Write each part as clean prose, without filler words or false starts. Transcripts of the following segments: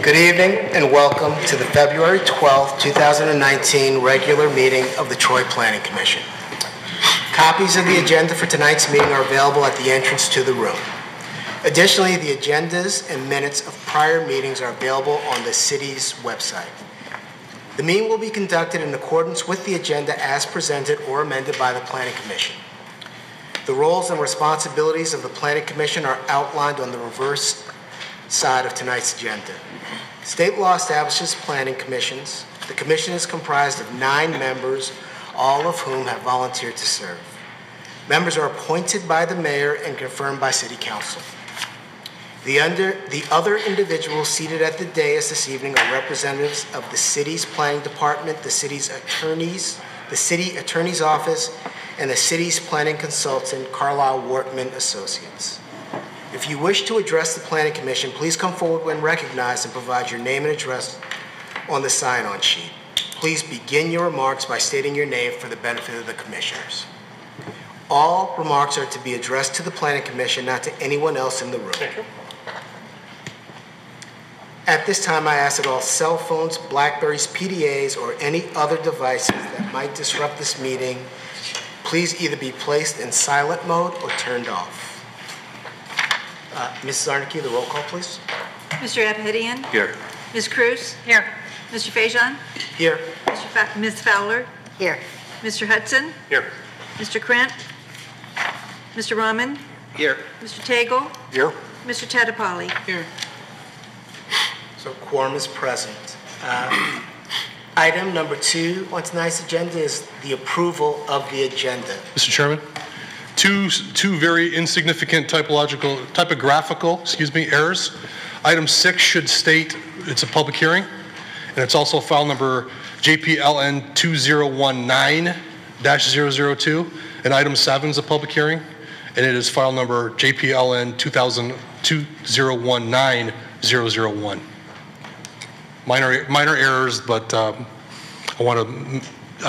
Good evening and welcome to the February 12, 2019 regular meeting of the Troy Planning Commission. Copies of the agenda for tonight's meeting are available at the entrance to the room. Additionally, the agendas and minutes of prior meetings are available on the city's website. The meeting will be conducted in accordance with the agenda as presented or amended by the Planning Commission. The roles and responsibilities of the Planning Commission are outlined on the reverse side of tonight's agenda. State law establishes planning commissions. The commission is comprised of 9 members, all of whom have volunteered to serve. Members are appointed by the mayor and confirmed by city council. The other individuals seated at the dais this evening are representatives of the city's planning department, the city attorney's office, and the city's planning consultant, Carlisle Workman Associates. If you wish to address the Planning Commission, please come forward when recognized and provide your name and address on the sign-on sheet. Please begin your remarks by stating your name for the benefit of the commissioners. All remarks are to be addressed to the Planning Commission, not to anyone else in the room. Thank you. At this time, I ask that all cell phones, Blackberries, PDAs, or any other devices that might disrupt this meeting, please either be placed in silent mode or turned off. Mrs. Arnike, the roll call, please. Mr. Abhidian? Here. Ms. Cruz? Here. Mr. Fajon? Here. Ms. Fowler? Here. Mr. Hudson? Here. Mr. Krent? Mr. Rahman? Here. Mr. Tagle? Here. Mr. Tadapali? Here. So quorum is present. Item number 2 on tonight's agenda is the approval of the agenda. Mr. Chairman, two very insignificant typographical errors. Item 6 should state it's a public hearing, and it's also file number JPLN 2019-002, and item 7 is a public hearing, and it is file number JPLN 2019-001. Minor errors, but I'd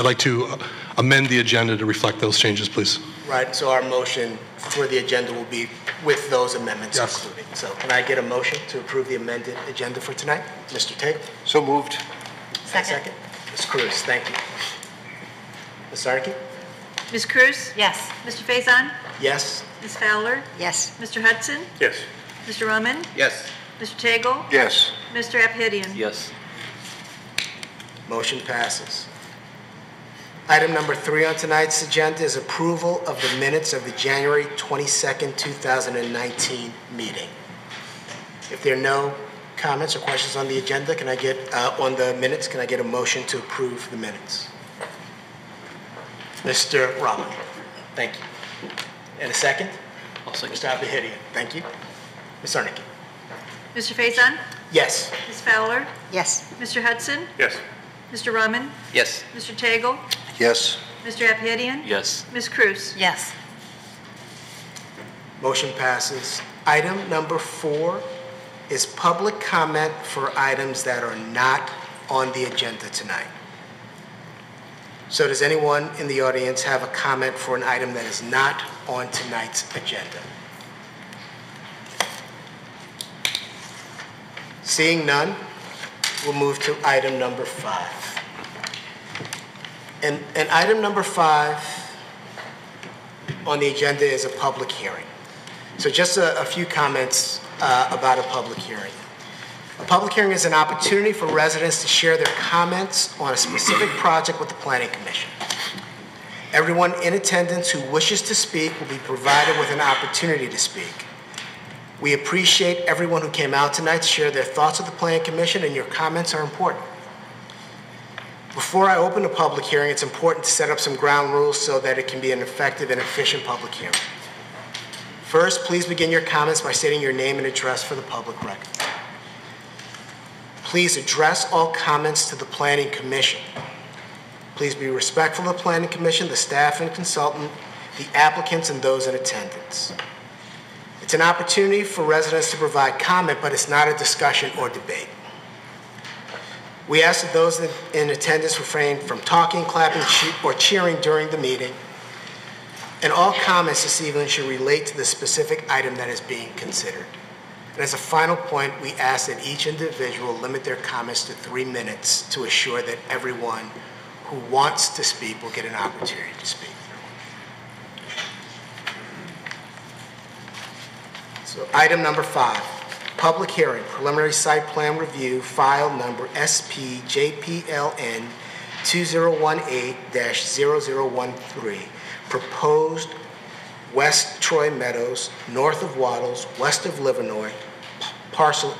like to amend the agenda to reflect those changes, please. Right, so our motion for the agenda will be with those amendments included. So can I get a motion to approve the amended agenda for tonight? Mr. Tagle? So moved. Second. Ms. Cruz, thank you. Ms. Arnike? Ms. Cruz? Yes. Mr. Faison? Yes. Ms. Fowler? Yes. Mr. Hudson? Yes. Mr. Rahman? Yes. Mr. Tagle? Yes. Mr. Abhidian? Yes. Motion passes. Item number 3 on tonight's agenda is approval of the minutes of the January 22nd, 2019 meeting. If there are no comments or questions on the agenda, can I get, on the minutes, can I get a motion to approve the minutes? Mr. Rahman, thank you. And a second? I'll second. Mr. Abhidian, thank you. Ms. Arnike? Mr. Faison? Yes. Ms. Fowler? Yes. Mr. Hudson? Yes. Mr. Rahman? Yes. Mr. Tagle? Yes. Mr. Abhidian? Yes. Ms. Cruz? Yes. Motion passes. Item number 4 is public comment for items that are not on the agenda tonight. So does anyone in the audience have a comment for an item that is not on tonight's agenda? Seeing none, we'll move to item number 5. And item number 5 on the agenda is a public hearing. So just a few comments about a public hearing. A public hearing is an opportunity for residents to share their comments on a specific project with the Planning Commission. Everyone in attendance who wishes to speak will be provided with an opportunity to speak. We appreciate everyone who came out tonight to share their thoughts with the Planning Commission, and your comments are important. Before I open the public hearing, it's important to set up some ground rules so that it can be an effective and efficient public hearing. First, please begin your comments by stating your name and address for the public record. Please address all comments to the Planning Commission. Please be respectful of the Planning Commission, the staff and consultant, the applicants, and those in attendance. It's an opportunity for residents to provide comment, but it's not a discussion or debate. We ask that those in attendance refrain from talking, clapping, or cheering during the meeting. And all comments this evening should relate to the specific item that is being considered. And as a final point, we ask that each individual limit their comments to 3 minutes to assure that everyone who wants to speak will get an opportunity to speak. So item number 5, public hearing, preliminary site plan review, file number SPJPLN 2018-0013, proposed West Troy Meadows, north of Waddles, west of Livernois, parcel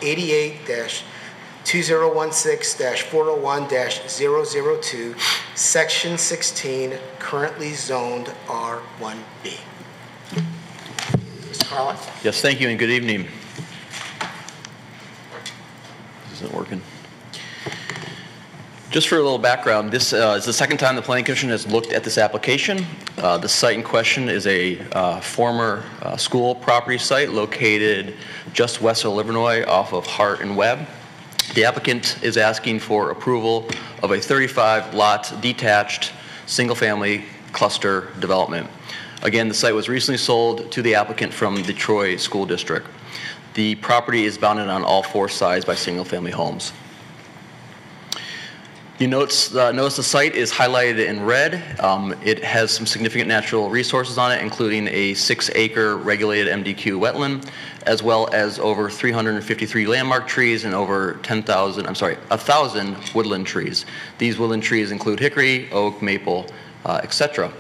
88-2016-401-002, section 16, currently zoned R1B. Mr. Carlin? Yes, thank you and good evening. This isn't working. Just for a little background, this is the second time the Planning Commission has looked at this application. The site in question is a former school property site located just west of Livernois off of Hart and Webb. The applicant is asking for approval of a 35-lot detached single-family cluster development. Again, the site was recently sold to the applicant from the Troy School District. The property is bounded on all 4 sides by single-family homes. You notice the site is highlighted in red. It has some significant natural resources on it, including a 6-acre regulated MDQ wetland, as well as over 353 landmark trees and over 1,000 woodland trees. These woodland trees include hickory, oak, maple, etc.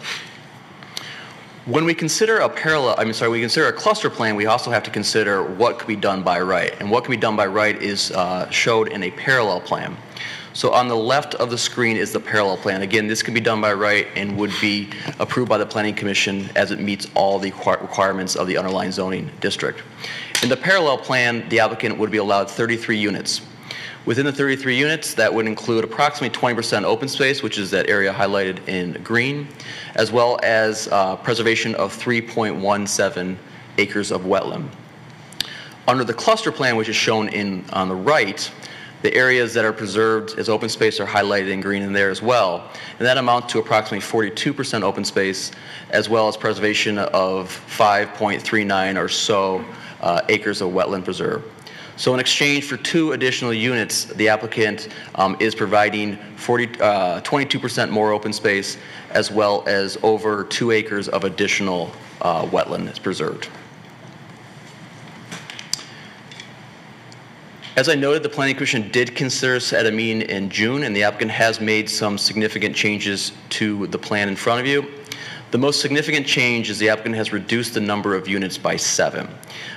When we consider a cluster plan, we also have to consider what could be done by right. And what can be done by right is showed in a parallel plan. So on the left of the screen is the parallel plan. Again, this can be done by right and would be approved by the Planning Commission as it meets all the requirements of the underlying zoning district. In the parallel plan, the applicant would be allowed 33 units. Within the 33 units, that would include approximately 20% open space, which is that area highlighted in green, as well as preservation of 3.17 acres of wetland. Under the cluster plan, which is shown on the right, the areas that are preserved as open space are highlighted in green in there as well. And that amounts to approximately 42% open space, as well as preservation of 5.39 or so acres of wetland preserve. So in exchange for 2 additional units, the applicant is providing 22% more open space, as well as over 2 acres of additional wetland is preserved. As I noted, the Planning Commission did consider this at a meeting in June, and the applicant has made some significant changes to the plan in front of you. The most significant change is the applicant has reduced the number of units by 7.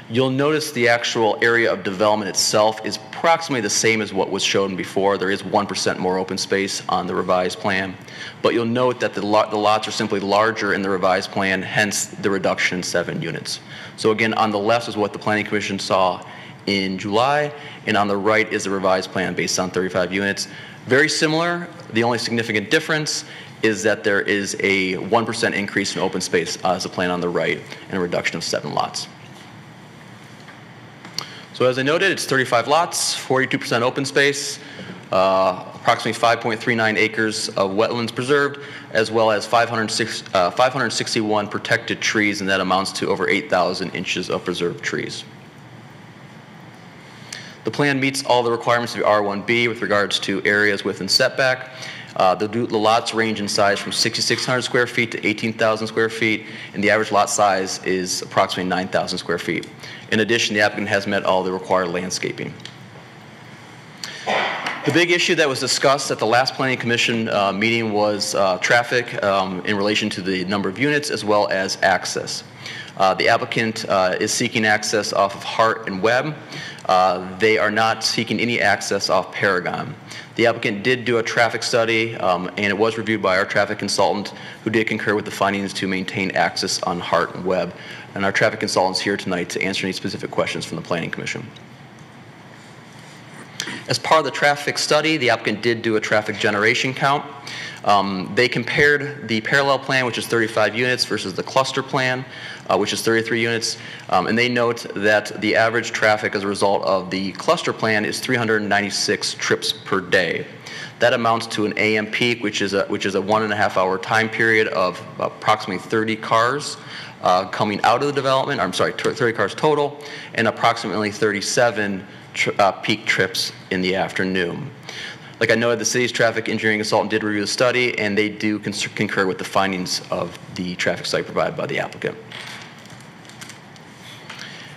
You'll notice the actual area of development itself is approximately the same as what was shown before. There is 1% more open space on the revised plan, but you'll note that the lots are simply larger in the revised plan, hence the reduction in 7 units. So again, on the left is what the Planning Commission saw in July, and on the right is the revised plan based on 35 units. Very similar. The only significant difference is that there is a 1% increase in open space as the plan on the right and a reduction of 7 lots. So as I noted, it's 35 lots, 42% open space, approximately 5.39 acres of wetlands preserved, as well as 561 protected trees, and that amounts to over 8,000 inches of preserved trees. The plan meets all the requirements of the R1B with regards to areas within setback. The lots range in size from 6,600 square feet to 18,000 square feet, and the average lot size is approximately 9,000 square feet. In addition, the applicant has met all the required landscaping. The big issue that was discussed at the last Planning Commission meeting was traffic in relation to the number of units as well as access. The applicant is seeking access off of Hart and Webb. They are not seeking any access off Paragon. The applicant did do a traffic study, and it was reviewed by our traffic consultant, who did concur with the findings to maintain access on Hart and Webb. And our traffic consultant's here tonight to answer any specific questions from the Planning Commission. As part of the traffic study, the applicant did do a traffic generation count. They compared the parallel plan, which is 35 units, versus the cluster plan, which is 33 units. And they note that the average traffic as a result of the cluster plan is 396 trips per day. That amounts to an AM peak, which is a 1.5 hour time period of approximately 30 cars coming out of the development, I'm sorry, 30 cars total, and approximately 37 peak trips in the afternoon. Like I noted, the city's traffic engineering consultant did review the study, and they do concur with the findings of the traffic study provided by the applicant.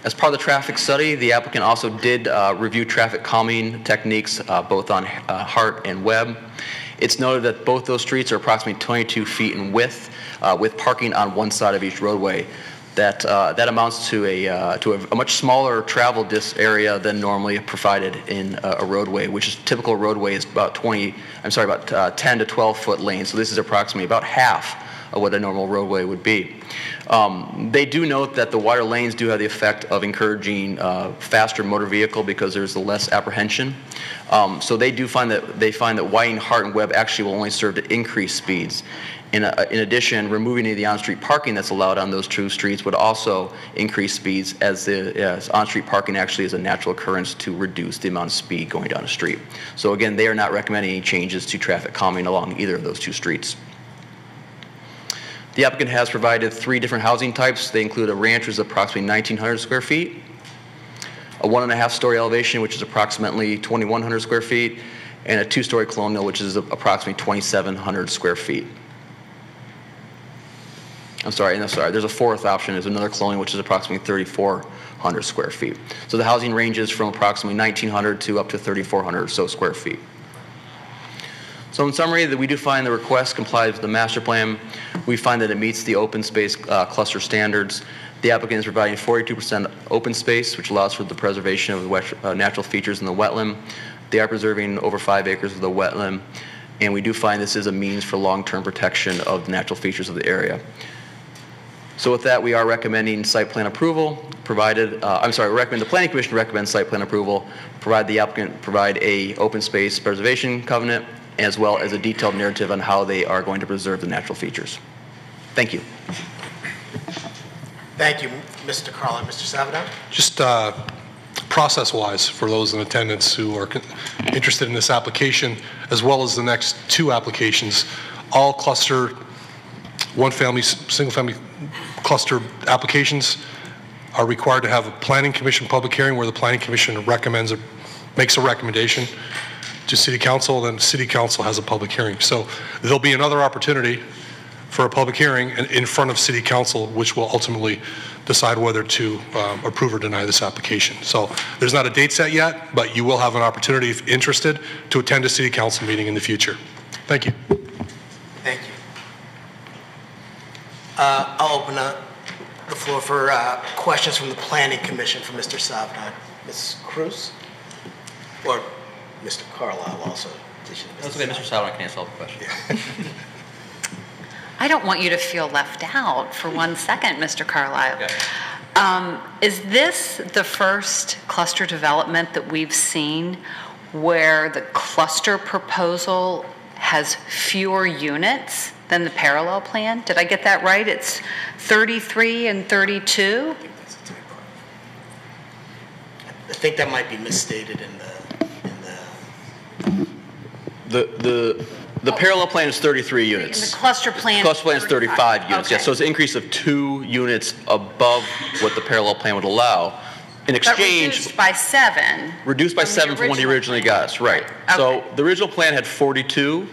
As part of the traffic study, the applicant also did review traffic calming techniques both on Hart and Webb. It's noted that both those streets are approximately 22 feet in width, with parking on one side of each roadway. That amounts to a much smaller travel area than normally provided in a roadway, which is typical roadway is about 10 to 12 foot lanes. So this is approximately about half of what a normal roadway would be. They do note that the wider lanes do have the effect of encouraging faster motor vehicle because there's less apprehension. So they find that widening Hart and Webb actually will only serve to increase speeds. In addition, removing any of the on-street parking that's allowed on those two streets would also increase speeds, as on-street parking actually is a natural occurrence to reduce the amount of speed going down the street. So again, they are not recommending any changes to traffic calming along either of those two streets. The applicant has provided 3 different housing types. They include a ranch, which is approximately 1,900 square feet, a 1.5-story elevation, which is approximately 2,100 square feet, and a 2-story colonial, which is approximately 2,700 square feet. There's a 4th option, is another colonial, which is approximately 3,400 square feet. So the housing ranges from approximately 1,900 to up to 3,400 or so square feet. So in summary, that we do find the request complies with the master plan. We find that it meets the open space cluster standards. The applicant is providing 42% open space, which allows for the preservation of the natural features in the wetland. They are preserving over 5 acres of the wetland, and we do find this is a means for long-term protection of the natural features of the area. So with that, we are recommending site plan approval, we recommend the Planning Commission recommend site plan approval, provide the applicant provide a open space preservation covenant, as well as a detailed narrative on how they are going to preserve the natural features. Thank you. Thank you, Mr. Carla. Mr. Savino? Just process-wise, for those in attendance who are interested in this application, as well as the next 2 applications, all cluster, single-family cluster applications are required to have a Planning Commission public hearing where the Planning Commission makes a recommendation to City Council, then City Council has a public hearing. So there'll be another opportunity for a public hearing in front of City Council, which will ultimately decide whether to approve or deny this application. So there's not a date set yet, but you will have an opportunity, if interested, to attend a City Council meeting in the future. Thank you. Thank you. I'll open up the floor for questions from the Planning Commission for Mr. Savino. Ms. Cruz? Or Mr. Carlisle also. That's okay, Mr. Savino can answer all the questions. I don't want you to feel left out for 1 second, Mr. Carlisle. Okay. Is this the first cluster development that we've seen where the cluster proposal has fewer units than the parallel plan? Did I get that right? It's 33 and 32? I think that might be misstated in The parallel plan is 33 units. And the cluster plan is 35 units, okay. yes. So it's an increase of 2 units above what the parallel plan would allow. In exchange, but reduced by 7. Reduced by 7 from what he originally got us, right. Okay. So the original plan had 42,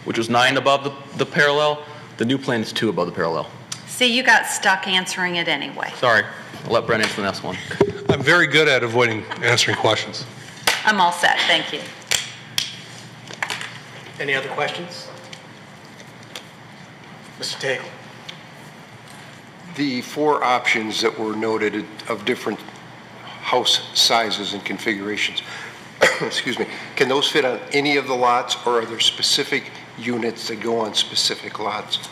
which was 9 above the parallel. The new plan is 2 above the parallel. See, you got stuck answering it anyway. Sorry. I'll let Brent answer the next one. I'm very good at avoiding answering questions. I'm all set, thank you. Any other questions? Mr. Tagle. The 4 options that were noted of different house sizes and configurations, excuse me, can those fit on any of the lots, or are there specific units that go on specific lots?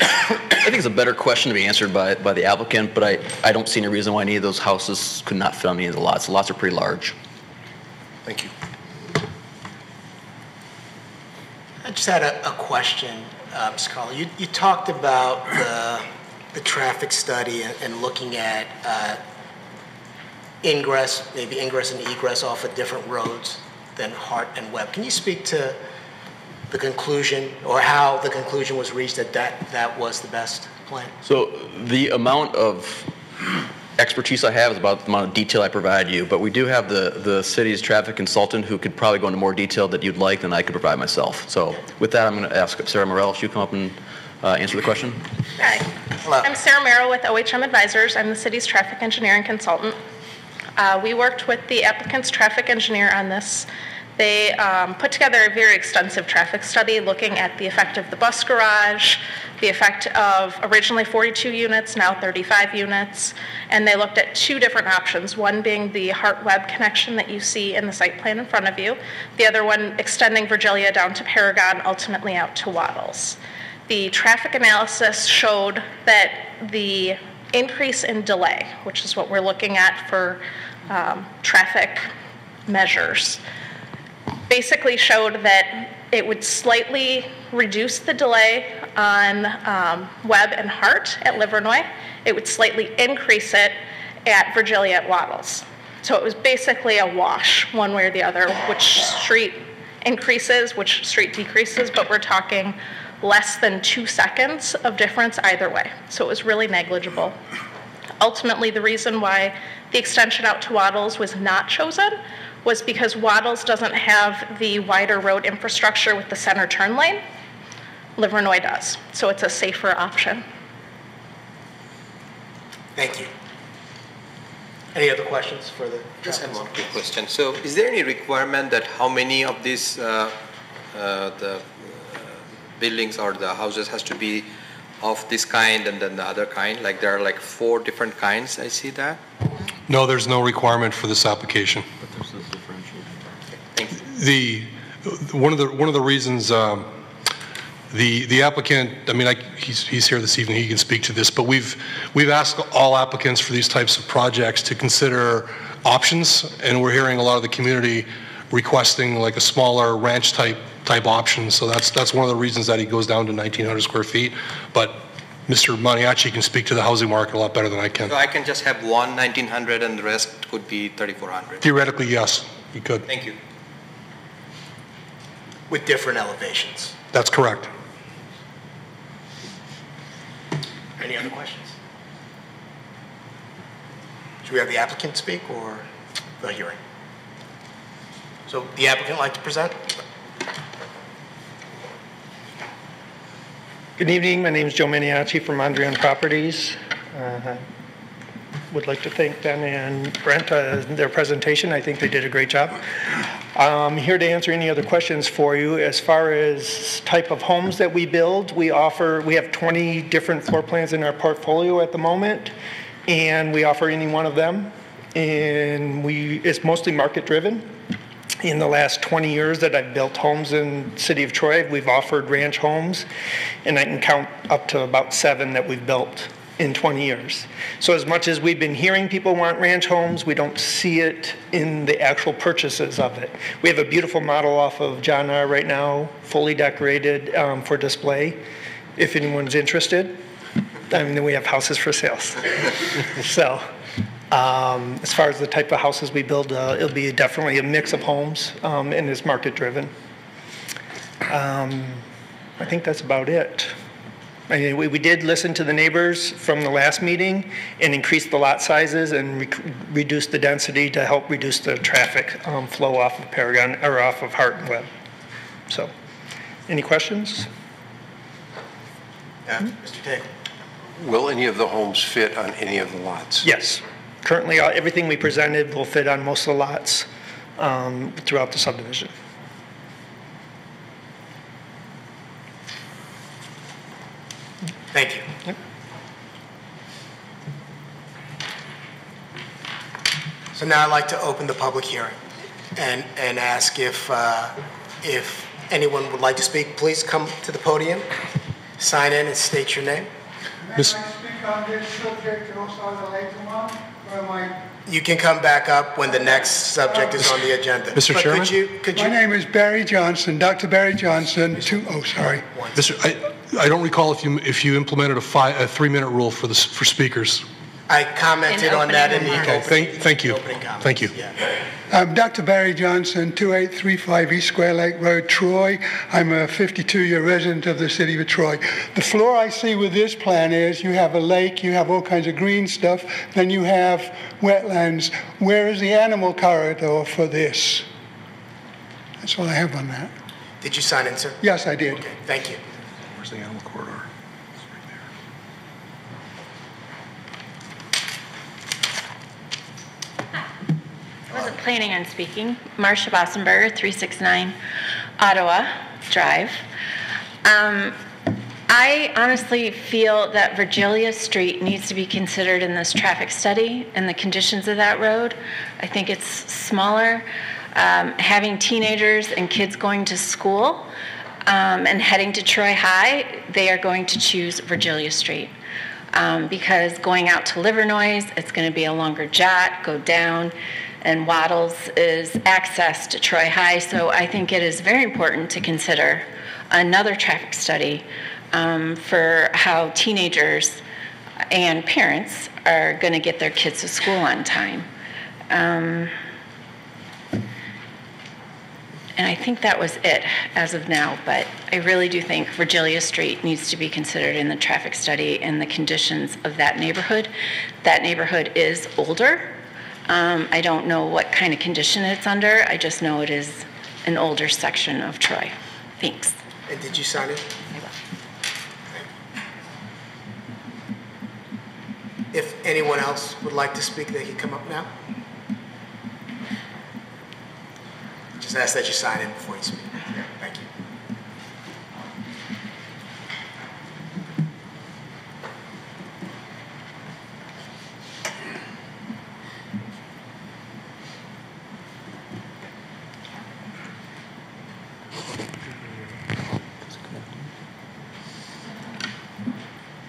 I think it's a better question to be answered by the applicant, but I don't see any reason why any of those houses could not fit on any of the lots. The lots are pretty large. Thank you. I just had a question, Ms. Carla. You talked about the traffic study and looking at maybe ingress and egress off of different roads than Hart and Webb. Can you speak to the conclusion, or how the conclusion was reached that that was the best plan? So the amount of expertise I have is about the amount of detail I provide you, but we do have the city's traffic consultant who could probably go into more detail that you'd like than I could provide myself. So with that, I'm going to ask Sarah Morrell if she'll come up and answer the question. Hi. Hello. I'm Sarah Merrill with OHM Advisors. I'm the city's traffic engineering consultant. We worked with the applicant's traffic engineer on this. They put together a very extensive traffic study looking at the effect of the bus garage, the effect of originally 42 units, now 35 units, and they looked at two different options, one being the Hart-Webb connection that you see in the site plan in front of you, the other one extending Virgilia down to Paragon, ultimately out to Waddles. The traffic analysis showed that the increase in delay, which is what we're looking at for traffic measures, basically showed that it would slightly reduce the delay on Webb and Hart at Livernois. It would slightly increase it at Virgilia at Waddles. So it was basically a wash, one way or the other, which street increases, which street decreases, but we're talking less than 2 seconds of difference either way. So it was really negligible. Ultimately, the reason why the extension out to Waddles was not chosen was because Waddles doesn't have the wider road infrastructure with the center turn lane. Livernois does, so it's a safer option. Thank you. Any other questions for the? Just have one quick question. So is there any requirement that how many of these the buildings or the houses has to be of this kind and then the other kind? Like there are like 4 different kinds, I see that. No, there's no requirement for this application. But there's this differential. Thanks. One of the reasons the applicant, I mean, he's here this evening, he can speak to this, but we've asked all applicants for these types of projects to consider options, and we're hearing a lot of the community requesting like a smaller ranch type option. So that's one of the reasons that he goes down to 1,900 square feet. But Mr. Maniaci can speak to the housing market a lot better than I can. So I can just have one 1,900 and the rest could be 3,400. Theoretically, yes, you could. Thank you. With different elevations. That's correct. Any other questions? Should we have the applicant speak or the hearing? So the applicant like to present? Good evening. My name is Joe Maniaci from Mondrian Properties. Would like to thank Ben and Brent on their presentation. I think they did a great job. I'm here to answer any other questions for you. As far as type of homes that we build, we have 20 different floor plans in our portfolio at the moment, and we offer any one of them. And it's mostly market driven. In the last 20 years that I've built homes in the city of Troy, we've offered ranch homes, and I can count up to about 7 that we've built in 20 years. So as much as we've been hearing people want ranch homes, we don't see it in the actual purchases of it. We have a beautiful model off of John R. right now, fully decorated for display, if anyone's interested. I mean, we have houses for sales. So. As far as the type of houses we build, it'll be definitely a mix of homes, and it's market driven. I think that's about it. I mean, we did listen to the neighbors from the last meeting and increase the lot sizes and reduce the density to help reduce the traffic flow off of Paragon or off of Hart and Webb. So, any questions? Yeah, Mr. Tagle. Will any of the homes fit on any of the lots? Yes. Currently, everything we presented will fit on most of the lots throughout the subdivision. Thank you. Yep. So now I'd like to open the public hearing and ask if anyone would like to speak, please come to the podium, sign in and state your name. Miss- Can I speak on this subject also on the later one? Or am I? You can come back up when the next subject is on the agenda. Mr. But Chairman? Could you? My name is Barry Johnson, Dr. Barry Johnson. Sorry. Mr. I don't recall if you implemented a 3-minute rule for speakers. I commented on that in the Okay, thank you. opening comments. Thank you. Yeah. Dr. Barry Johnson, 2835 East Square Lake Road, Troy. I'm a 52-year resident of the city of Troy. The floor I see with this plan is you have a lake, you have all kinds of green stuff, then you have wetlands. Where is the animal corridor for this? That's all I have on that. Did you sign in, sir? Yes, I did. Okay, thank you. Where's the animal corridor? I wasn't planning on speaking. Marcia Bossenberger, 369 Ottawa Drive. I honestly feel that Virgilia Street needs to be considered in this traffic study and the conditions of that road. I think it's smaller. Having teenagers and kids going to school and heading to Troy High, they are going to choose Virgilia Street. Because going out to Livernois, it's going to be a longer jot, go down, and Waddles is access to Troy High. So I think it is very important to consider another traffic study for how teenagers and parents are going to get their kids to school on time. And I think that was it as of now, but I really do think Virgilia Street needs to be considered in the traffic study and the conditions of that neighborhood. That neighborhood is older. I don't know what kind of condition it's under. I just know it is an older section of Troy. Thanks. And did you sign it? I will. If anyone else would like to speak, they can come up now. Just ask that you sign in before you speak. Thank you.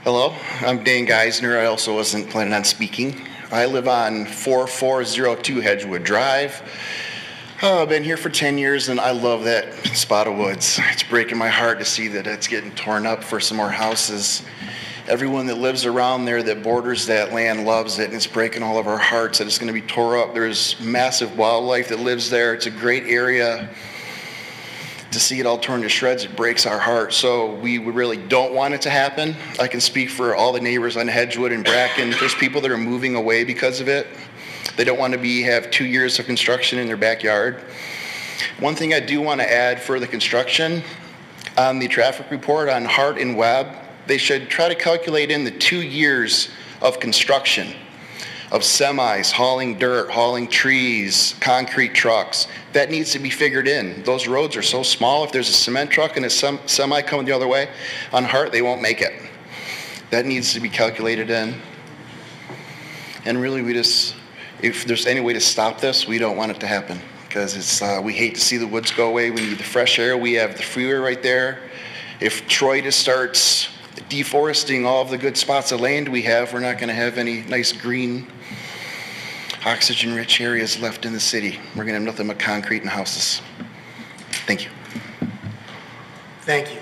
Hello, I'm Dane Geisner. I also wasn't planning on speaking. I live on 4402 Hedgewood Drive. I've been here for 10 years and I love that spot of woods. It's breaking my heart to see that it's getting torn up for some more houses. Everyone that lives around there that borders that land loves it, and it's breaking all of our hearts that it's going to be tore up. There's massive wildlife that lives there. It's a great area. To see it all torn to shreds, it breaks our heart. So we really don't want it to happen. I can speak for all the neighbors on Hedgewood and Bracken. There's people that are moving away because of it. They don't want to have 2 years of construction in their backyard. One thing I do want to add for the construction, on the traffic report on Hart and Webb, they should try to calculate in the 2 years of construction of semis, hauling dirt, hauling trees, concrete trucks. That needs to be figured in. Those roads are so small. If there's a cement truck and a semi coming the other way, on Hart, they won't make it. That needs to be calculated in. And really, if there's any way to stop this, we don't want it to happen, because we hate to see the woods go away. We need the fresh air. We have the freeway right there. If Troy just starts deforesting all of the good spots of land we have, we're not going to have any nice green, oxygen-rich areas left in the city. We're going to have nothing but concrete and houses. Thank you. Thank you.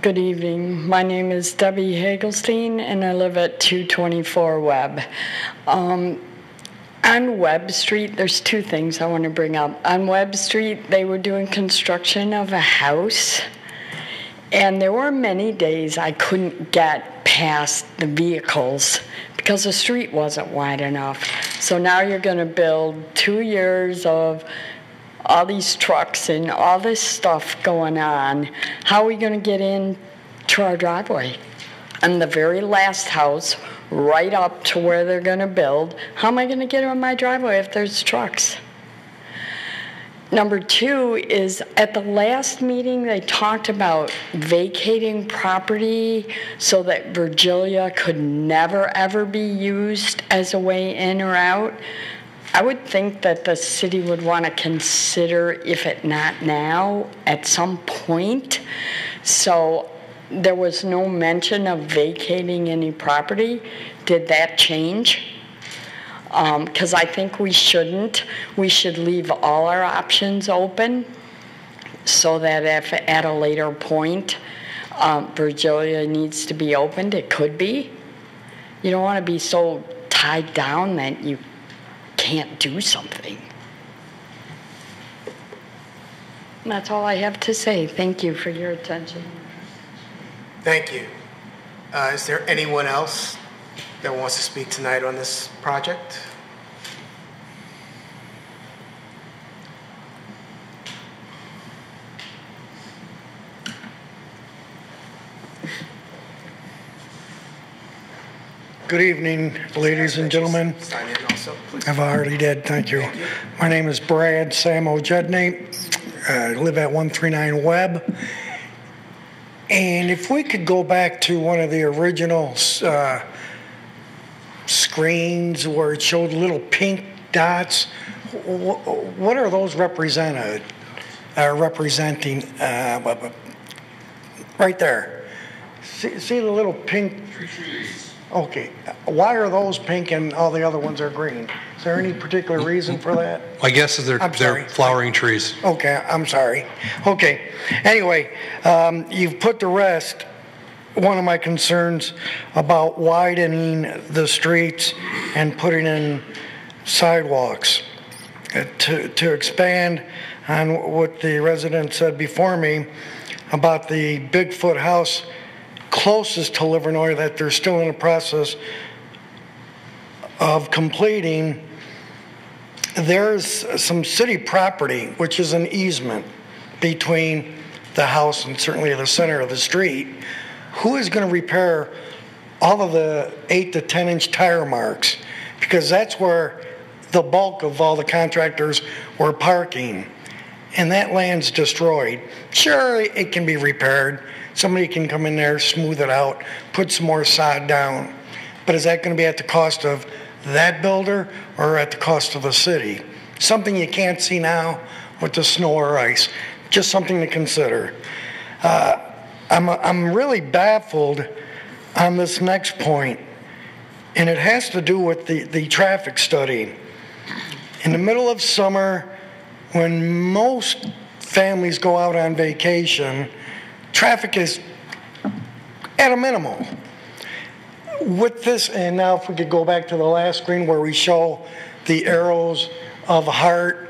Good evening. My name is Debbie Hagelstein, and I live at 224 Webb. On Webb Street, there's two things I want to bring up. On Webb Street, they were doing construction of a house, and there were many days I couldn't get past the vehicles because the street wasn't wide enough. So now you're going to build 2 years of all these trucks and all this stuff going on. How are we going to get into our driveway? And the very last house, right up to where they're going to build, how am I going to get on my driveway if there's trucks? Number two is, at the last meeting, they talked about vacating property so that Virgilia could never, ever be used as a way in or out. I would think that the city would want to consider, if it not now, at some point. So there was no mention of vacating any property. Did that change? because I think we shouldn't. We should leave all our options open so that if at a later point Virgilia needs to be opened, it could be. You don't want to be so tied down that you can't do something. And that's all I have to say. Thank you for your attention. Thank you. Is there anyone else that wants to speak tonight on this project? Good evening, ladies and gentlemen. Sign in also, please. I've already did, thank you. My name is Brad Samo Jedney. I live at 139 Webb. And if we could go back to one of the original screens where it showed little pink dots, what are those representing? Right there. See the little pink? Okay. Why are those pink and all the other ones are green? Is there any particular reason for that? My guess is they're flowering trees. Okay, I'm sorry. Okay. Anyway, you've put to rest one of my concerns about widening the streets and putting in sidewalks. To expand on what the resident said before me about the Bigfoot house closest to Livernois that they're still in the process of completing, there's some city property, which is an easement between the house and certainly the center of the street. Who is going to repair all of the 8 to 10 inch tire marks? Because that's where the bulk of all the contractors were parking. And that land's destroyed. Sure, it can be repaired. Somebody can come in there, smooth it out, put some more sod down. But is that going to be at the cost of that builder or at the cost of the city? Something you can't see now with the snow or ice. Just something to consider. I'm really baffled on this next point, and it has to do with the traffic study. In the middle of summer, when most families go out on vacation, traffic is at a minimum. With this, and now if we could go back to the last screen where we show the arrows of heart,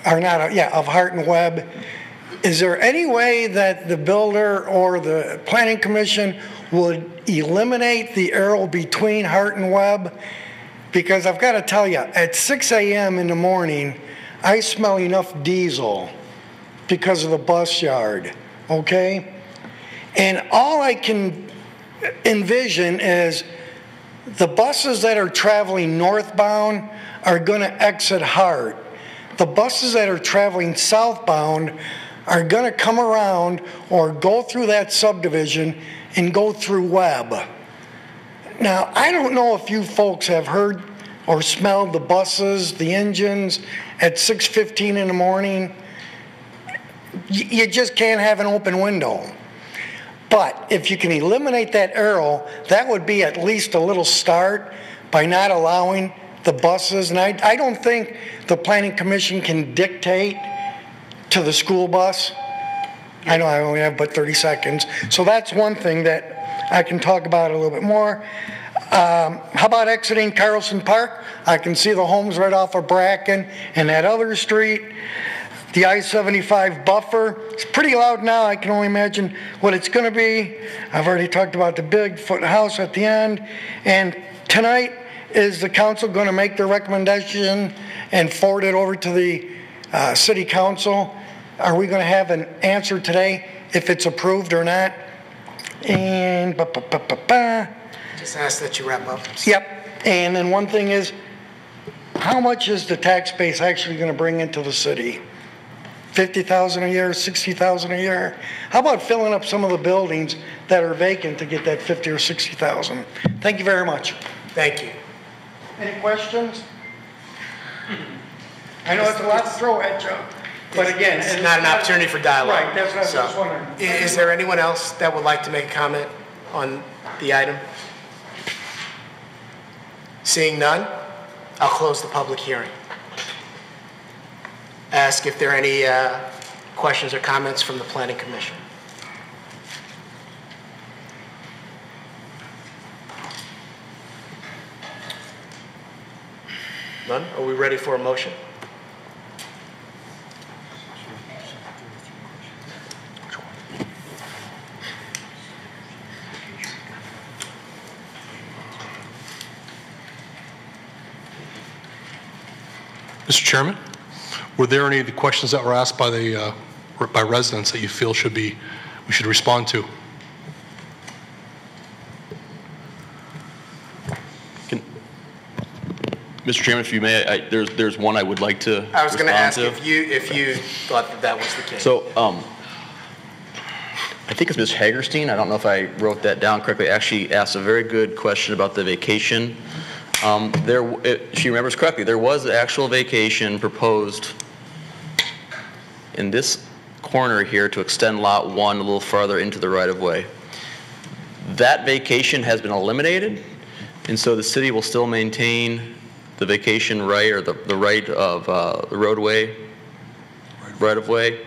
of heart and web, is there any way that the builder or the planning commission would eliminate the arrow between heart and web? Because I've got to tell you, at 6 a.m. in the morning, I smell enough diesel because of the bus yard, okay? And all I can envision is the buses that are traveling northbound are going to exit Hart. The buses that are traveling southbound are going to come around or go through that subdivision and go through Webb. Now, I don't know if you folks have heard or smelled the buses, the engines at 6:15 in the morning. You just can't have an open window. But if you can eliminate that arrow, that would be at least a little start by not allowing the buses. And I don't think the Planning Commission can dictate to the school bus. I know I only have but 30 seconds. So that's one thing that I can talk about a little bit more. How about exiting Carlson Park? I can see the homes right off of Bracken and that other street. The I-75 buffer, it's pretty loud now. I can only imagine what it's going to be. I've already talked about the Bigfoot house at the end. And tonight, is the council going to make their recommendation and forward it over to the city council? Are we going to have an answer today if it's approved or not? And just ask that you wrap up. Yep. And then one thing is, how much is the tax base actually going to bring into the city? 50,000 a year, 60,000 a year? How about filling up some of the buildings that are vacant to get that 50 or 60,000? Thank you very much. Thank you. Any questions? I know it's a lot to throw at you, but again, it's not an opportunity for dialogue. Right, that's what I was wondering. Is there anyone else that would like to make a comment on the item? Seeing none, I'll close the public hearing. Ask if there are any questions or comments from the Planning Commission. None? Are we ready for a motion? Mr. Chairman, were there any of the questions that were asked by the by residents that you feel we should respond to? Mr. Chairman, if you may, there's one I would like to I was going to ask to. if you thought that was the case. So, I think it's Ms. Hagerstein. I don't know if I wrote that down correctly. Actually asked a very good question about the vacation. She remembers correctly. There was an actual vacation proposed in this corner here to extend Lot 1 a little farther into the right-of-way. That vacation has been eliminated, and so the city will still maintain the vacation right, or the right of the roadway, right-of-way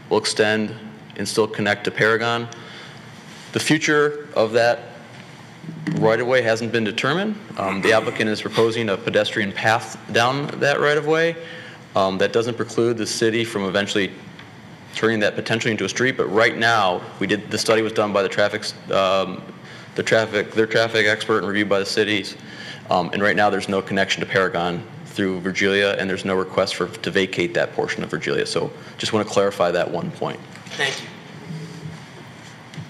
will extend and still connect to Paragon. The future of that right-of-way hasn't been determined. The applicant is proposing a pedestrian path down that right-of-way. That doesn't preclude the city from eventually turning that potentially into a street, but right now, the study was done by their traffic expert and reviewed by the cities. And right now, there's no connection to Paragon through Virgilia, and there's no request to vacate that portion of Virgilia. So just want to clarify that one point. Thank you.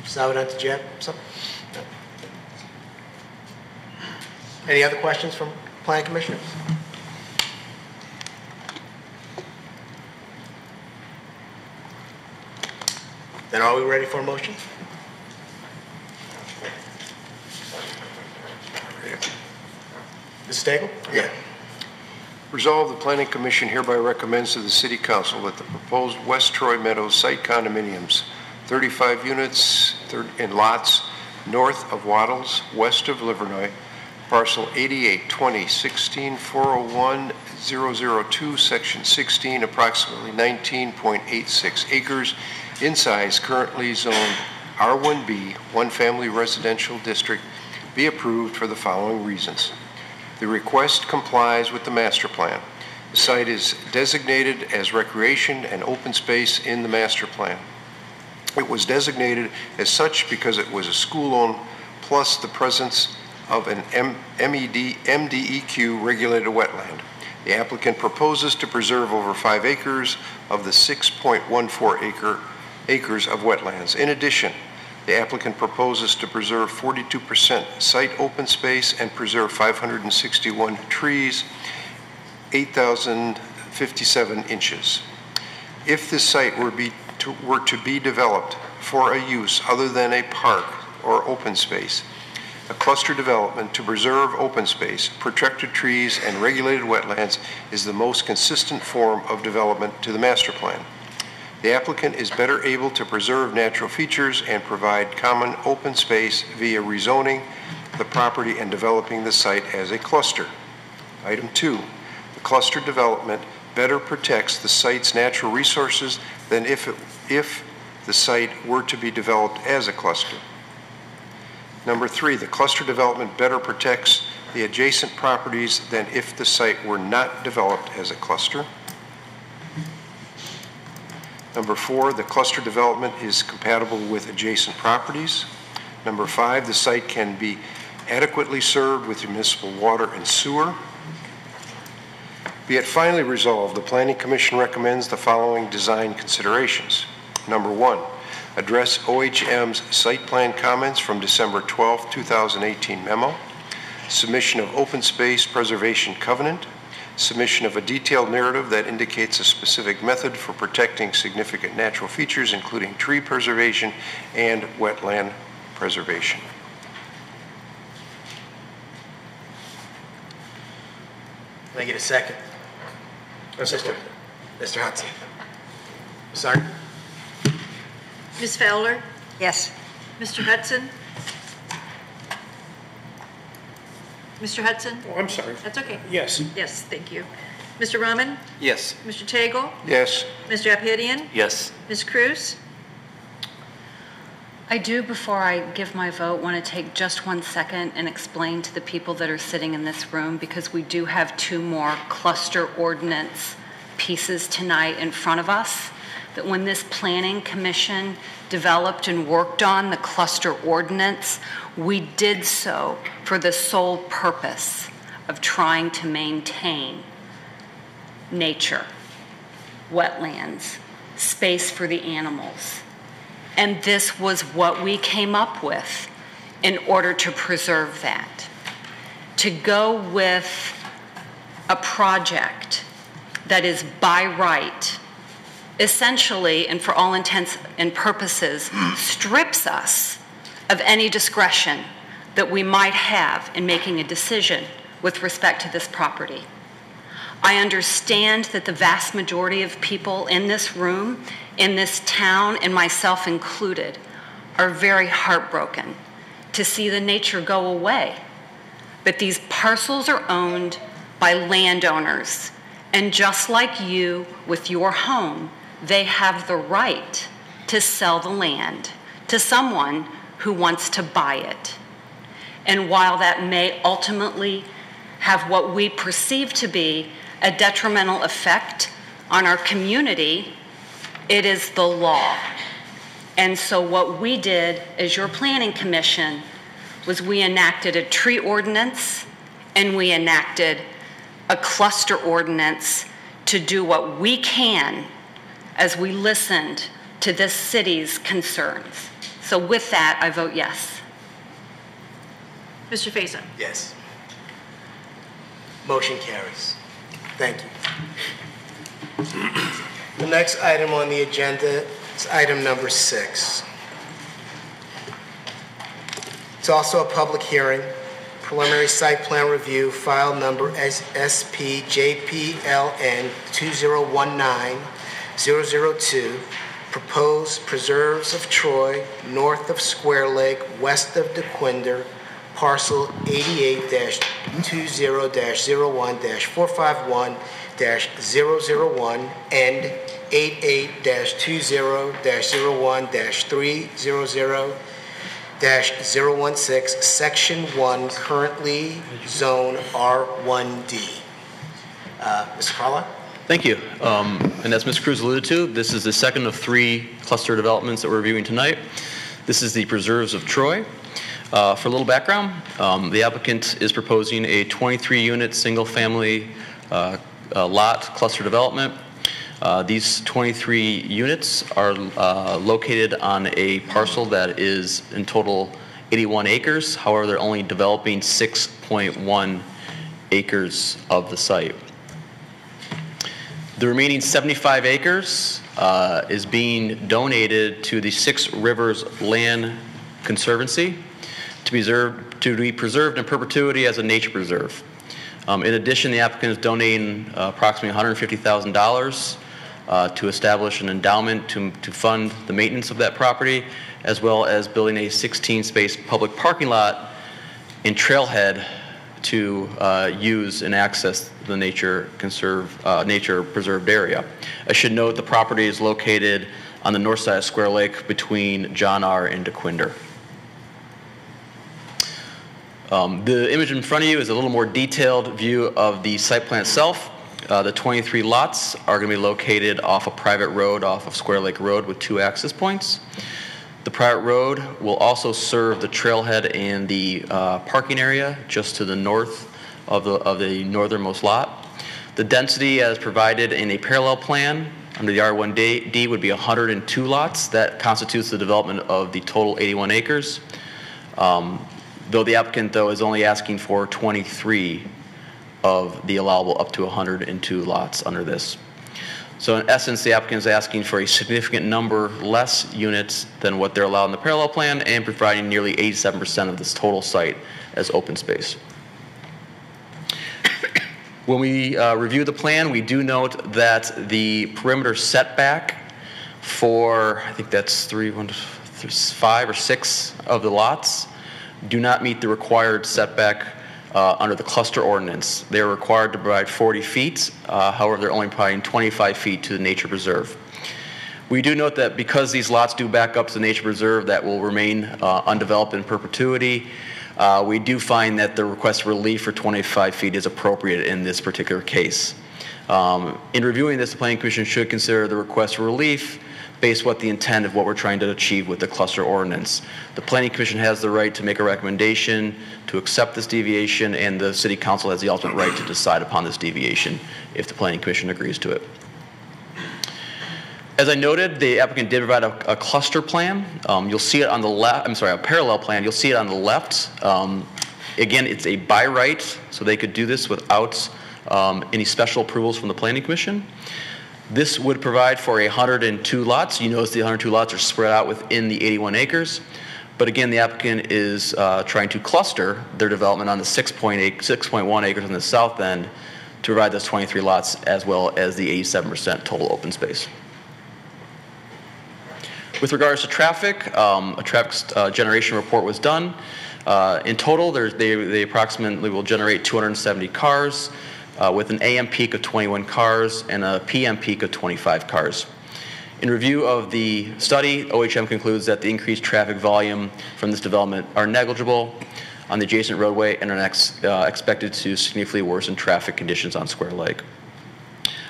Salvador, did you have something? No. Any other questions from planning commissioners? Then are we ready for a motion? Ms. Stagel? Yeah. Resolve, the Planning Commission hereby recommends to the City Council that the proposed West Troy Meadows site condominiums, 35 units in lots north of Waddles, west of Livernois, parcel 88-20-16-401-002, section 16, approximately 19.86 acres, in size, currently zoned R1B, one family residential district, be approved for the following reasons. The request complies with the master plan. The site is designated as recreation and open space in the master plan. It was designated as such because it was a school-owned, plus the presence of an MDEQ regulated wetland. The applicant proposes to preserve over 5 acres of the 6.14 acres of wetlands. In addition, the applicant proposes to preserve 42% site open space and preserve 561 trees, 8,057 inches. If this site were to be developed for a use other than a park or open space, a cluster development to preserve open space, protected trees, and regulated wetlands is the most consistent form of development to the master plan. The applicant is better able to preserve natural features and provide common open space via rezoning the property and developing the site as a cluster. Item 2, the cluster development better protects the site's natural resources than if the site were to be developed as a cluster. Number 3, the cluster development better protects the adjacent properties than if the site were not developed as a cluster. Number 4, the cluster development is compatible with adjacent properties. Number 5, the site can be adequately served with municipal water and sewer. Be it finally resolved, the Planning Commission recommends the following design considerations. Number 1, address OHM's site plan comments from December 12, 2018 memo, submission of open space preservation covenant, submission of a detailed narrative that indicates a specific method for protecting significant natural features, including tree preservation and wetland preservation. Can I get a second? Mr. Hudson. Sorry? Ms. Fowler? Yes. Mr. Hudson? Mr. Hudson? Oh, I'm sorry. That's okay. Yes. Yes, thank you. Mr. Rahman? Yes. Mr. Tagle? Yes. Mr. Abhidian? Yes. Ms. Cruz? I do, before I give my vote, want to take just 1 second and explain to the people that are sitting in this room, because we do have 2 more cluster ordinance pieces tonight in front of us, that when this planning commission developed and worked on the cluster ordinance, we did so for the sole purpose of trying to maintain nature, wetlands, space for the animals. And this was what we came up with in order to preserve that. To go with a project that is by right, essentially, and for all intents and purposes, strips us of any discretion that we might have in making a decision with respect to this property. I understand that the vast majority of people in this room, in this town, and myself included, are very heartbroken to see the nature go away. But these parcels are owned by landowners, and just like you with your home, they have the right to sell the land to someone who wants to buy it. And while that may ultimately have what we perceive to be a detrimental effect on our community, it is the law. And so what we did as your planning commission was we enacted a tree ordinance and we enacted a cluster ordinance to do what we can as we listened to this city's concerns. So with that, I vote yes. Mr. Faison? Yes. Motion carries. Thank you. The next item on the agenda is item number 6. It's also a public hearing, preliminary site plan review, file number SPJPLN 2019-002, proposed preserves of Troy, north of Square Lake, west of DeQuinder, parcel 88-20-01-451-001 and 88-20-01-300-016, section 1, currently zone R1D. Mr. Carla? Thank you. And as Ms. Cruz alluded to, this is the second of 3 cluster developments that we're reviewing tonight. This is the Preserves of Troy. For a little background, the applicant is proposing a 23-unit single-family lot cluster development. These 23 units are located on a parcel that is in total 81 acres. However, they're only developing 6.1 acres of the site. The remaining 75 acres is being donated to the 6 Rivers Land Conservancy to be preserved in perpetuity as a nature preserve. In addition, the applicant is donating approximately $150,000 to establish an endowment to fund the maintenance of that property, as well as building a 16-space public parking lot and trailhead to use and access the nature preserved area. I should note the property is located on the north side of Square Lake between John R. and DeQuinder. The image in front of you is a little more detailed view of the site plan itself. The 23 lots are going to be located off a private road off of Square Lake Road with 2 access points. The private road will also serve the trailhead and the parking area just to the north of the northernmost lot. The density as provided in a parallel plan under the R1D would be 102 lots. That constitutes the development of the total 81 acres. Though the applicant, is only asking for 23 of the allowable up to 102 lots under this. So in essence, the applicant is asking for a significant number less units than what they're allowed in the parallel plan and providing nearly 87% of this total site as open space. When we review the plan, we do note that the perimeter setback for, I think that's 5 or 6 of the lots, do not meet the required setback under the cluster ordinance. They're required to provide 40 feet, however, they're only providing 25 feet to the nature preserve. We do note that because these lots do back up to the nature preserve, that will remain undeveloped in perpetuity. We do find that the request for relief for 25 feet is appropriate in this particular case. In reviewing this, the Planning Commission should consider the request for relief based what the intent of what we're trying to achieve with the cluster ordinance. The Planning Commission has the right to make a recommendation to accept this deviation, and the City Council has the ultimate right to decide upon this deviation if the Planning Commission agrees to it. As I noted, the applicant did provide a cluster plan. You'll see it on the left, I'm sorry, a parallel plan. You'll see it on the left. Again, it's a by right, so they could do this without any special approvals from the Planning Commission. This would provide for 102 lots. You notice the 102 lots are spread out within the 81 acres. But again, the applicant is trying to cluster their development on the 6.1 acres on the south end to provide those 23 lots as well as the 87% total open space. With regards to traffic, a traffic generation report was done. In total, they approximately will generate 270 cars with an AM peak of 21 cars and a PM peak of 25 cars. In review of the study, OHM concludes that the increased traffic volume from this development are negligible on the adjacent roadway and are expected to significantly worsen traffic conditions on Square Lake.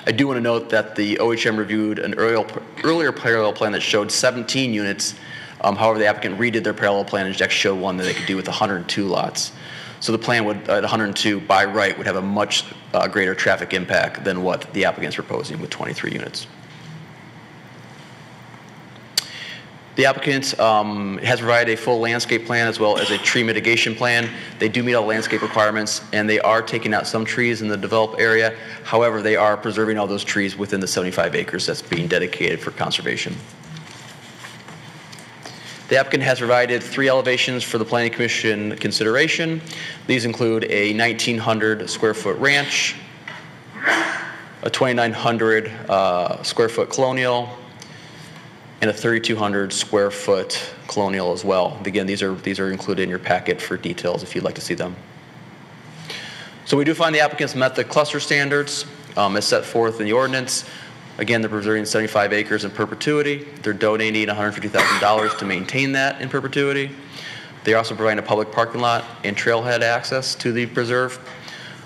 I do want to note that the OHM reviewed an earlier parallel plan that showed 17 units. However, the applicant redid their parallel plan and just showed one that they could do with 102 lots. So the plan would, at 102 by right, would have a much greater traffic impact than what the applicant is proposing with 23 units. The applicant has provided a full landscape plan as well as a tree mitigation plan. They do meet all landscape requirements, and they are taking out some trees in the developed area. However, they are preserving all those trees within the 75 acres that's being dedicated for conservation. The applicant has provided 3 elevations for the Planning Commission consideration. These include a 1,900 square foot ranch, a 2,900 square foot colonial, and a 3,200 square foot colonial as well. Again, these are included in your packet for details if you'd like to see them. So we do find the applicants met the cluster standards as set forth in the ordinance. Again, they're preserving 75 acres in perpetuity. They're donating $150,000 to maintain that in perpetuity. They're also providing a public parking lot and trailhead access to the preserve.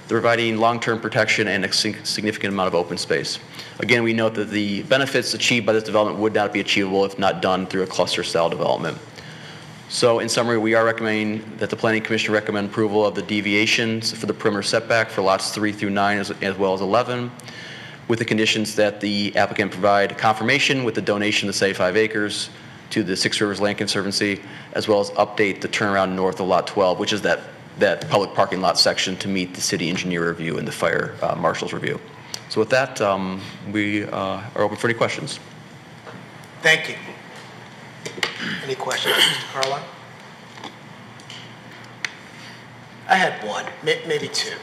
They're providing long-term protection and a significant amount of open space. Again, we note that the benefits achieved by this development would not be achievable if not done through a cluster-style development. So in summary, we are recommending that the Planning Commission recommend approval of the deviations for the perimeter setback for lots 3 through 9 as well as 11, with the conditions that the applicant provide confirmation with the donation of the 75 acres to the Six Rivers Land Conservancy, as well as update the turnaround north of Lot 12, which is that public parking lot section to meet the city engineer review and the fire marshal's review. So with that, we are open for any questions. Thank you. Any questions, Mr. Carlisle? I had one, maybe two.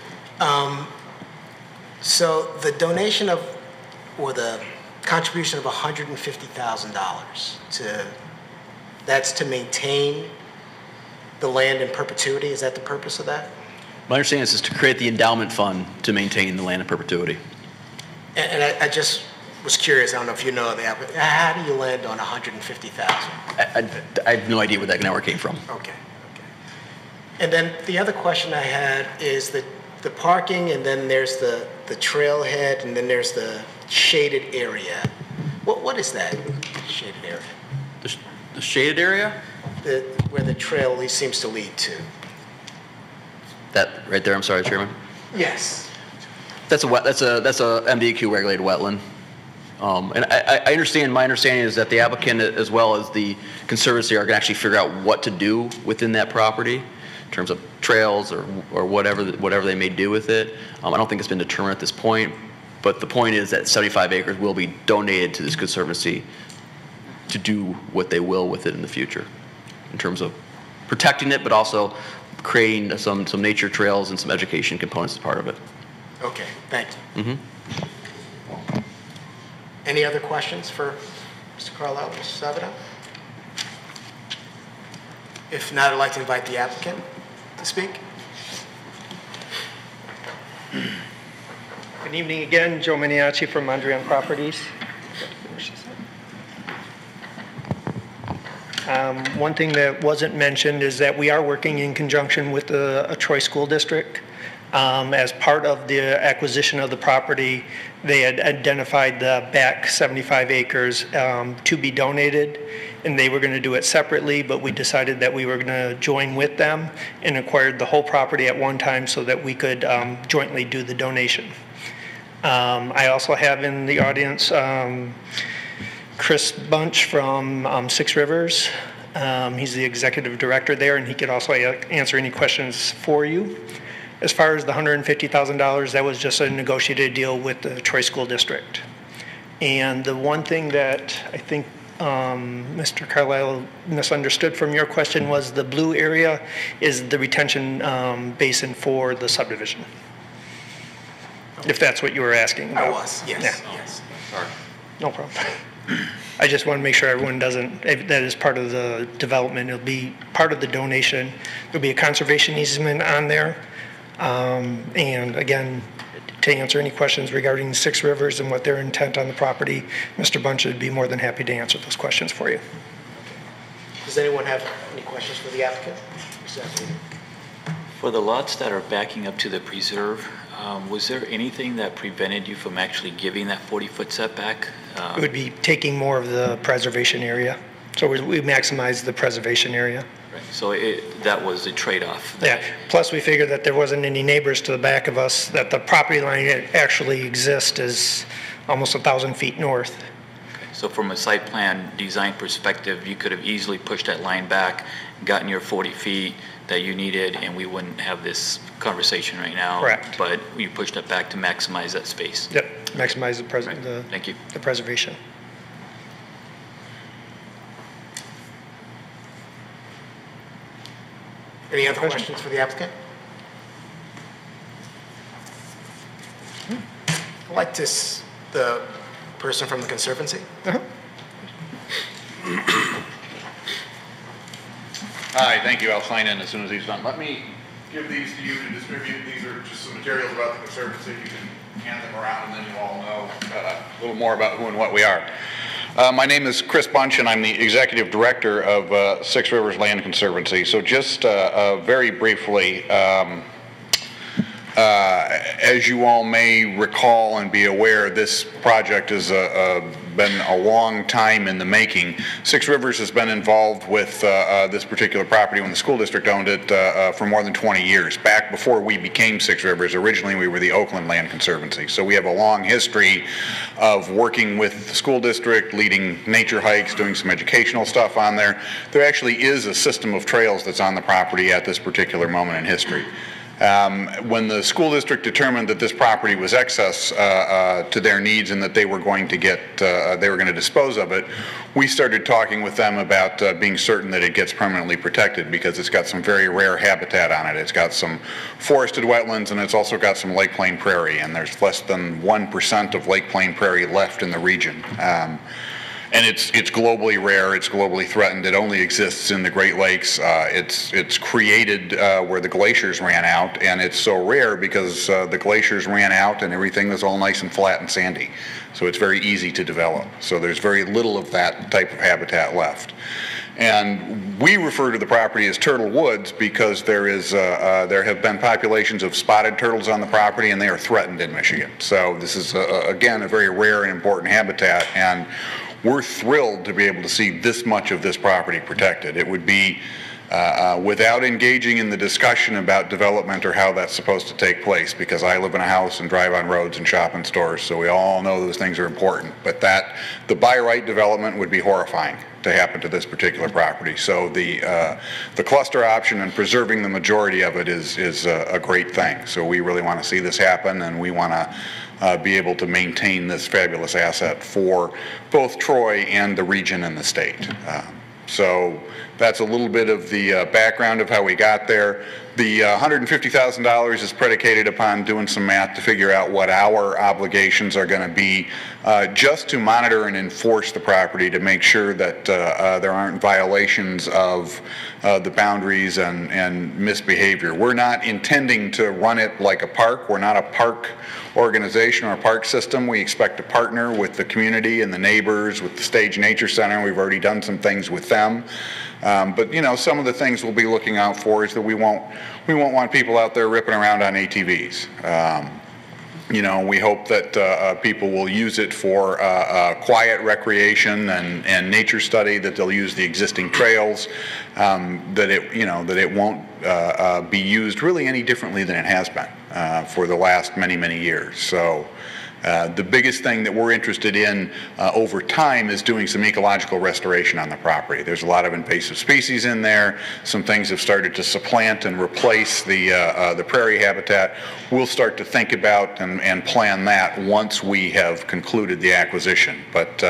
So the donation of, or the contribution of $150,000 that's to maintain the land in perpetuity. Is that the purpose of that? My understanding is to create the endowment fund to maintain the land in perpetuity. And I just was curious. I don't know if you know that, but how do you land on $150,000? I have no idea where that number came from. Okay. And then the other question I had is the parking, and then there's the trailhead, and then there's the shaded area. What is that shaded area? The shaded area? Where the trail seems to lead to. That right there. I'm sorry, Chairman. Yes. That's a MDQ regulated wetland. And I understand. My understanding is that the applicant, as well as the conservancy, are going to actually figure out what to do within that property in terms of trails or whatever they may do with it. I don't think it's been determined at this point. But the point is that 75 acres will be donated to this conservancy to do what they will with it in the future, in terms of protecting it, but also creating some nature trails and some education components as part of it. Okay, thank you. Mm-hmm. Any other questions for Mr. Carlisle, Mr. Sabato? If not, I'd like to invite the applicant to speak. Good evening again, Joe Miniacci from Mondrian Properties. One thing that wasn't mentioned is that we are working in conjunction with a Troy School District. As part of the acquisition of the property, they had identified the back 75 acres to be donated, and they were going to do it separately, but we decided that we were going to join with them and acquired the whole property at one time so that we could jointly do the donation. I also have in the audience Chris Bunch from Six Rivers. He's the executive director there, and he could also answer any questions for you. As far as the $150,000, that was just a negotiated deal with the Troy School District. And the one thing that I think Mr. Carlisle misunderstood from your question was the blue area is the retention basin for the subdivision. If that's what you were asking about. I was, yes, Yeah. yes. Sorry. No problem. I just want to make sure everyone doesn't, that is part of the development. It'll be part of the donation. There'll be a conservation easement on there. And again, to answer any questions regarding Six Rivers and what their intent on the property, Mr. Bunch would be more than happy to answer those questions for you. Does anyone have any questions for the applicant? For the lots that are backing up to the preserve, was there anything that prevented you from actually giving that 40-foot setback? It would be taking more of the preservation area. So we maximize the preservation area. Right. So that was the trade-off. Yeah. Plus, we figured that there wasn't any neighbors to the back of us, that the property line that actually exists is almost 1,000 feet north. Okay. So from a site plan design perspective, you could have easily pushed that line back, gotten your 40 feet that you needed, and we wouldn't have this conversation right now. Correct. But you pushed it back to maximize that space. Yep. Maximize the Thank you. The preservation. Any other questions for the applicant? I'd like the person from the Conservancy. Hi, thank you. I'll sign in as soon as he's done. Let me give these to you to distribute. These are just some materials about the Conservancy. You can hand them around and then you all know a little more about who and what we are. My name is Chris Bunch, and I'm the Executive Director of Six Rivers Land Conservancy. So just very briefly, as you all may recall and be aware, this project has been a long time in the making. Six Rivers has been involved with this particular property when the school district owned it for more than 20 years. Back before we became Six Rivers, originally we were the Oakland Land Conservancy. So we have a long history of working with the school district, leading nature hikes, doing some educational stuff on there. There actually is a system of trails that's on the property at this particular moment in history. When the school district determined that this property was excess to their needs and that they were going to dispose of it, we started talking with them about being certain that it gets permanently protected because it's got some very rare habitat on it. It's got some forested wetlands and it's also got some lake plain prairie, and there's less than 1% of lake plain prairie left in the region. And it's globally rare, it's globally threatened, it only exists in the Great Lakes. It's created where the glaciers ran out, and it's so rare because the glaciers ran out and everything was all nice and flat and sandy. So it's very easy to develop. So there's very little of that type of habitat left. And we refer to the property as Turtle Woods because there have been populations of spotted turtles on the property, and they are threatened in Michigan. So this is, again, a very rare and important habitat, and we're thrilled to be able to see this much of this property protected. It would be, without engaging in the discussion about development or how that's supposed to take place, because I live in a house and drive on roads and shop in stores, so we all know those things are important. But the by right development would be horrifying to happen to this particular property. So the cluster option and preserving the majority of it is a great thing. So we really want to see this happen, and we want to be able to maintain this fabulous asset for both Troy and the region and the state. So that's a little bit of the background of how we got there. The $150,000 is predicated upon doing some math to figure out what our obligations are going to be just to monitor and enforce the property to make sure that there aren't violations of the boundaries and misbehavior. We're not intending to run it like a park. We're not a park organization or a park system. We expect to partner with the community and the neighbors, with the Stage Nature Center. We've already done some things with them. But you know, some of the things we'll be looking out for is that we won't want people out there ripping around on ATVs. You know, we hope that people will use it for quiet recreation and nature study, that they'll use the existing trails, that it won't be used really any differently than it has been for the last many years. So the biggest thing that we're interested in over time is doing some ecological restoration on the property. There's a lot of invasive species in there. Some things have started to supplant and replace the prairie habitat. We'll start to think about and plan that once we have concluded the acquisition. But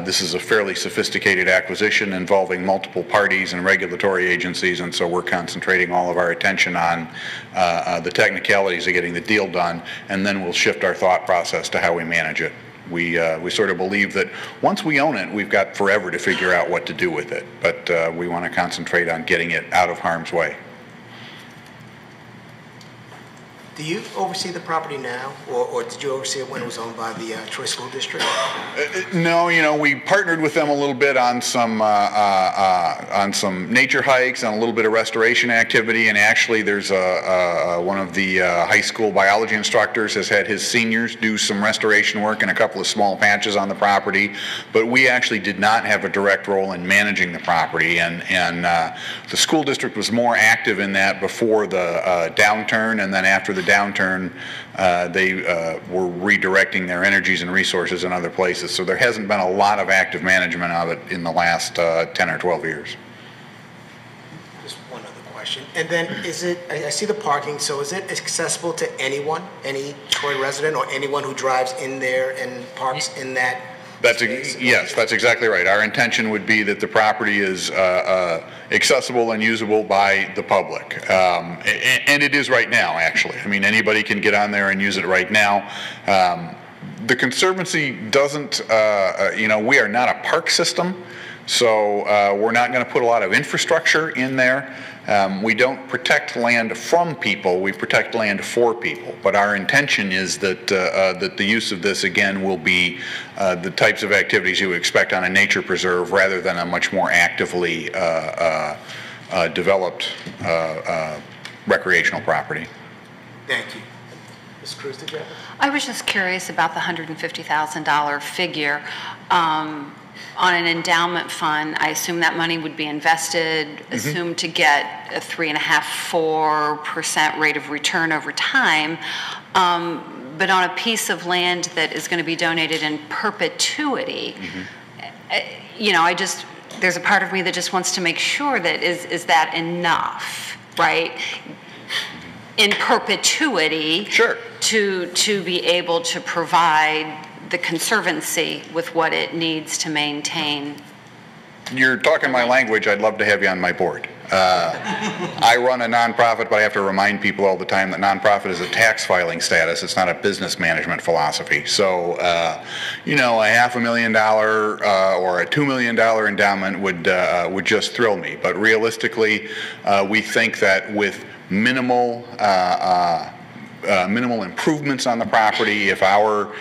this is a fairly sophisticated acquisition involving multiple parties and regulatory agencies, and so we're concentrating all of our attention on the technicalities of getting the deal done, and then we'll shift our thought process to how we manage it. We sort of believe that once we own it, we've got forever to figure out what to do with it, but we want to concentrate on getting it out of harm's way. Do you oversee the property now, or did you oversee it when it was owned by the Troy School District? No, you know, we partnered with them a little bit on some nature hikes and a little bit of restoration activity, and actually there's one of the high school biology instructors has had his seniors do some restoration work in a couple of small patches on the property, but we actually did not have a direct role in managing the property, and the school district was more active in that before the downturn, and then after the downturn, they were redirecting their energies and resources in other places. So there hasn't been a lot of active management of it in the last 10 or 12 years. Just one other question. And then is it, I see the parking, so is it accessible to anyone, any Troy resident or anyone who drives in there and parks in that? Yes, that's exactly right. Our intention would be that the property is accessible and usable by the public. And it is right now, actually. I mean, anybody can get on there and use it right now. The Conservancy doesn't, we are not a park system, so we're not going to put a lot of infrastructure in there. We don't protect land from people, we protect land for people. But our intention is that the use of this, again, will be the types of activities you would expect on a nature preserve rather than a much more actively developed recreational property. Thank you. Ms. Cruz, did you have I was just curious about the $150,000 figure. On an endowment fund, I assume that money would be invested, assumed to get a 3.5–4% rate of return over time. But on a piece of land that is going to be donated in perpetuity, there's a part of me that just wants to make sure that is that enough, right? In perpetuity, sure, to be able to provide the Conservancy with what it needs to maintain. You're talking my language. I'd love to have you on my board. I run a nonprofit, but I have to remind people all the time that nonprofit is a tax filing status. It's not a business management philosophy. So, a $500,000 or a $2 million endowment would just thrill me. But realistically, we think that with minimal improvements on the property, if our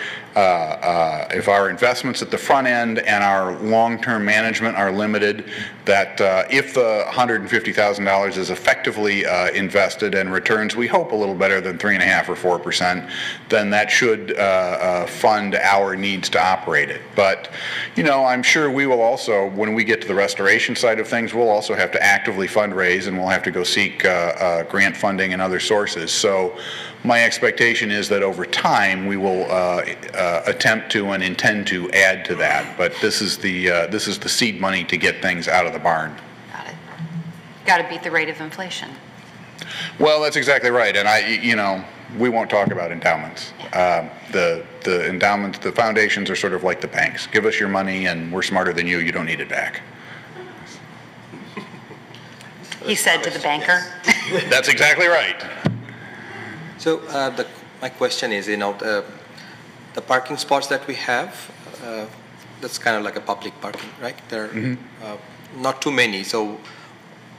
investments at the front end and our long-term management are limited, that if the $150,000 is effectively invested and returns, we hope a little better than 3.5% or 4%, then that should fund our needs to operate it. But, I'm sure we will also, when we get to the restoration side of things, we'll also have to actively fundraise, and we'll have to go seek grant funding and other sources. So my expectation is that over time we will attempt to and intend to add to that. But this is the seed money to get things out of the barn. Got it. Got to beat the rate of inflation. Well, that's exactly right. And we won't talk about endowments. The endowments, the foundations are sort of like the banks. Give us your money, and we're smarter than you. You don't need it back. He said to the banker. That's exactly right. So my question is, the parking spots that we have, that's kind of like a public parking, right? There are not too many. So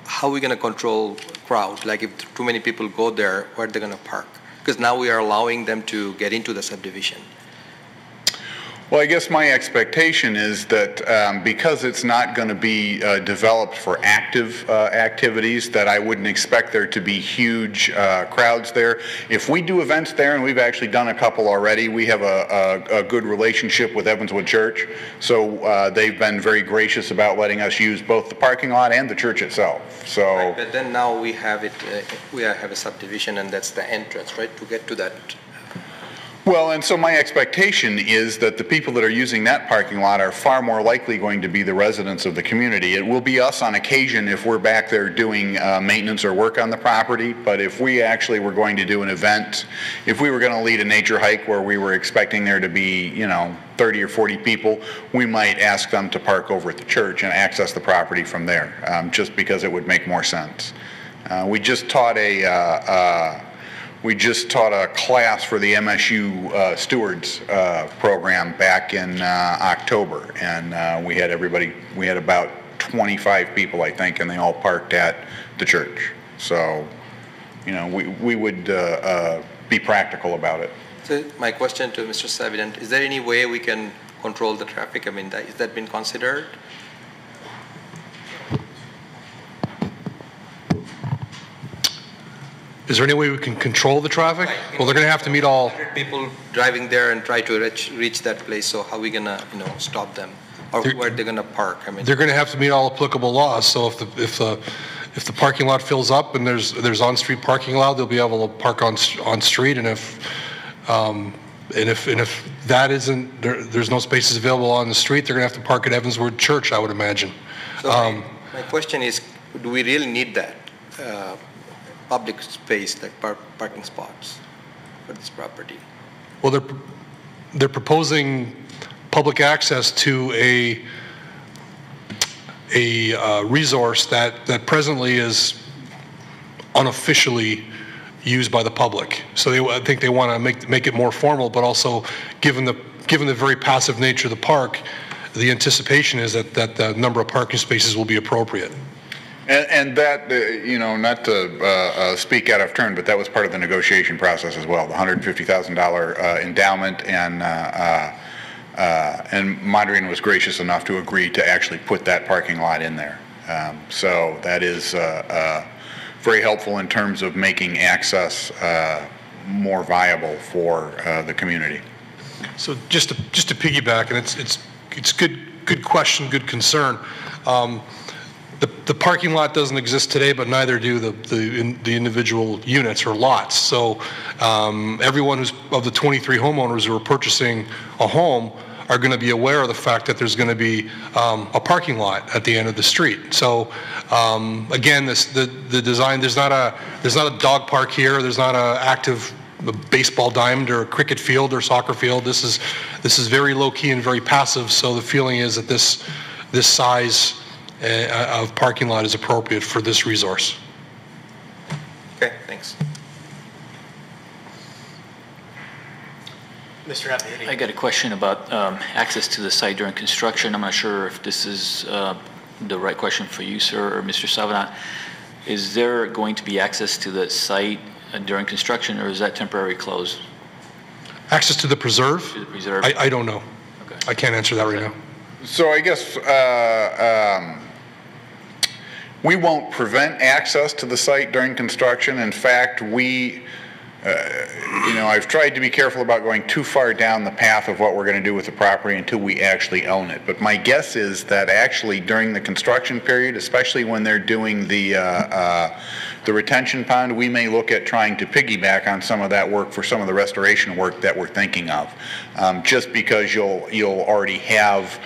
how are we going to control crowds? Like if too many people go there, where are they going to park? Because now we are allowing them to get into the subdivision. Well, I guess my expectation is that because it's not going to be developed for active activities, that I wouldn't expect there to be huge crowds there. If we do events there, and we've actually done a couple already, we have a good relationship with Evanswood Church, so they've been very gracious about letting us use both the parking lot and the church itself. So, right, but then now we have it. We have a subdivision, and that's the entrance, right, to get to that. Well, and so my expectation is that the people that are using that parking lot are far more likely going to be the residents of the community. It will be us on occasion if we're back there doing maintenance or work on the property, but if we actually were going to do an event, if we were going to lead a nature hike where we were expecting there to be, 30 or 40 people, we might ask them to park over at the church and access the property from there, just because it would make more sense. We just taught a class for the MSU Stewards program back in October, and we had about 25 people, I think, and they all parked at the church. So, we would be practical about it. So my question to Mr. Savidant, is there any way we can control the traffic? I mean, has that been considered? Is there any way we can control the traffic? Well, they're going to have to meet all... People driving there and try to reach that place, so how are we going to, stop them? Or where are they going to park? I mean, they're going to have to meet all applicable laws, so if the parking lot fills up and there's on-street parking allowed, they'll be able to park on street, and if that isn't, there's no spaces available on the street, they're going to have to park at Evanswood Church, I would imagine. So my question is, do we really need that? Public space, like parking spots for this property? Well, they're proposing public access to a resource that presently is unofficially used by the public. So I think they want to make it more formal, but also given the very passive nature of the park, the anticipation is that the number of parking spaces will be appropriate. And that, not to speak out of turn, but that was part of the negotiation process as well, the $150,000 endowment, and Mondrian was gracious enough to agree to actually put that parking lot in there. So that is very helpful in terms of making access more viable for the community. So just to piggyback, and it's good question, good concern. The parking lot doesn't exist today, but neither do the individual units or lots. So everyone of the 23 homeowners who are purchasing a home are going to be aware of the fact that there's going to be a parking lot at the end of the street. So again, the design, there's not a dog park here. There's not an active baseball diamond or a cricket field or soccer field. This is very low key and very passive. So the feeling is that this size of parking lot is appropriate for this resource. Okay, thanks. Mr. Appy. I got a question about access to the site during construction. I'm not sure if this is the right question for you, sir, or Mr. Savanat. Is there going to be access to the site during construction, or is that temporarily closed? Access to the preserve? To the preserve. I don't know. Okay. I can't answer that right now. So I guess we won't prevent access to the site during construction. In fact, I've tried to be careful about going too far down the path of what we're going to do with the property until we actually own it. But my guess is that actually during the construction period, especially when they're doing the retention pond, we may look at trying to piggyback on some of that work for some of the restoration work that we're thinking of. Just because you'll already have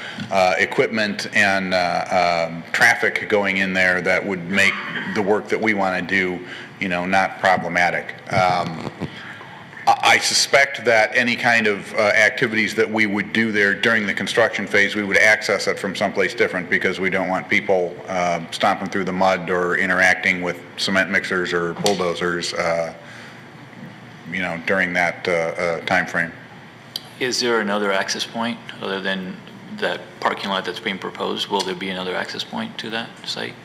equipment and traffic going in there that would make the work that we want to do, not problematic. I I suspect that any kind of activities that we would do there during the construction phase, we would access it from someplace different because we don't want people stomping through the mud or interacting with cement mixers or bulldozers, during that time frame. Is there another access point other than that parking lot that's being proposed? Will there be another access point to that site?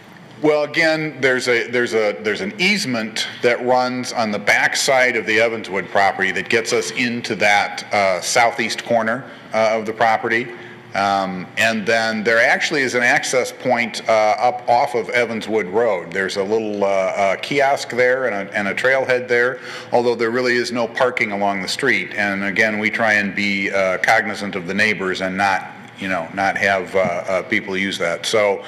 Well, again, there's an easement that runs on the back side of the Evanswood property that gets us into that southeast corner of the property. And then there actually is an access point up off of Evanswood Road. There's a little kiosk there and a trailhead there, although there really is no parking along the street. And again, we try and be cognizant of the neighbors and not have people use that. So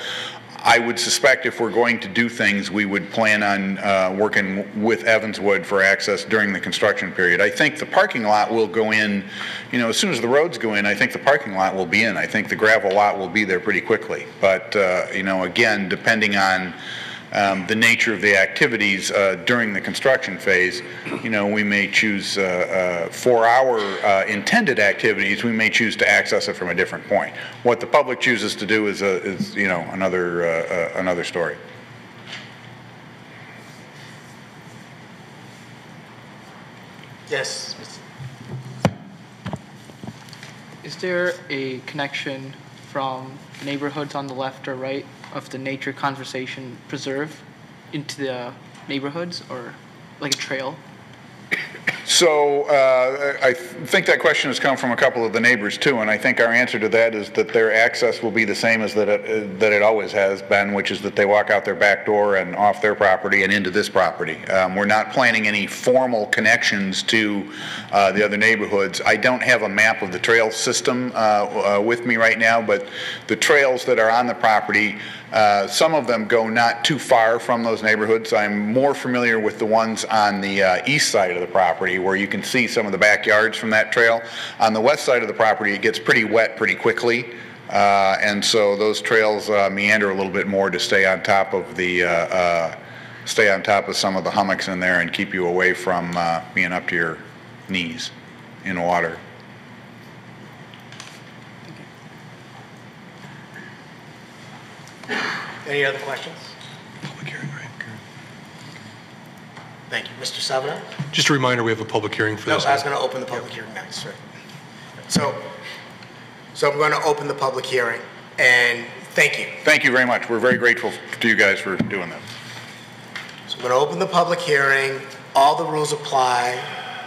I would suspect if we're going to do things, we would plan on working with Evanswood for access during the construction period. I think the parking lot will go in, as soon as the roads go in, I think the parking lot will be in. I think the gravel lot will be there pretty quickly. But, again, depending on the nature of the activities during the construction phase, we may choose, for our intended activities, we may choose to access it from a different point. What the public chooses to do is another story. Yes. Is there a connection from neighborhoods on the left or right of the nature conservation preserve into the neighborhoods, or like a trail? So I think that question has come from a couple of the neighbors too, and I think our answer to that is that their access will be the same as that it always has been, which is that they walk out their back door and off their property and into this property. We're not planning any formal connections to the other neighborhoods. I don't have a map of the trail system with me right now, but the trails that are on the property, some of them go not too far from those neighborhoods. I'm more familiar with the ones on the east side of the property where you can see some of the backyards from that trail. On the west side of the property, it gets pretty wet pretty quickly, and so those trails meander a little bit more to stay on top of some of the hummocks in there and keep you away from being up to your knees in water. Any other questions? Public hearing, right? Thank you. Mr. Savana? Just a reminder, we have a public hearing for this. No, I was going to open the public hearing next. Right. So I'm going to open the public hearing, and thank you. Thank you very much. We're very grateful to you guys for doing that. So I'm going to open the public hearing. All the rules apply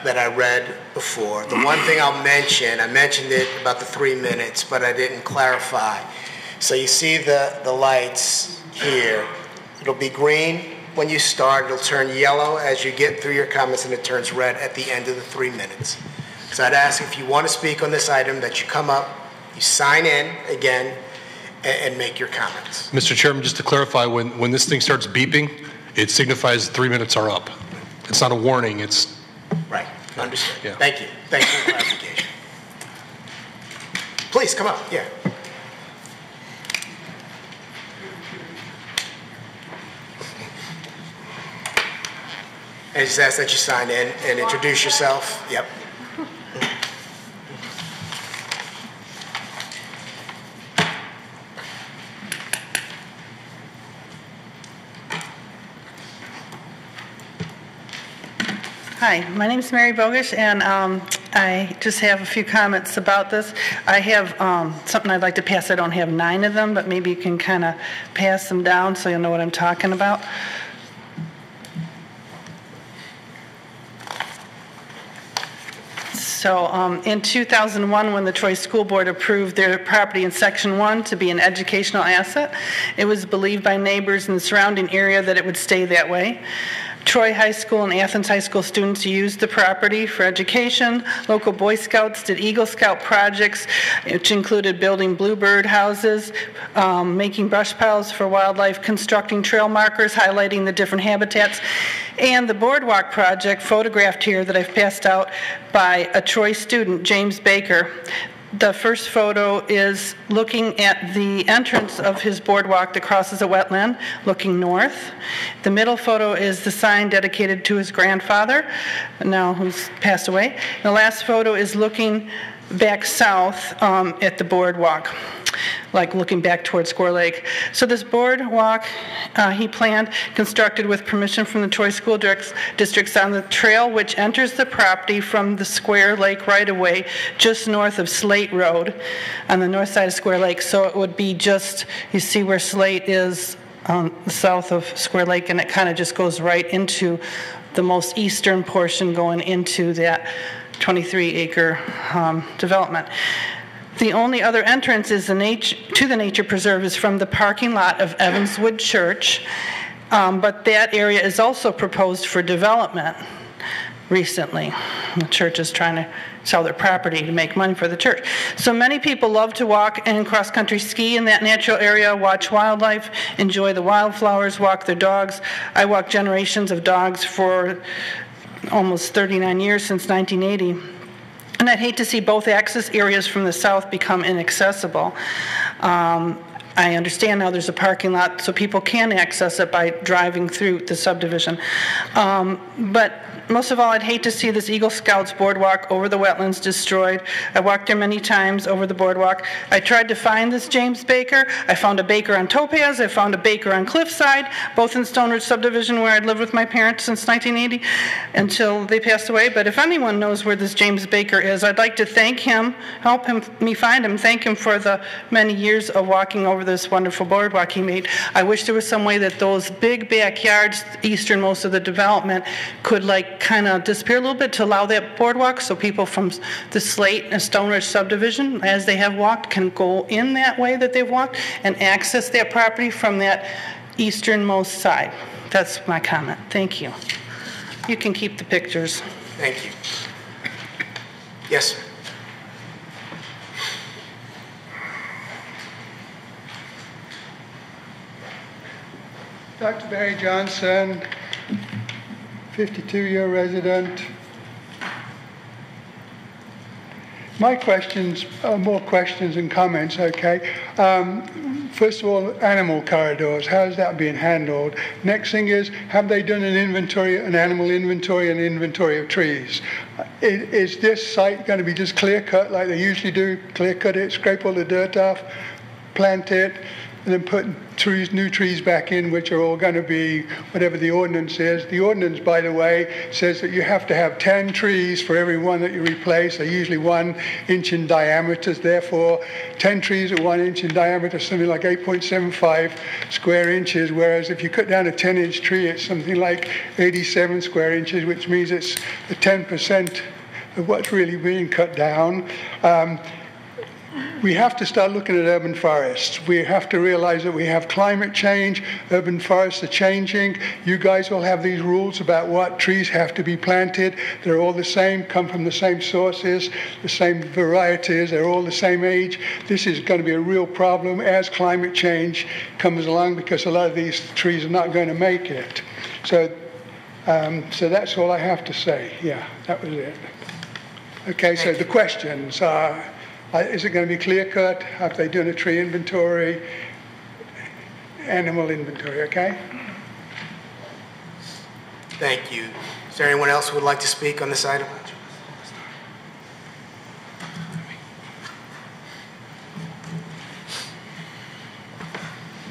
that I read before. The one thing I'll mention, I mentioned it about the 3 minutes, but I didn't clarify. So you see the lights here. It'll be green when you start. It'll turn yellow as you get through your comments, and it turns red at the end of the 3 minutes. So I'd ask if you want to speak on this item that you come up, you sign in again, and make your comments. Mr. Chairman, just to clarify, when this thing starts beeping, it signifies 3 minutes are up. It's not a warning, it's... Right, understood. Yeah. Thank you. Thank you for the clarification. Please, come up, yeah. And just ask that you sign in and introduce yourself. Yep. Hi, my name is Mary Bogish, and I just have a few comments about this. I have something I'd like to pass. I don't have 9 of them, but maybe you can kind of pass them down so you'll know what I'm talking about. So in 2001, when the Troy School Board approved their property in Section 1 to be an educational asset, it was believed by neighbors in the surrounding area that it would stay that way. Troy High School and Athens High School students used the property for education. Local Boy Scouts did Eagle Scout projects, which included building bluebird houses, making brush piles for wildlife, constructing trail markers, highlighting the different habitats, and the boardwalk project photographed here that I've passed out by a Troy student, James Baker. The first photo is looking at the entrance of his boardwalk that crosses a wetland, looking north. The middle photo is the sign dedicated to his grandfather, now who's passed away. The last photo is looking back south at the boardwalk, like looking back towards Square Lake. So this boardwalk he planned, constructed with permission from the Troy School Districts on the trail which enters the property from the Square Lake right-of-way just north of Slate Road on the north side of Square Lake. So it would be just, you see where Slate is south of Square Lake, and it kind of just goes right into the most eastern portion going into that 23-acre development. The only other entrance is to the nature preserve is from the parking lot of Evanswood Church, but that area is also proposed for development recently. The church is trying to sell their property to make money for the church. So many people love to walk and cross-country ski in that natural area, watch wildlife, enjoy the wildflowers, walk their dogs. I walked generations of dogs for almost 39 years, since 1980. And I'd hate to see both access areas from the south become inaccessible. I understand now there's a parking lot so people can access it by driving through the subdivision. But most of all, I'd hate to see this Eagle Scouts boardwalk over the wetlands destroyed. I walked there many times over the boardwalk. I tried to find this James Baker. I found a baker on Topaz. I found a baker on Cliffside, both in Stone Ridge subdivision where I'd lived with my parents since 1980 until they passed away. But if anyone knows where this James Baker is, I'd like to thank him, help me find him, thank him for the many years of walking over this wonderful boardwalk he made. I wish there was some way that those big backyards, easternmost of the development, could kind of disappear a little bit to allow that boardwalk so people from the Slate and Stone Ridge subdivision, as they have walked, can go in that way that they've walked and access that property from that easternmost side. That's my comment. Thank you. You can keep the pictures. Thank you. Yes, sir. Dr. Barry Johnson, 52-year resident. My questions are more questions and comments, okay? First of all, animal corridors, how is that being handled? Next thing is, have they done an inventory, an animal inventory, and inventory of trees? Is this site going to be just clear cut like they usually do? Clear cut it, scrape all the dirt off, plant it, and then put new trees back in, which are all going to be whatever the ordinance is. The ordinance, by the way, says that you have to have 10 trees for every one that you replace. They're usually 1 inch in diameter. Therefore, 10 trees at 1 inch in diameter, something like 8.75 square inches, whereas if you cut down a 10-inch tree, it's something like 87 square inches, which means it's 10% of what's really being cut down. We have to start looking at urban forests. We have to realize that we have climate change. Urban forests are changing. You guys will have these rules about what trees have to be planted. They're all the same, come from the same sources, the same varieties. They're all the same age. This is going to be a real problem as climate change comes along, because a lot of these trees are not going to make it. So that's all I have to say. Yeah, that was it. Okay, so the questions are, is it going to be clear cut? Have they done a tree inventory? Animal inventory, okay? Thank you. Is there anyone else who would like to speak on this item?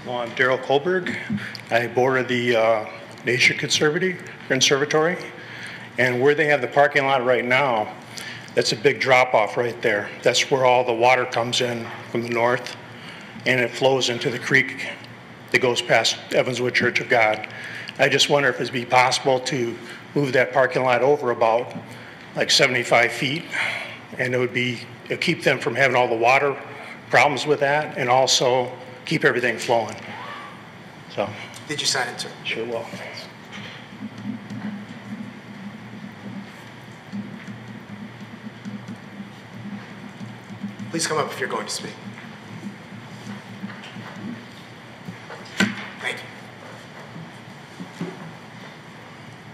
Well, I'm Daryl Kohlberg. I border the Nature Conservatory, and where they have the parking lot right now, that's a big drop-off right there. That's where all the water comes in from the north, and it flows into the creek that goes past Evanswood Church of God. I just wonder if it'd be possible to move that parking lot over about like 75 feet, and it'd keep them from having all the water problems with that, and also keep everything flowing. So. Did you sign it, sir? Sure will. Please come up if you're going to speak. Thank you.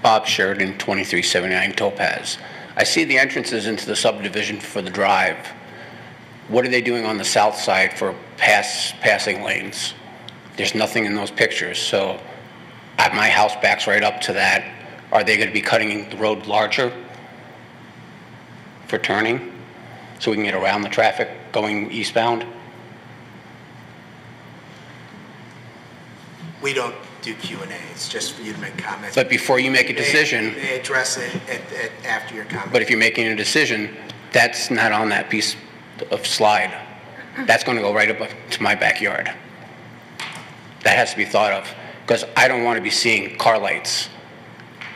Bob Sheridan, 2379 Topaz. I see the entrances into the subdivision for the drive. What are they doing on the south side for passing lanes? There's nothing in those pictures. So my house backs right up to that. Are they going to be cutting the road larger for turning so we can get around the traffic going eastbound? We don't do Q&A. It's just for you to make comments. But before you make a decision... They address it after your comment. But if you're making a decision, that's not on that piece of slide. That's going to go right up to my backyard. That has to be thought of, because I don't want to be seeing car lights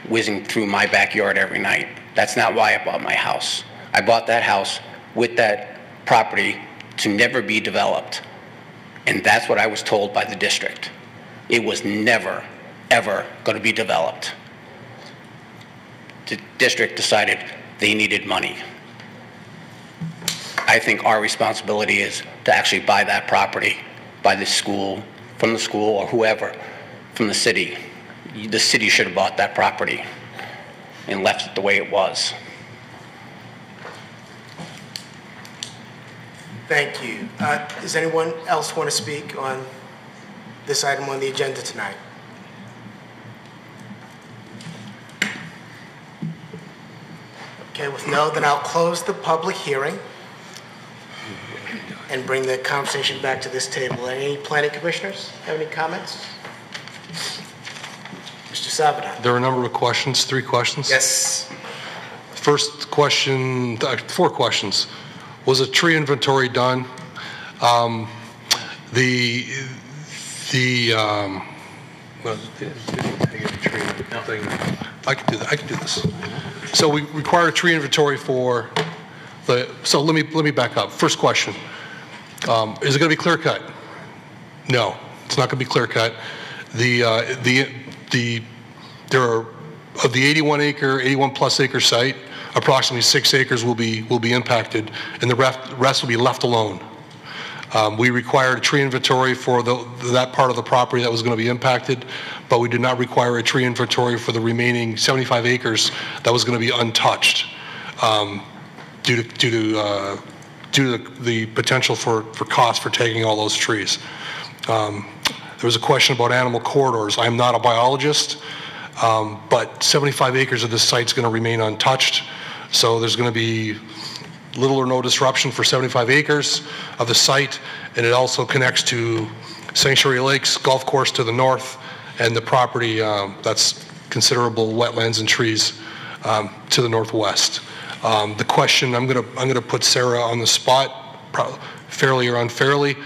whizzing through my backyard every night. That's not why I bought my house. I bought that house with that property to never be developed. And that's what I was told by the district. It was never, ever going to be developed. The district decided they needed money. I think our responsibility is to actually buy that property, buy the school, from the school or whoever, from the city. The city should have bought that property and left it the way it was. Thank you. Does anyone else want to speak on this item on the agenda tonight? Okay, with no, then I'll close the public hearing and bring the conversation back to this table. Any planning commissioners have any comments? Mr. Savada. There are a number of questions, 3 questions. Yes. First question, 4 questions. Was a tree inventory done? Well, I can do this. So we require a tree inventory for the. So let me back up. First question: is it going to be clear cut? No, it's not going to be clear cut. There are of the 81 plus acre site, approximately 6 acres will be impacted, and the rest will be left alone. We required a tree inventory for that part of the property that was going to be impacted, but we did not require a tree inventory for the remaining 75 acres that was going to be untouched due to the potential for cost for taking all those trees. There was a question about animal corridors. I'm not a biologist, but 75 acres of this site is going to remain untouched, so there's going to be little or no disruption for 75 acres of the site, and it also connects to Sanctuary Lakes Golf Course to the north, and the property that's considerable wetlands and trees to the northwest. The question, I'm gonna put Sarah on the spot, fairly or unfairly.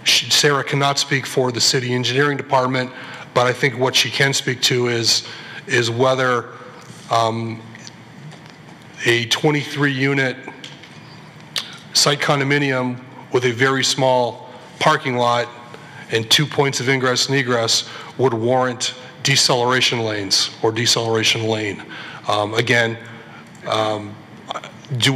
Sarah cannot speak for the city engineering department, but I think what she can speak to is whether a 23-unit site condominium with a very small parking lot and 2 points of ingress and egress would warrant deceleration lanes or deceleration lane. Again, do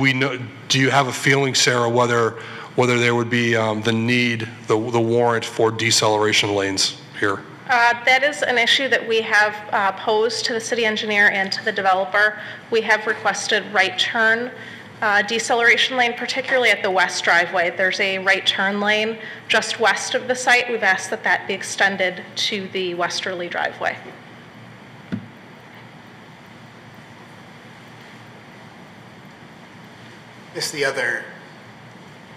you have a feeling, Sarah, whether there would be the warrant for deceleration lanes here? That is an issue that we have posed to the city engineer and to the developer. We have requested right turn deceleration lane, particularly at the west driveway. There's a right turn lane just west of the site. We've asked that that be extended to the westerly driveway. This the other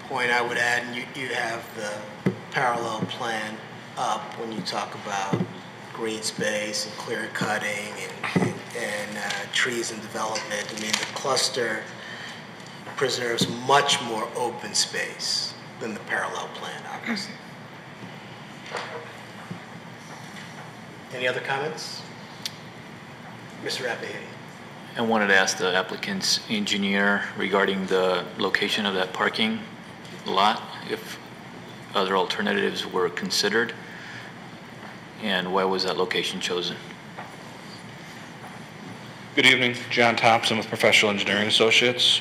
point I would add, and you have the parallel plan up when you talk about green space and clear cutting and trees and development. I mean, the cluster preserves much more open space than the parallel plan, obviously. Any other comments? Mr. Rappahannock. I wanted to ask the applicant's engineer regarding the location of that parking lot, if other alternatives were considered, and why was that location chosen? Good evening, John Thompson with Professional Engineering Associates.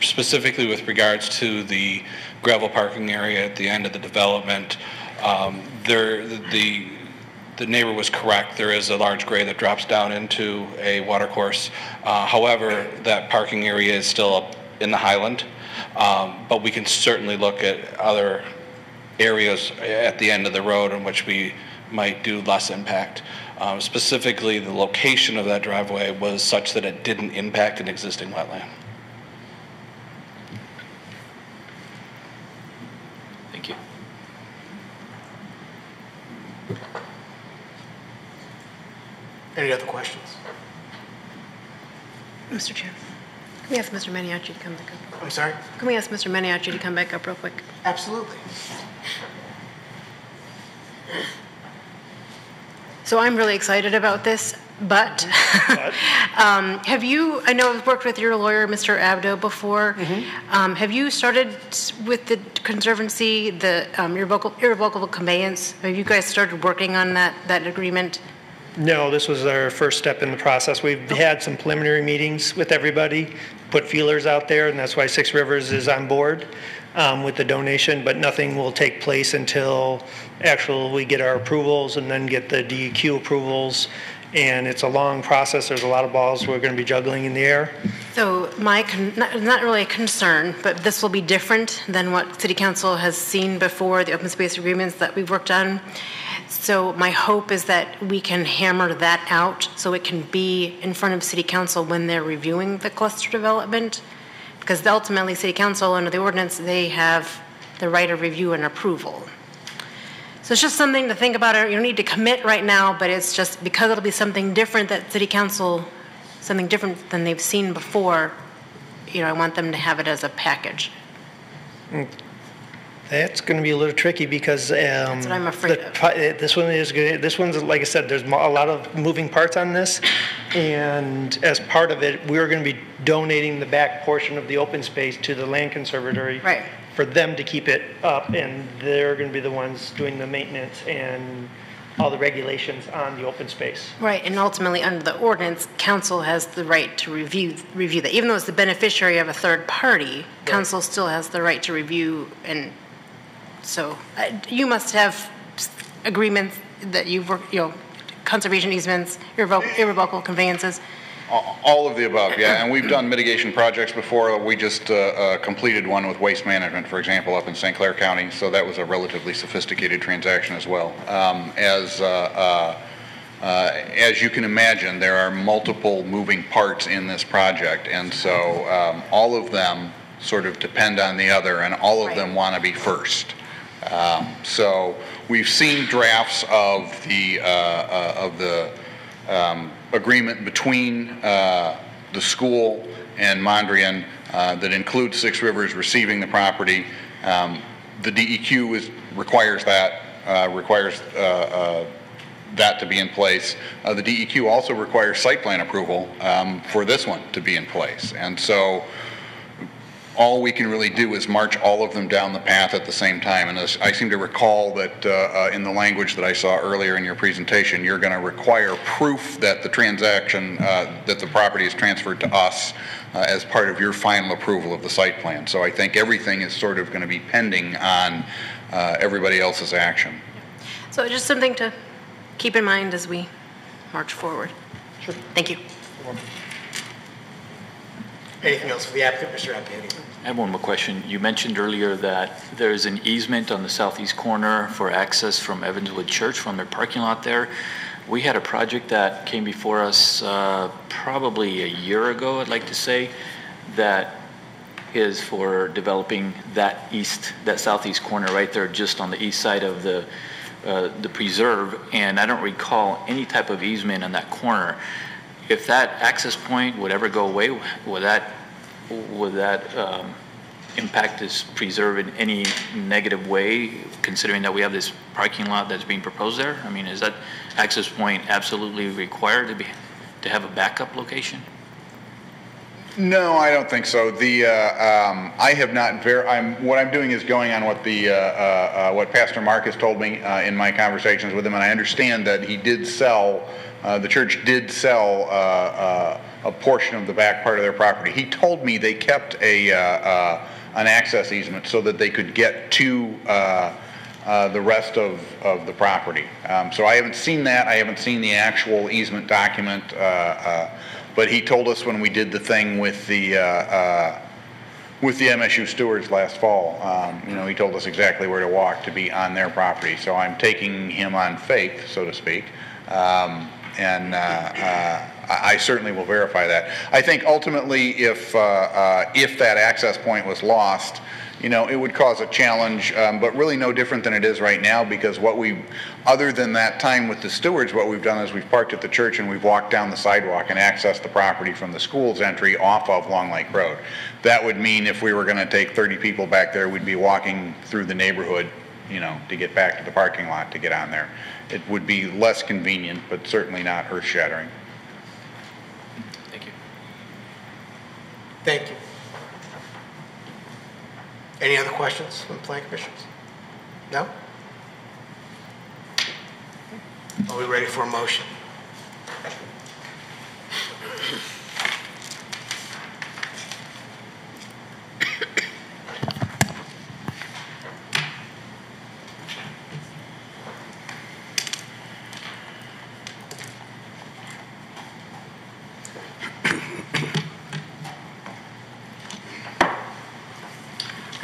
Specifically with regards to the gravel parking area at the end of the development, the neighbor was correct. There is a large grade that drops down into a watercourse. However, that parking area is still in the Highland, but we can certainly look at other areas at the end of the road in which we might do less impact. Specifically, the location of that driveway was such that it didn't impact an existing wetland. Thank you. Any other questions? Mr. Chair, can we ask Mr. Maniaci to come back up? I'm sorry? Can we ask Mr. Maniaci to come back up real quick? Absolutely. So I'm really excited about this, but have you, I know I've worked with your lawyer, Mr. Abdo, before. Have you started with the Conservancy, the irrevocable conveyance? Have you guys started working on that agreement? No, this was our first step in the process. We've had some preliminary meetings with everybody, put feelers out there, and that's why Six Rivers is on board with the donation, but nothing will take place until actually we get our approvals and then get the DEQ approvals, and it's a long process. There's a lot of balls we're going to be juggling in the air. So not really a concern, but this will be different than what City Council has seen before, the open space agreements that we've worked on. So my hope is that we can hammer that out so it can be in front of City Council when they're reviewing the cluster development, because ultimately City Council, under the ordinance, they have the right of review and approval. So it's just something to think about. You don't need to commit right now, but it's just because it'll be something different that City Council, something different than they've seen before, I want them to have it as a package. That's going to be a little tricky because that's what I'm afraid of. This one is good. This one's, like I said, there's a lot of moving parts on this, and as part of it, we're going to be donating the back portion of the open space to the land conservatory, right, for them to keep it up, and they're going to be the ones doing the maintenance and all the regulations on the open space. Right, and ultimately under the ordinance, council has the right to review that. Even though it's the beneficiary of a third party, council still has the right to review. And so you must have agreements that you've worked, conservation easements, irrevocable conveyances. All of the above, yeah. And we've done mitigation projects before. We just completed one with waste management, for example, up in St. Clair County. So that was a relatively sophisticated transaction as well. As you can imagine, there are multiple moving parts in this project. And so all of them sort of depend on the other, and all of them want to be first. So we've seen drafts of the agreement between the school and Mondrian that includes Six Rivers receiving the property. The DEQ requires that to be in place. The DEQ also requires site plan approval for this one to be in place. And so all we can really do is march all of them down the path at the same time. And I seem to recall that in the language that I saw earlier in your presentation, you're going to require proof that the transaction, that the property is transferred to us as part of your final approval of the site plan. So I think everything is sort of going to be pending on everybody else's action. So just something to keep in mind as we march forward. Sure. Thank you. Anything else for the applicant, Mr. Applicant? I have one more question. You mentioned earlier that there's an easement on the southeast corner for access from Evanswood Church from their parking lot there. We had a project that came before us probably a year ago, I'd like to say, that is for developing that southeast corner right there just on the east side of the preserve, and I don't recall any type of easement on that corner. If that access point would ever go away, would that impact this preserve in any negative way, considering that we have this parking lot that's being proposed there? I mean, is that access point absolutely required to have a backup location? No, I don't think so. I have not what I'm doing is going on what what Pastor Mark has told me in my conversations with him, and I understand that he did sell. The church did sell a portion of the back part of their property. He told me they kept an access easement so that they could get to the rest of the property. So I haven't seen that. I haven't seen the actual easement document. But he told us when we did the thing with the with the MSU stewards last fall. You know, he told us exactly where to walk to be on their property. So I'm taking him on faith, so to speak. I certainly will verify that. I think ultimately if that access point was lost, you know, it would cause a challenge, but really no different than it is right now, because other than that time with the stewards, what we've done is we've parked at the church and we've walked down the sidewalk and accessed the property from the school's entry off of Long Lake Road. That would mean if we were going to take 30 people back there, we'd be walking through the neighborhood, you know, to get back to the parking lot to get on there. It would be less convenient, but certainly not earth-shattering. Thank you. Thank you. Any other questions from the planning commissioners? No? Are we ready for a motion?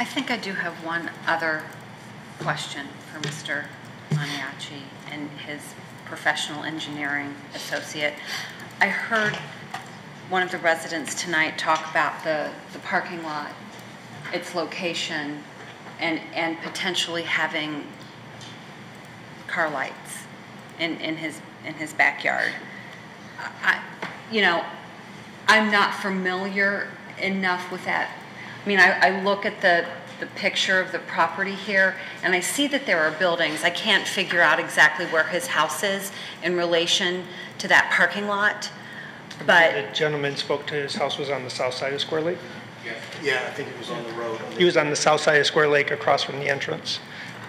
I think I do have one other question for Mr. Maniaci and his professional engineering associate. I heard one of the residents tonight talk about the parking lot, its location, and potentially having car lights in his backyard. You know, I'm not familiar enough with that. I mean, I look at the picture of the property here, and I see that there are buildings. I can't figure out exactly where his house is in relation to that parking lot, but... The gentleman spoke to his house was on the south side of Square Lake? Yeah, I think it was on the road. He was on the south side of Square Lake across from the entrance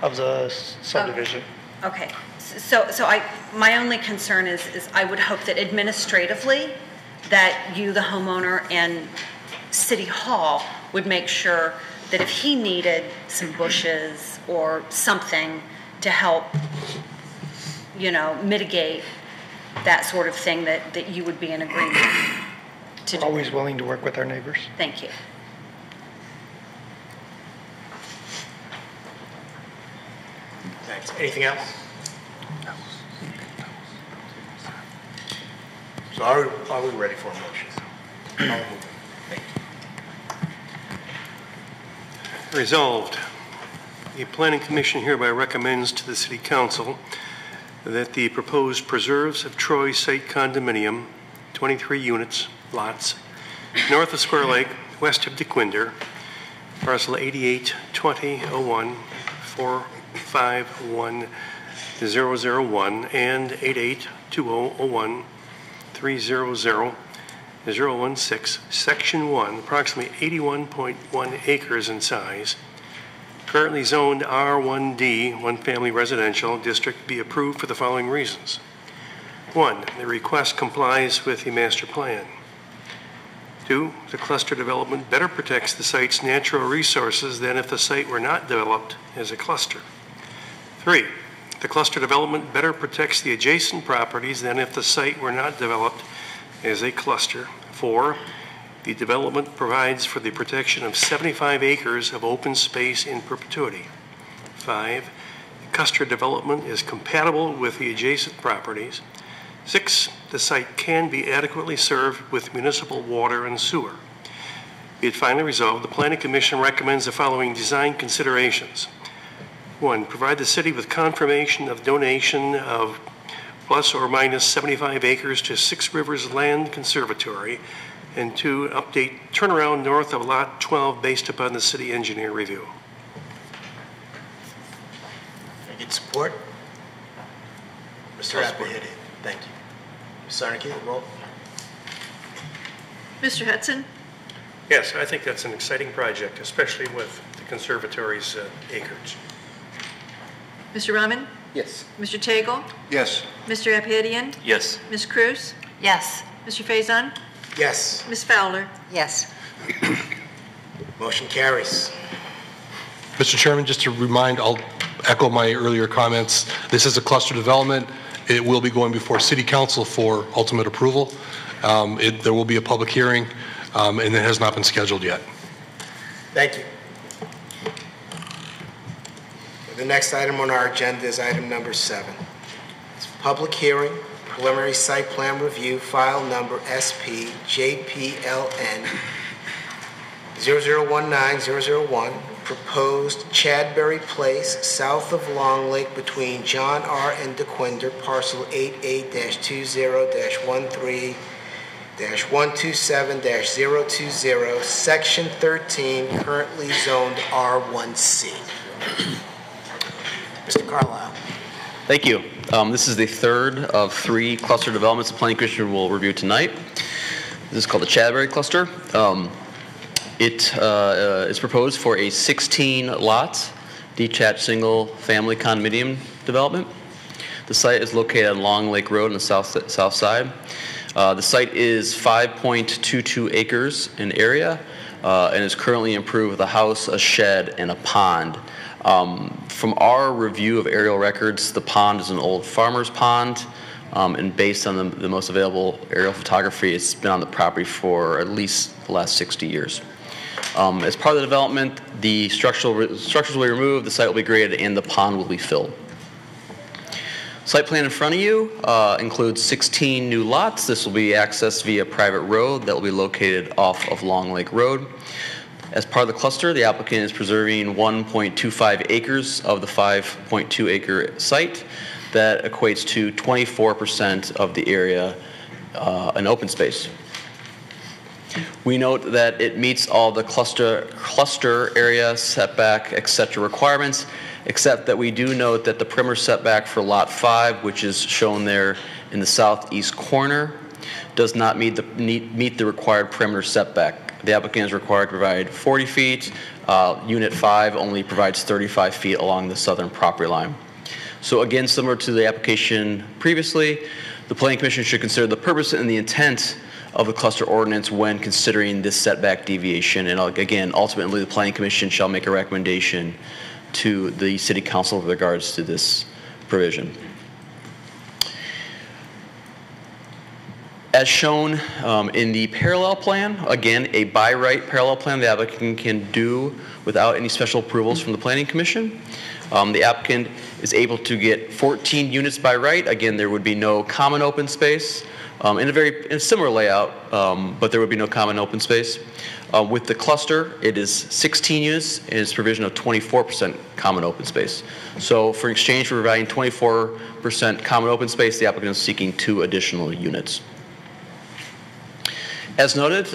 of the subdivision. Okay, so my only concern is I would hope that administratively that you, the homeowner, and City Hall would make sure that if he needed some bushes or something to help, you know, mitigate that sort of thing, that you would be in agreement to do. Always willing to work with our neighbors. Thank you. Thanks. Anything else? So are we ready for a motion? Resolved, the Planning Commission hereby recommends to the City Council that the proposed Preserves of Troy site condominium, 23 units, lots, north of Square Lake, west of DeQuinder, parcel 882001 451001 and 882001 300 016, Section 1, approximately 81.1 acres in size, currently zoned R1D, one family residential district, be approved for the following reasons. 1, the request complies with the master plan. 2, the cluster development better protects the site's natural resources than if the site were not developed as a cluster. 3, the cluster development better protects the adjacent properties than if the site were not developed as a cluster. 4, the development provides for the protection of 75 acres of open space in perpetuity. 5, the cluster development is compatible with the adjacent properties. 6, the site can be adequately served with municipal water and sewer. Be it finally resolved, the Planning Commission recommends the following design considerations. 1, provide the city with confirmation of donation of plus or minus 75 acres to Six Rivers Land Conservatory, and 2, update turnaround north of Lot 12 based upon the city engineer review. Can I get support? Mr. Appihidian, thank you. Ms. Sarnecki, roll. Mr. Hudson? Yes, I think that's an exciting project, especially with the conservatory's acreage. Mr. Rahman? Yes. Mr. Tagle? Yes. Mr. Appihidian? Yes. Ms. Cruz? Yes. Mr. Faison? Yes. Ms. Fowler? Yes. Motion carries. Mr. Chairman, just to remind, I'll echo my earlier comments. This is a cluster development. It will be going before City Council for ultimate approval. There will be a public hearing, and it has not been scheduled yet. Thank you. The next item on our agenda is item number 7. It's public hearing, preliminary site plan review, file number SP JPLN 0019-001, proposed Chadbury Place, south of Long Lake, between John R. and DeQuinder, parcel 88-20-13-127-020, section 13, currently zoned R1C. Mr. Carlisle. Thank you. This is the third of 3 cluster developments the Planning Commission will review tonight. This is called the Chadbury Cluster. It is proposed for a 16-lot detached single-family condominium development. The site is located on Long Lake Road on the south side. The site is 5.22 acres in area and is currently improved with a house, a shed, and a pond. From our review of aerial records, the pond is an old farmer's pond, and based on the most available aerial photography, it's been on the property for at least the last 60 years. As part of the development, the structures will be removed, the site will be graded, and the pond will be filled. Site plan in front of you includes 16 new lots. This will be accessed via private road that will be located off of Long Lake Road. As part of the cluster, the applicant is preserving 1.25 acres of the 5.2 acre site. That equates to 24% of the area in open space. We note that it meets all the cluster area, setback, etc. requirements, except that we do note that the perimeter setback for Lot 5, which is shown there in the southeast corner, does not meet the required perimeter setback. The applicant is required to provide 40 feet. Unit 5 only provides 35 feet along the southern property line. So again, similar to the application previously, the Planning Commission should consider the purpose and the intent of the cluster ordinance when considering this setback deviation. And again, ultimately, the Planning Commission shall make a recommendation to the City Council with regards to this provision. As shown in the parallel plan, again, a by right parallel plan the applicant can do without any special approvals from the Planning Commission. The applicant is able to get 14 units by right. Again, there would be no common open space in a similar layout, but there would be no common open space. With the cluster, it is 16 units and its provision of 24% common open space. So for exchange for providing 24% common open space, the applicant is seeking 2 additional units. As noted,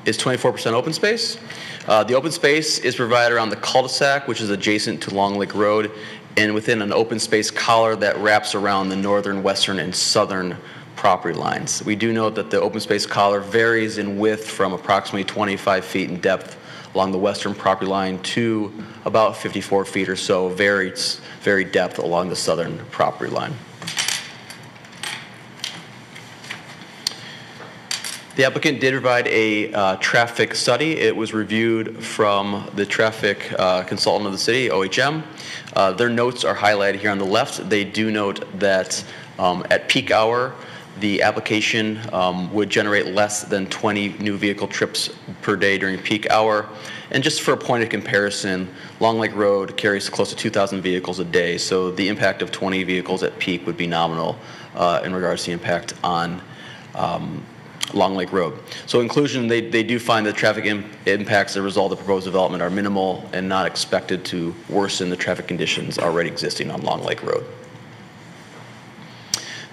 is 24% open space. The open space is provided around the cul-de-sac, which is adjacent to Long Lake Road, and within an open space collar that wraps around the northern, western, and southern property lines. We do note that the open space collar varies in width from approximately 25 feet in depth along the western property line to about 54 feet or so, very depth along the southern property line. The applicant did provide a traffic study. It was reviewed from the traffic consultant of the city, OHM. Their notes are highlighted here on the left. They do note that at peak hour, the application would generate less than 20 new vehicle trips per day during peak hour. And just for a point of comparison, Long Lake Road carries close to 2,000 vehicles a day, so the impact of 20 vehicles at peak would be nominal in regards to the impact on Long Lake Road. So in conclusion, they do find that traffic impacts as a result of the proposed development are minimal and not expected to worsen the traffic conditions already existing on Long Lake Road.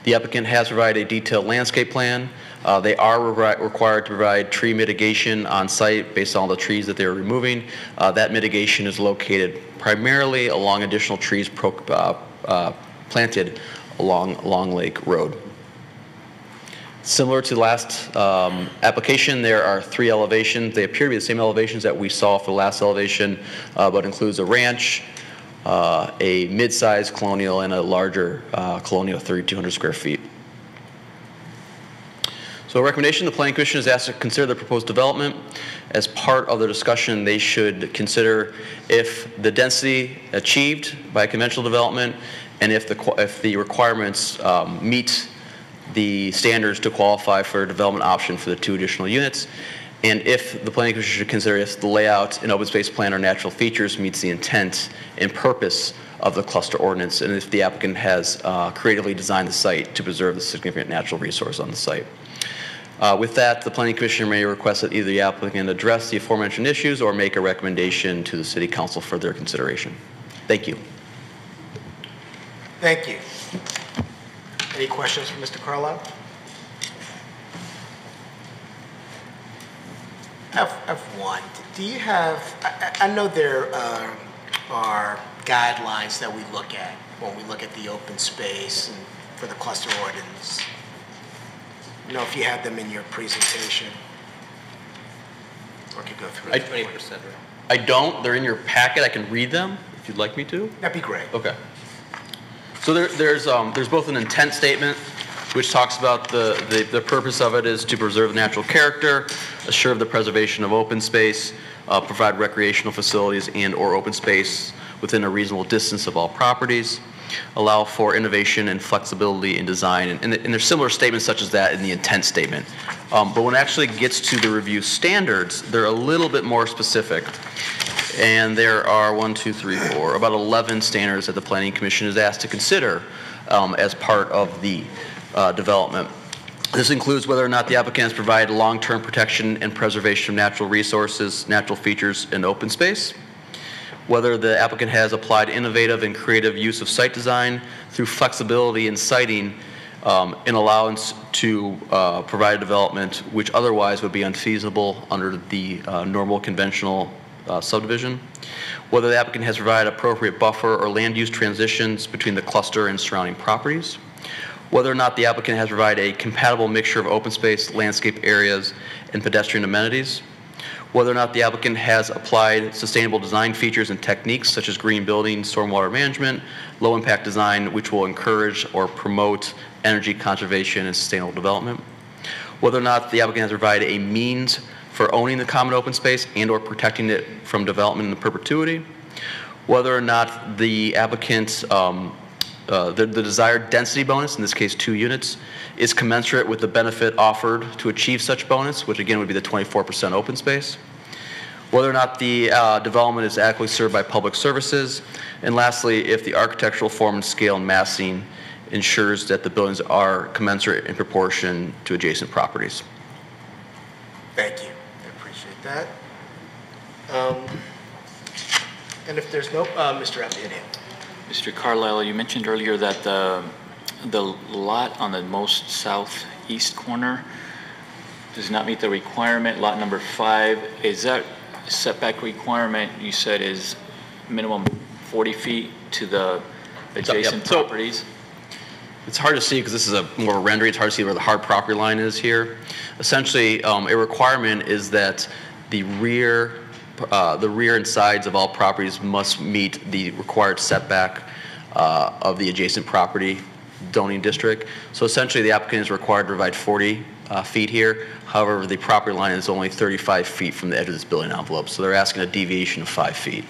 The applicant has provided a detailed landscape plan. They are required to provide tree mitigation on site based on all the trees that they're removing. That mitigation is located primarily along additional trees planted along Long Lake Road. Similar to the last application, there are 3 elevations. They appear to be the same elevations that we saw for the last elevation, but includes a ranch, a mid-sized colonial, and a larger colonial, 3,200 square feet. So a recommendation, the Planning Commission is asked to consider the proposed development. As part of the discussion, they should consider if the density achieved by conventional development and if the requirements meet the standards to qualify for a development option for the 2 additional units. and if the planning commission should consider if the layout and open space plan or natural features meets the intent and purpose of the cluster ordinance, and if the applicant has creatively designed the site to preserve the significant natural resource on the site. With that, the planning commission may request that either the applicant address the aforementioned issues or make a recommendation to the city council for their consideration. Thank you. Thank you. Any questions for Mr. Carlisle? I have one. Do you have, I know there are guidelines that we look at when we look at the open space and for the cluster ordinance. I don't know if you had them in your presentation or could go through it. 20%, right? I don't. They're in your packet. I can read them if you'd like me to. That'd be great. Okay. So there's both an intent statement, which talks about the purpose of it is to preserve the natural character, assure the preservation of open space, provide recreational facilities and or open space within a reasonable distance of all properties, allow for innovation and flexibility in design, and there's similar statements such as that in the intent statement. But when it actually gets to the review standards, they're a little bit more specific. And there are about 11 standards that the Planning Commission is asked to consider as part of the development. This includes whether or not the applicant has provided long-term protection and preservation of natural resources, natural features, and open space, whether the applicant has applied innovative and creative use of site design through flexibility in siting in allowance to provide development which otherwise would be unfeasible under the normal conventional subdivision, whether the applicant has provided appropriate buffer or land use transitions between the cluster and surrounding properties, whether or not the applicant has provided a compatible mixture of open space, landscape areas, and pedestrian amenities, whether or not the applicant has applied sustainable design features and techniques such as green building, stormwater management, low impact design which will encourage or promote energy conservation and sustainable development, whether or not the applicant has provided a means for owning the common open space and or protecting it from development in perpetuity, whether or not the applicant's the desired density bonus, in this case 2 units, is commensurate with the benefit offered to achieve such bonus, which again would be the 24% open space, whether or not the development is adequately served by public services, and lastly, if the architectural form and scale and massing ensures that the buildings are commensurate in proportion to adjacent properties. Thank you. I appreciate that. And if there's no, Mr. Appidian. Mr. Carlisle, you mentioned earlier that the lot on the most southeast corner does not meet the requirement, lot number 5. Is that setback requirement you said is minimum 40 feet to the adjacent properties? It's hard to see because this is more of a rendering. It's hard to see where the hard property line is here. Essentially, a requirement is that the rear and sides of all properties must meet the required setback of the adjacent property zoning district. So essentially, the applicant is required to provide 40 feet here. However, the property line is only 35 feet from the edge of this building envelope. So they're asking a deviation of 5 feet.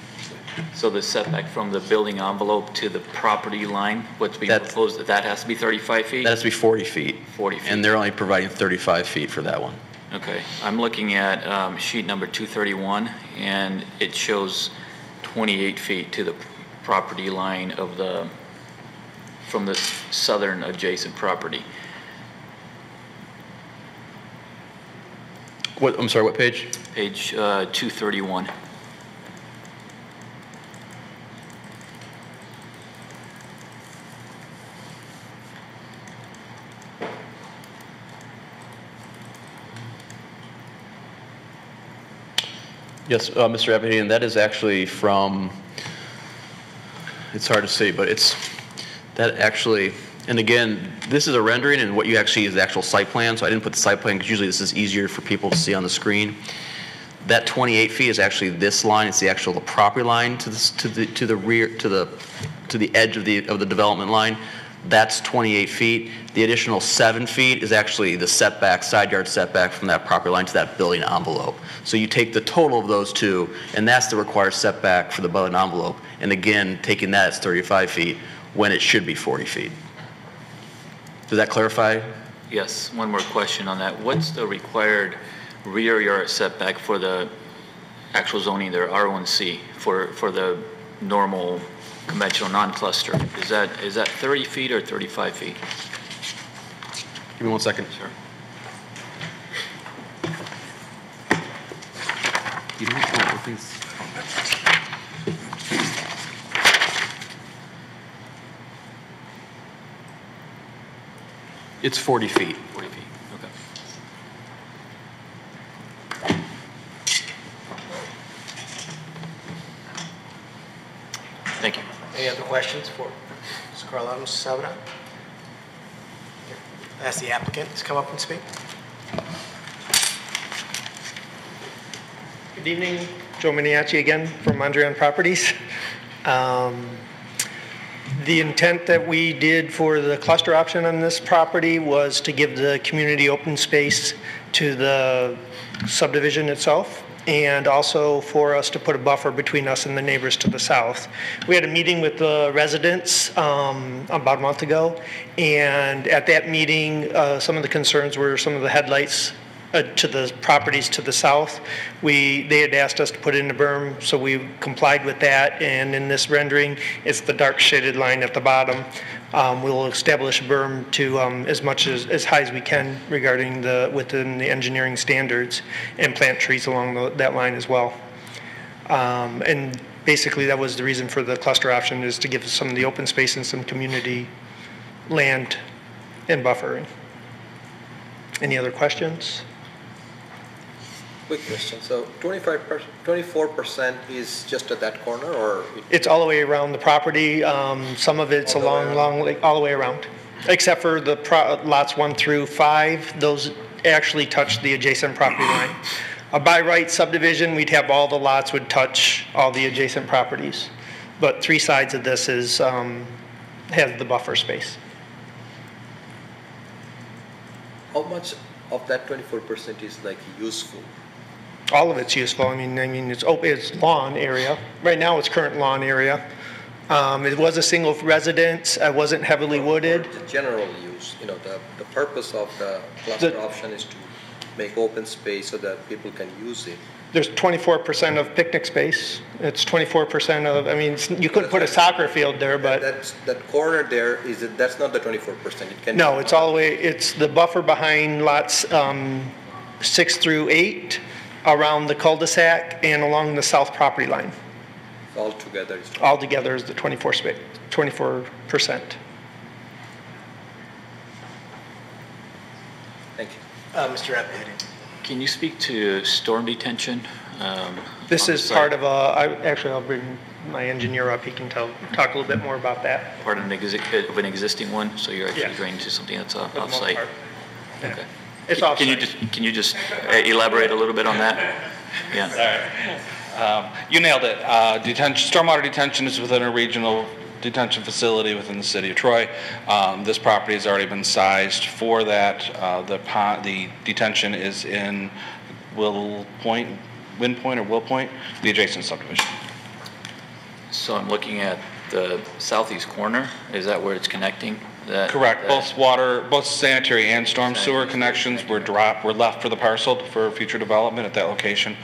So the setback from the building envelope to the property line, what's being proposed, that has to be 35 feet? That has to be 40 feet. 40 feet. And they're only providing 35 feet for that one. Okay. I'm looking at sheet number 231, and it shows 28 feet to the property line of from the southern adjacent property. What? I'm sorry, what page? Page 231. Yes, Mr. Appidian, that is actually from, it's hard to see, but it's, that actually, and again, this is a rendering, and what you actually see is the actual site plan, so I didn't put the site plan because usually this is easier for people to see on the screen. That 28 feet is actually this line. It's the actual property line to the rear, to the edge of the development line. That's 28 feet. The additional 7 feet is actually the setback, side yard setback from that property line to that building envelope. So you take the total of those two, and that's the required setback for the building envelope. And again, taking that as 35 feet when it should be 40 feet. Does that clarify? Yes, one more question on that. What's the required rear yard setback for the actual zoning there, R1C, for the normal conventional non-cluster. Is that 30 feet or 35 feet? Give me 1 second. Sure. You don't know, please. It's 40 feet. 40 feet, okay. Thank you. Any other questions for Mr. Carlotta, Mr. Savana? Ask the applicant to come up and speak. Good evening, Joe Miniacci again from Mondrian Properties. The intent that we did for the cluster option on this property was to give the community open space to the subdivision itself, and also for us to put a buffer between us and the neighbors to the south. We had a meeting with the residents about a month ago, and at that meeting, some of the concerns were some of the headlights to the properties to the south. They had asked us to put in a berm, so we complied with that, and in this rendering, it's the dark shaded line at the bottom. We'll establish a berm to as high as we can regarding within the engineering standards, and plant trees along that line as well. And basically that was the reason for the cluster option, is to give some of the open space and some community land and buffering. Any other questions? Quick question. So 24% is just at that corner, or? It's all the way around the property. Some of it's along, all the way around, except for the lots 1 through 5. Those actually touch the adjacent property line. A by right subdivision, we'd have all the lots would touch all the adjacent properties, but 3 sides of this has the buffer space. How much of that 24% is like useful? All of it's useful. I mean, it's open, it's lawn area. Right now, it's current lawn area. It was a single residence. It wasn't heavily wooded. The general use, the purpose of the cluster option is to make open space so that people can use it. There's 24% of picnic space. It's 24% of, you couldn't put a soccer field there, but. That corner there, that's not the 24%. It can. No, it's all the way, it's the buffer behind lots 6 through 8, around the cul-de-sac, and along the south property line. Altogether is. Altogether is the 24%. Thank you. Mr. Applehead. Can you speak to storm detention? This is part of actually I'll bring my engineer up. He can talk a little bit more about that. Part of an existing one, so you're actually going to something that's off-site? Yeah. Okay. It's off-site. Can you just elaborate a little bit on that? Yeah. All right. You nailed it. Stormwater detention is within a regional detention facility within the city of Troy. This property has already been sized for that. The detention is in Wind Point, the adjacent subdivision. So I'm looking at the southeast corner. Is that where it's connecting? Correct. Both sanitary and storm sewer connections were left for the parcel for future development at that location.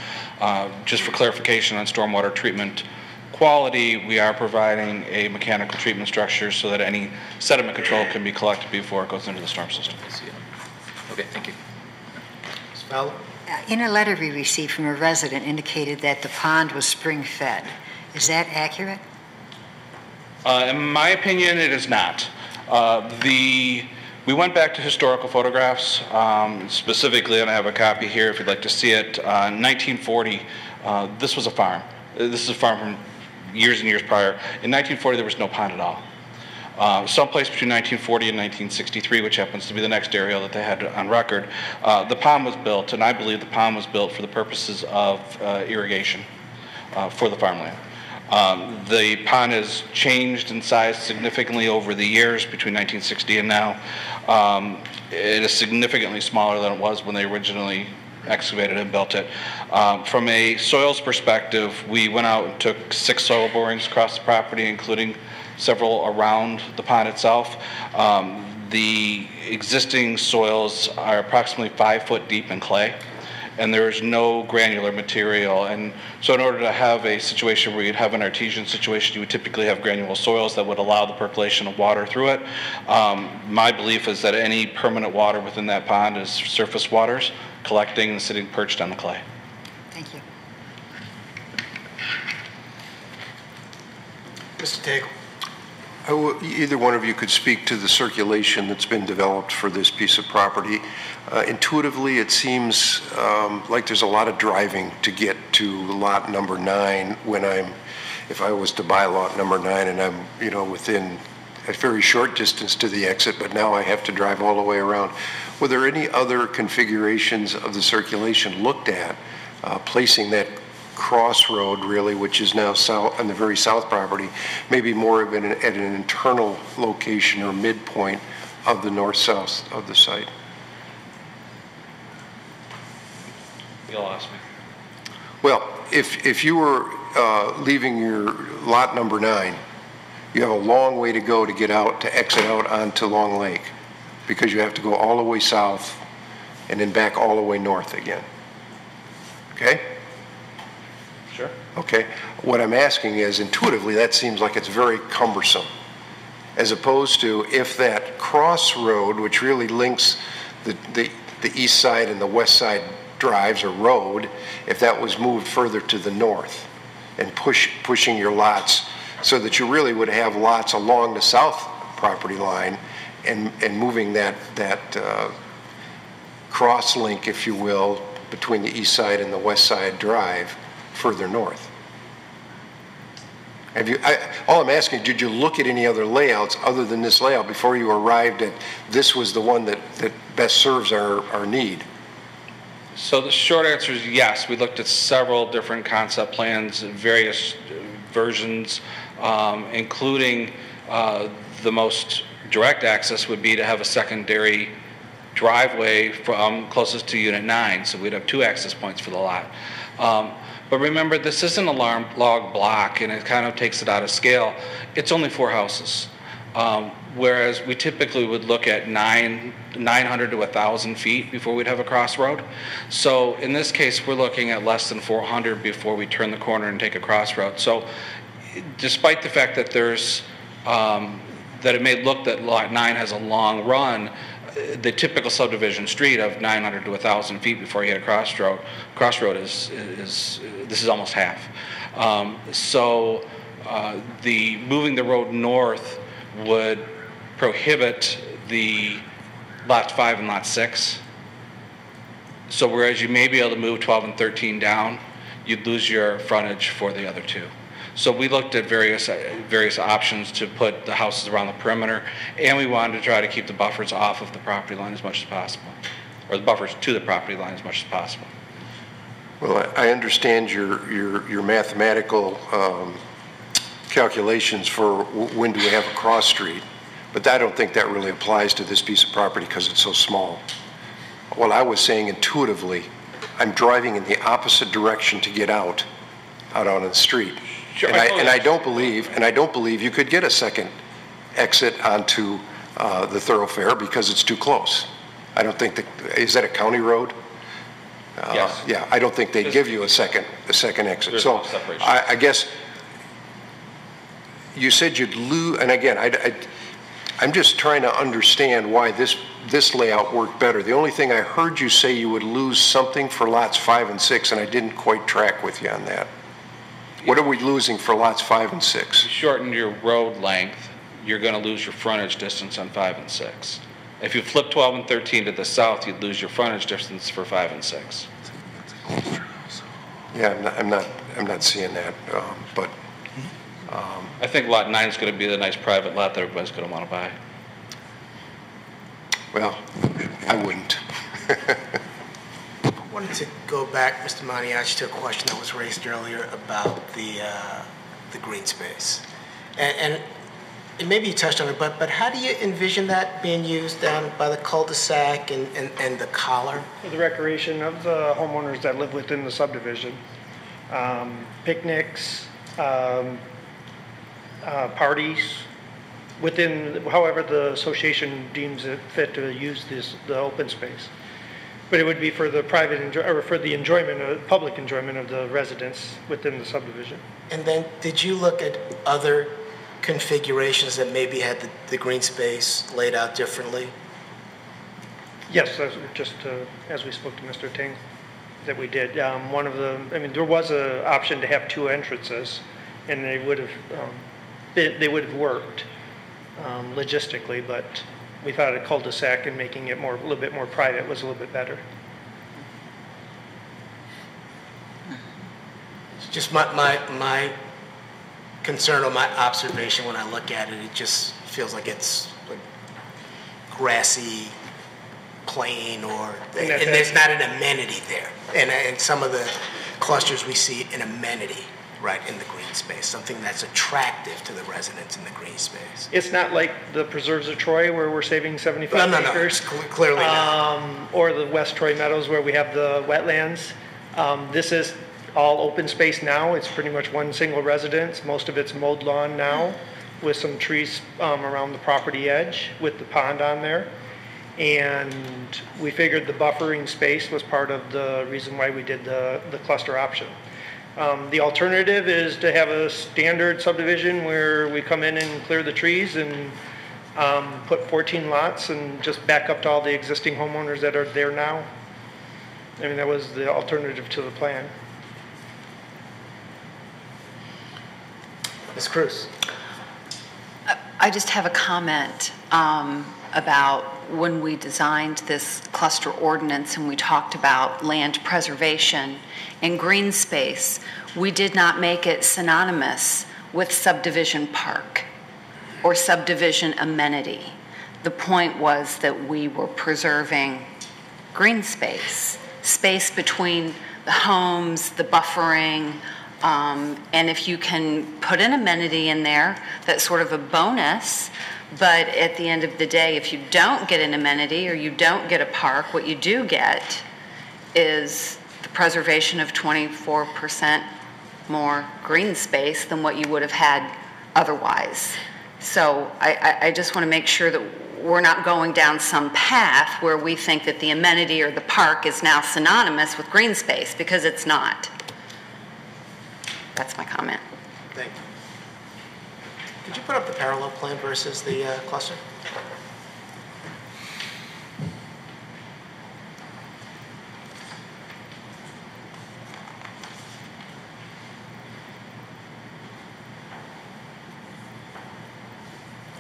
Just for clarification on stormwater treatment quality, we are providing a mechanical treatment structure so that any sediment control can be collected before it goes into the storm system. Okay, thank you. Ms. Fowler? In a letter we received from a resident indicated that the pond was spring-fed. Is that accurate? In my opinion, it is not. We went back to historical photographs, specifically, and I have a copy here if you'd like to see it. 1940, this was a farm. This is a farm from years and years prior. In 1940, there was no pond at all. Someplace between 1940 and 1963, which happens to be the next aerial that they had on record, the pond was built, and I believe the pond was built for the purposes of irrigation for the farmland. The pond has changed in size significantly over the years between 1960 and now. It is significantly smaller than it was when they originally excavated and built it. From a soils perspective, we went out and took 6 soil borings across the property, including several around the pond itself. The existing soils are approximately 5 foot deep in clay, and there is no granular material. And so in order to have a situation where you'd have an artesian situation, you would typically have granule soils that would allow the percolation of water through it. My belief is that any permanent water within that pond is surface waters collecting and sitting perched on the clay. Thank you. Mr. Tagle. Either one of you could speak to the circulation that's been developed for this piece of property. Intuitively, it seems like there's a lot of driving to get to lot number 9 if I was to buy lot number 9 and I'm, within a very short distance to the exit, but now I have to drive all the way around. Were there any other configurations of the circulation looked at, placing that crossroad really, which is now south on the very south property, maybe more of at an internal location or midpoint of the north-south of the site? You'll ask me. Well, if you were leaving your lot number 9, you have a long way to go to get out, to exit out onto Long Lake, because you have to go all the way south and then back all the way north again. Okay? Sure. Okay. What I'm asking is, intuitively, that seems like it's very cumbersome, as opposed to if that crossroad, which really links the east side and the west side drives or road, if that was moved further to the north and pushing your lots so that you really would have lots along the south property line and moving that cross link, if you will, between the east side and the west side drive further north. All I'm asking, did you look at any other layouts other than this layout before you arrived at this was the one that best serves our need? So the short answer is yes. We looked at several different concept plans, various versions, including the most direct access would be to have a secondary driveway from closest to Unit 9, so we'd have 2 access points for the lot. But remember, this isn't a log block, and it kind of takes it out of scale. It's only 4 houses, whereas we typically would look at 900 to 1,000 feet before we'd have a crossroad. So in this case, we're looking at less than 400 before we turn the corner and take a crossroad. So despite the fact that there's that it may look that Lot 9 has a long run, the typical subdivision street of 900 to 1,000 feet before you hit a crossroad is this is almost half. So the moving the road north would prohibit the Lot 5 and Lot 6. So whereas you may be able to move 12 and 13 down, you'd lose your frontage for the other 2. So we looked at various options to put the houses around the perimeter, and we wanted to try to keep the buffers off of the property line as much as possible, or the buffers to the property line as much as possible. Well, I understand your mathematical calculations for when do we have a cross street, but I don't think that really applies to this piece of property because it's so small. What I was saying intuitively, I'm driving in the opposite direction to get out on the street. Sure, and I don't believe you could get a second exit onto the thoroughfare because it's too close. I don't think is that a county road? Yes. Yeah, I don't think they give you a second exit. There's So no separation. I guess you said you'd lose, and again, I'm just trying to understand why this layout worked better. The only thing I heard you say you would lose something for lots 5 and 6, and I didn't quite track with you on that. What are we losing for lots 5 and 6? Shorten your road length, you're going to lose your frontage distance on 5 and 6. If you flip 12 and 13 to the south, you'd lose your frontage distance for 5 and 6. Yeah, I'm not seeing that, but. I think Lot 9 is going to be the nice private lot that everybody's going to want to buy. Well, I wouldn't. I wanted to go back, Mr. Maniaci, to a question that was raised earlier about the green space. And maybe you touched on it, but how do you envision that being used down by the cul-de-sac and the collar? For the recreation of the homeowners that live within the subdivision. Picnics, parties, within, however the association deems it fit to use the open space. But it would be for the for the enjoyment, public enjoyment of the residents within the subdivision. And then, did you look at other configurations that maybe had the green space laid out differently? Yes, just as we spoke to Mr. Ting, that we did. One of the, I mean, there was an option to have two entrances, and they would have worked logistically, but we thought a cul-de-sac and making it a little bit more private was a little bit better. Just my concern or my observation when I look at it, it just feels like it's like grassy, plain, and there's not an amenity there. And some of the clusters we see an amenity right in the green space, something that's attractive to the residents in the green space. It's not like the preserves of Troy where we're saving 75 acres. Clearly not. Or the West Troy Meadows where we have the wetlands. This is all open space now. It's pretty much one single residence. Most of it's mowed lawn now with some trees around the property edge with the pond on there. And we figured the buffering space was part of the reason why we did the cluster option. The alternative is to have a standard subdivision where we come in and clear the trees and put 14 lots and just back up to all the existing homeowners that are there now. I mean, that was the alternative to the plan. Ms. Cruz. I just have a comment about when we designed this cluster ordinance and we talked about land preservation and green space, we did not make it synonymous with subdivision park or subdivision amenity. The point was that we were preserving green space, space between the homes, the buffering, and if you can put an amenity in there, that's sort of a bonus. But at the end of the day, if you don't get an amenity or you don't get a park, what you do get is the preservation of 24% more green space than what you would have had otherwise. So I just want to make sure that we're not going down some path where we think that the amenity or the park is now synonymous with green space, because it's not. That's my comment. Thank you. Could you put up the parallel plan versus the cluster?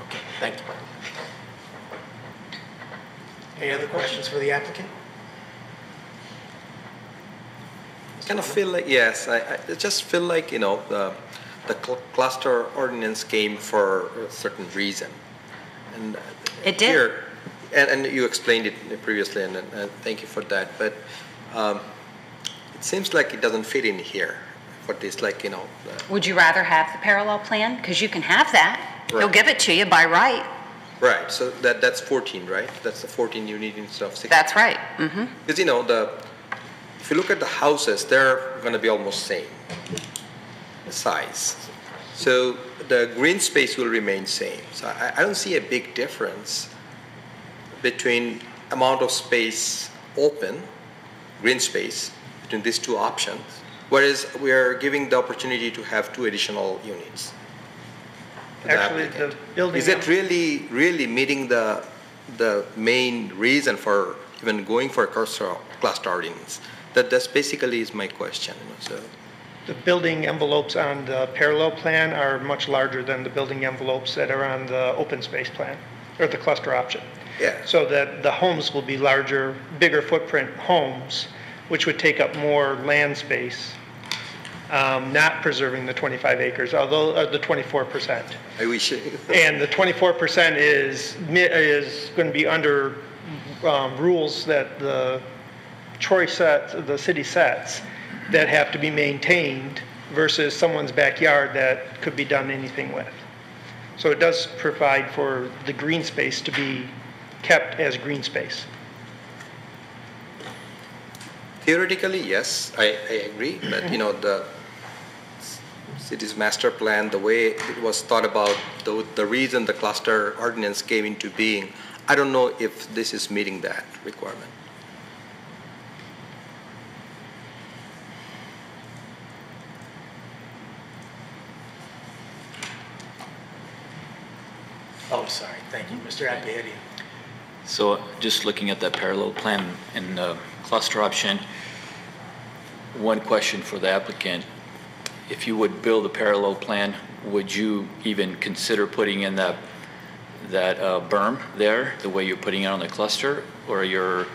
Okay, thank you. Any other questions for the applicant? I kind of feel like, yes, I just feel like, you know, the cluster ordinance came for a certain reason. And it did. Here, and you explained it previously, and thank you for that. But it seems like it doesn't fit in here for this, like, you know. Would you rather have the parallel plan? Because you can have that. Right. He'll give it to you by right. Right, so that's 14, right? That's the 14 you need instead of 16. That's right. Mm-hmm. Because, you know, if you look at the houses, they're going to be almost same size. So the green space will remain same. So I don't see a big difference between amount of space open, green space, between these two options, whereas we are giving the opportunity to have 2 additional units. Actually, the building... Is it really meeting the main reason for even going for a cluster ordinance? That's basically is my question. You know, so. The building envelopes on the parallel plan are much larger than the building envelopes that are on the open space plan, or the cluster option. Yeah. So that the homes will be larger, bigger footprint homes, which would take up more land space, not preserving the 25 acres, although the 24%. I wish. And the 24% is going to be under rules that the Troy sets, the city sets, that have to be maintained versus someone's backyard that could be done anything with. So it does provide for the green space to be kept as green space. Theoretically, yes, I agree. But, you know, the city's master plan, the way it was thought about, the reason the cluster ordinance came into being, I don't know if this is meeting that requirement. Oh, I'm sorry. Thank you. Mr. Abdiadian. So just looking at that parallel plan and cluster option, one question for the applicant. If you would build a parallel plan, would you even consider putting in that berm there, the way you're putting it on the cluster, or you're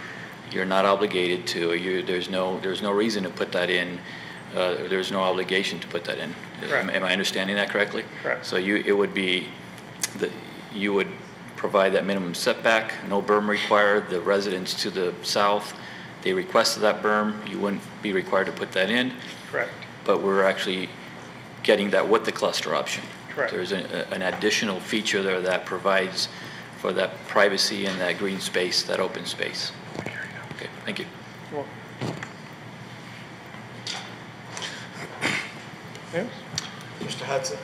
not obligated to? There's no reason to put that in. There's no obligation to put that in. Am I understanding that correctly? Correct. So you would provide that minimum setback, no berm required. The residents to the south, they requested that berm. You wouldn't be required to put that in. Correct. But we're actually getting that with the cluster option. Correct. There's an additional feature there that provides for that privacy and that green space, that open space. Okay, thank you. Yes? Mr. Hudson.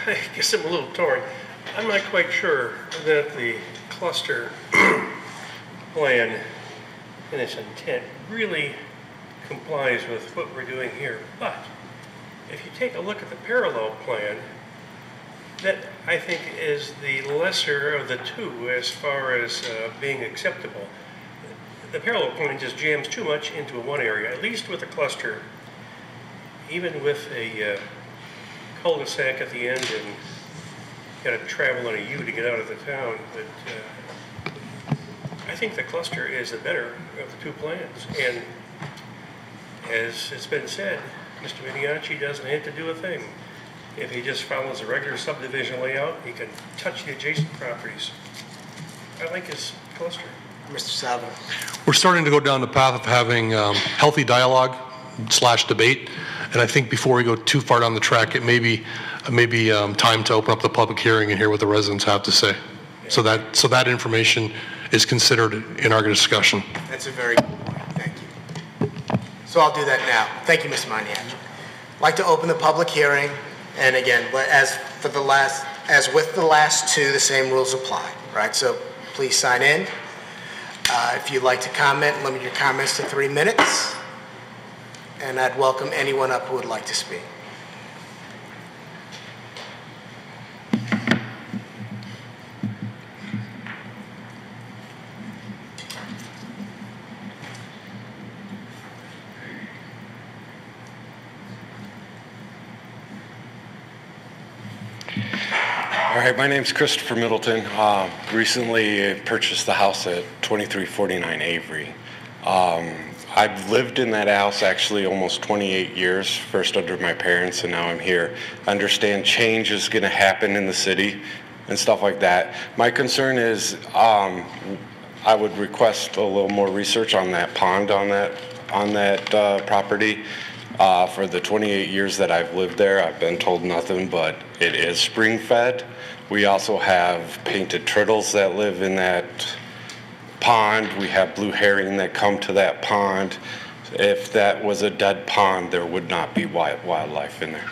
I guess I'm a little torn. I'm not quite sure that the cluster plan in its intent really complies with what we're doing here. But if you take a look at the parallel plan, that I think is the lesser of the two as far as being acceptable. The parallel plan just jams too much into one area, at least with a cluster, even with a cul-de-sac at the end, and got to travel in a U to get out of the town. But I think the cluster is the better of the two plans. And as it's been said, Mr. Mediachi doesn't have to do a thing. If he just follows a regular subdivision layout, he can touch the adjacent properties. I like his cluster. Mr. Savin. We're starting to go down the path of having healthy dialogue / debate, and I think before we go too far down the track, it may be time to open up the public hearing and hear what the residents have to say. So that information is considered in our discussion. That's a very good point. Thank you. So I'll do that now. Thank you, Mr. Maniac. I'd like to open the public hearing, and again, as with the last two, the same rules apply, right? So please sign in. If you'd like to comment, limit your comments to 3 minutes. And I'd welcome anyone up who would like to speak. All right, my name's Christopher Middleton. Recently purchased the house at 2349 Avery. I've lived in that house actually almost 28 years, first under my parents, and now I'm here. I understand change is going to happen in the city and stuff like that. My concern is I would request a little more research on that pond on that property. For the 28 years that I've lived there, I've been told nothing but it is spring fed. We also have painted turtles that live in that pond. We have blue herring that come to that pond. If that was a dead pond, there would not be wildlife in there.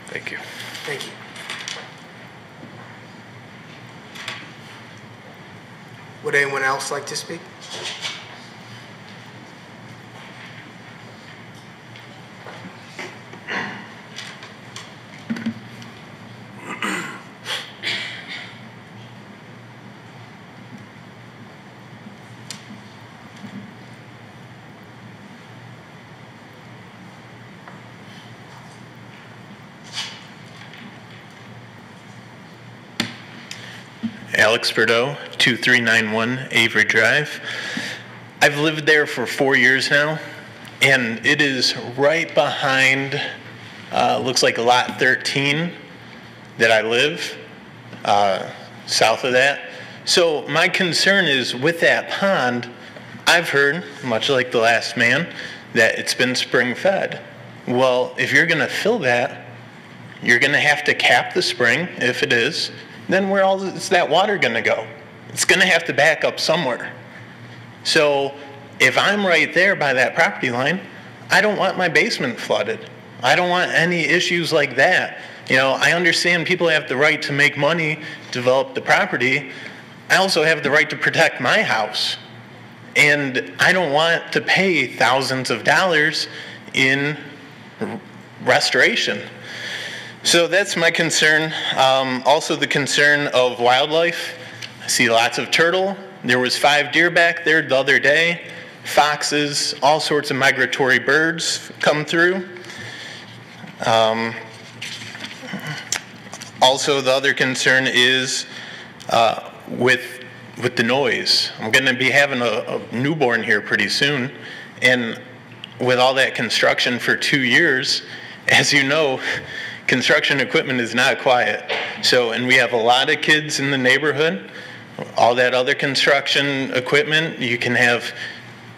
Thank you. Thank you. Would anyone else like to speak? Alex Bordeaux, 2391 Avery Drive. I've lived there for 4 years now, and it is right behind, looks like lot 13 that I live, south of that. So my concern is with that pond, I've heard, much like the last man, that it's been spring fed. Well, if you're gonna fill that, you're gonna have to cap the spring, if it is. Then where is that water going to go? It's going to have to back up somewhere. So if I'm right there by that property line, I don't want my basement flooded. I don't want any issues like that. You know, I understand people have the right to make money, develop the property. I also have the right to protect my house. And I don't want to pay thousands of dollars in restoration. So that's my concern. Also the concern of wildlife. I see lots of turtle. There was 5 deer back there the other day. Foxes, all sorts of migratory birds come through. Also, the other concern is with the noise. I'm going to be having a newborn here pretty soon, and with all that construction for 2 years, as you know, construction equipment is not quiet. So, and we have a lot of kids in the neighborhood. All that other construction equipment, you can have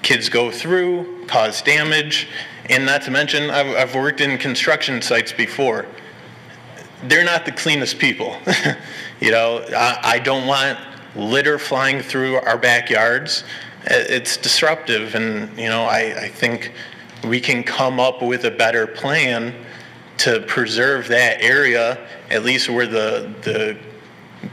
kids go through, cause damage, and not to mention, I've worked in construction sites before. They're not the cleanest people. You know, I don't want litter flying through our backyards. It's disruptive, and you know, I think we can come up with a better plan to preserve that area, at least where the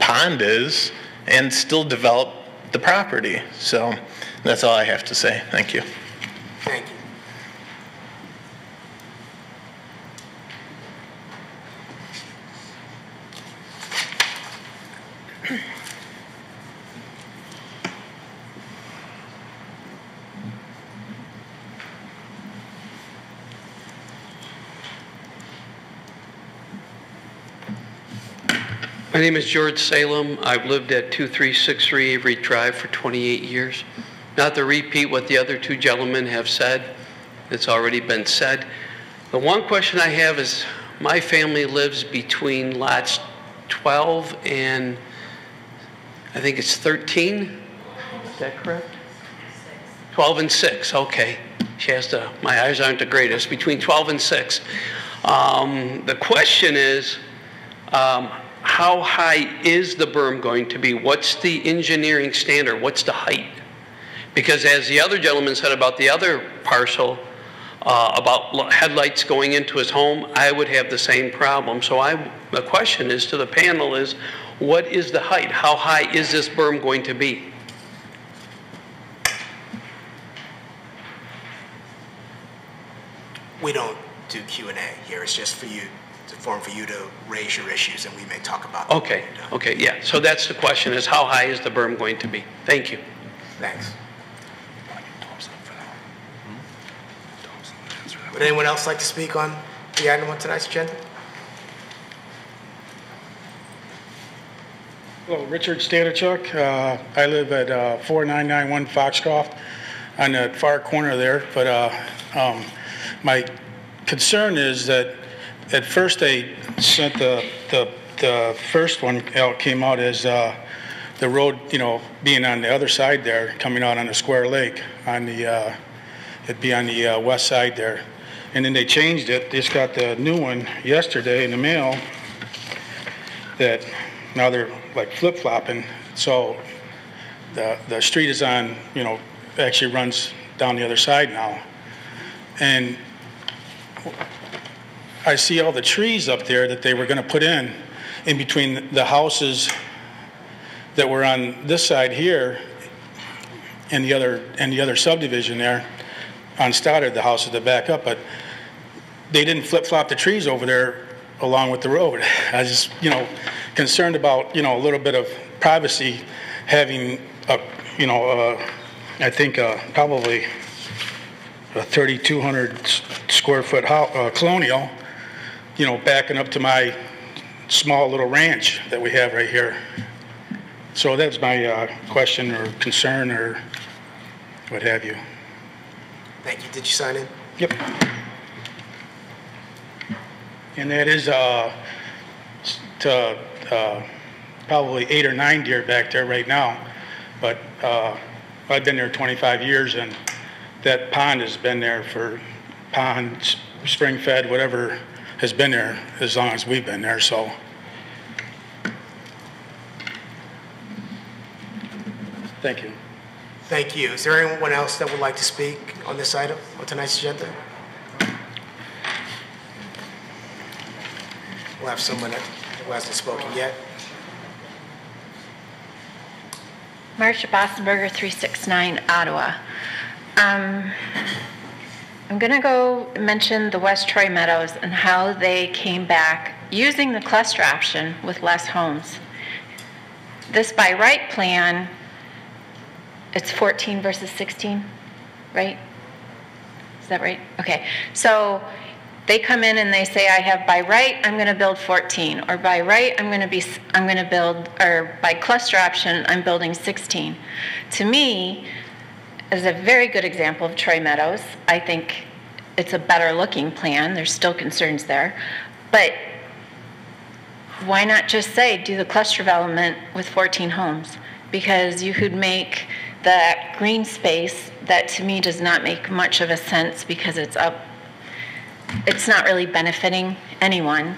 pond is, and still develop the property. So that's all I have to say. Thank you. Thank you. My name is George Salem. I've lived at 2363 Avery Drive for 28 years. Not to repeat what the other 2 gentlemen have said, it's already been said. The one question I have is, my family lives between lots 12 and I think it's 13. Is that correct? 12 and 6, okay. Shasta, my eyes aren't the greatest. Between 12 and 6. The question is, how high is the berm going to be? What's the engineering standard? What's the height? Because as the other gentleman said about the other parcel, about headlights going into his home, I would have the same problem. So the question is to the panel is, what is the height? How high is this berm going to be? We don't do Q&A here. It's just for you, it's a forum for you to raise your issues, and we may talk about them. Okay, okay, yeah. So that's the question, is how high is the berm going to be? Thank you. Thanks. Would anyone else like to speak on the item on tonight's agenda? Hello, Richard Stanachuk. I live at 4991 Foxcroft on the far corner there. But my concern is that at first they sent the first one out, came out as the road, you know, being on the other side there, coming out on the Square Lake, on the it'd be on the west side there. And then they changed it. Just got the new one yesterday in the mail that now they're like flip-flopping. So the street is on, you know, actually runs down the other side now. And I see all the trees up there that they were going to put in between the houses that were on this side here and the other subdivision there on Stoddard, the houses that back up, but they didn't flip-flop the trees over there along with the road. I was just, you know, concerned about, you know, a little bit of privacy, having a, you know, I think probably a 3,200 square foot colonial, you know, backing up to my small little ranch that we have right here. So that's my question or concern or what have you. Thank you. Did you sign in? Yep. And that is to probably 8 or 9 deer back there right now. But I've been there 25 years, and that pond has been there for spring fed, whatever has been there as long as we've been there. So. Thank you. Thank you. Is there anyone else that would like to speak on this item on tonight's agenda? We'll have someone who hasn't spoken yet. Marcia Bossenberger, 369 Ottawa. I'm going to go mention the West Troy Meadows and how they came back using the cluster option with less homes. This by right plan, it's 14 versus 16, right? Is that right? Okay. So they come in and they say, I have by right, I'm going to build 14, or by right, I'm going to build, or by cluster option, I'm building 16. To me, is a very good example of Troy Meadows. I think it's a better looking plan. There's still concerns there. But why not just say, do the cluster development with 14 homes? Because you could make that green space that to me does not make much of a sense because it's not really benefiting anyone.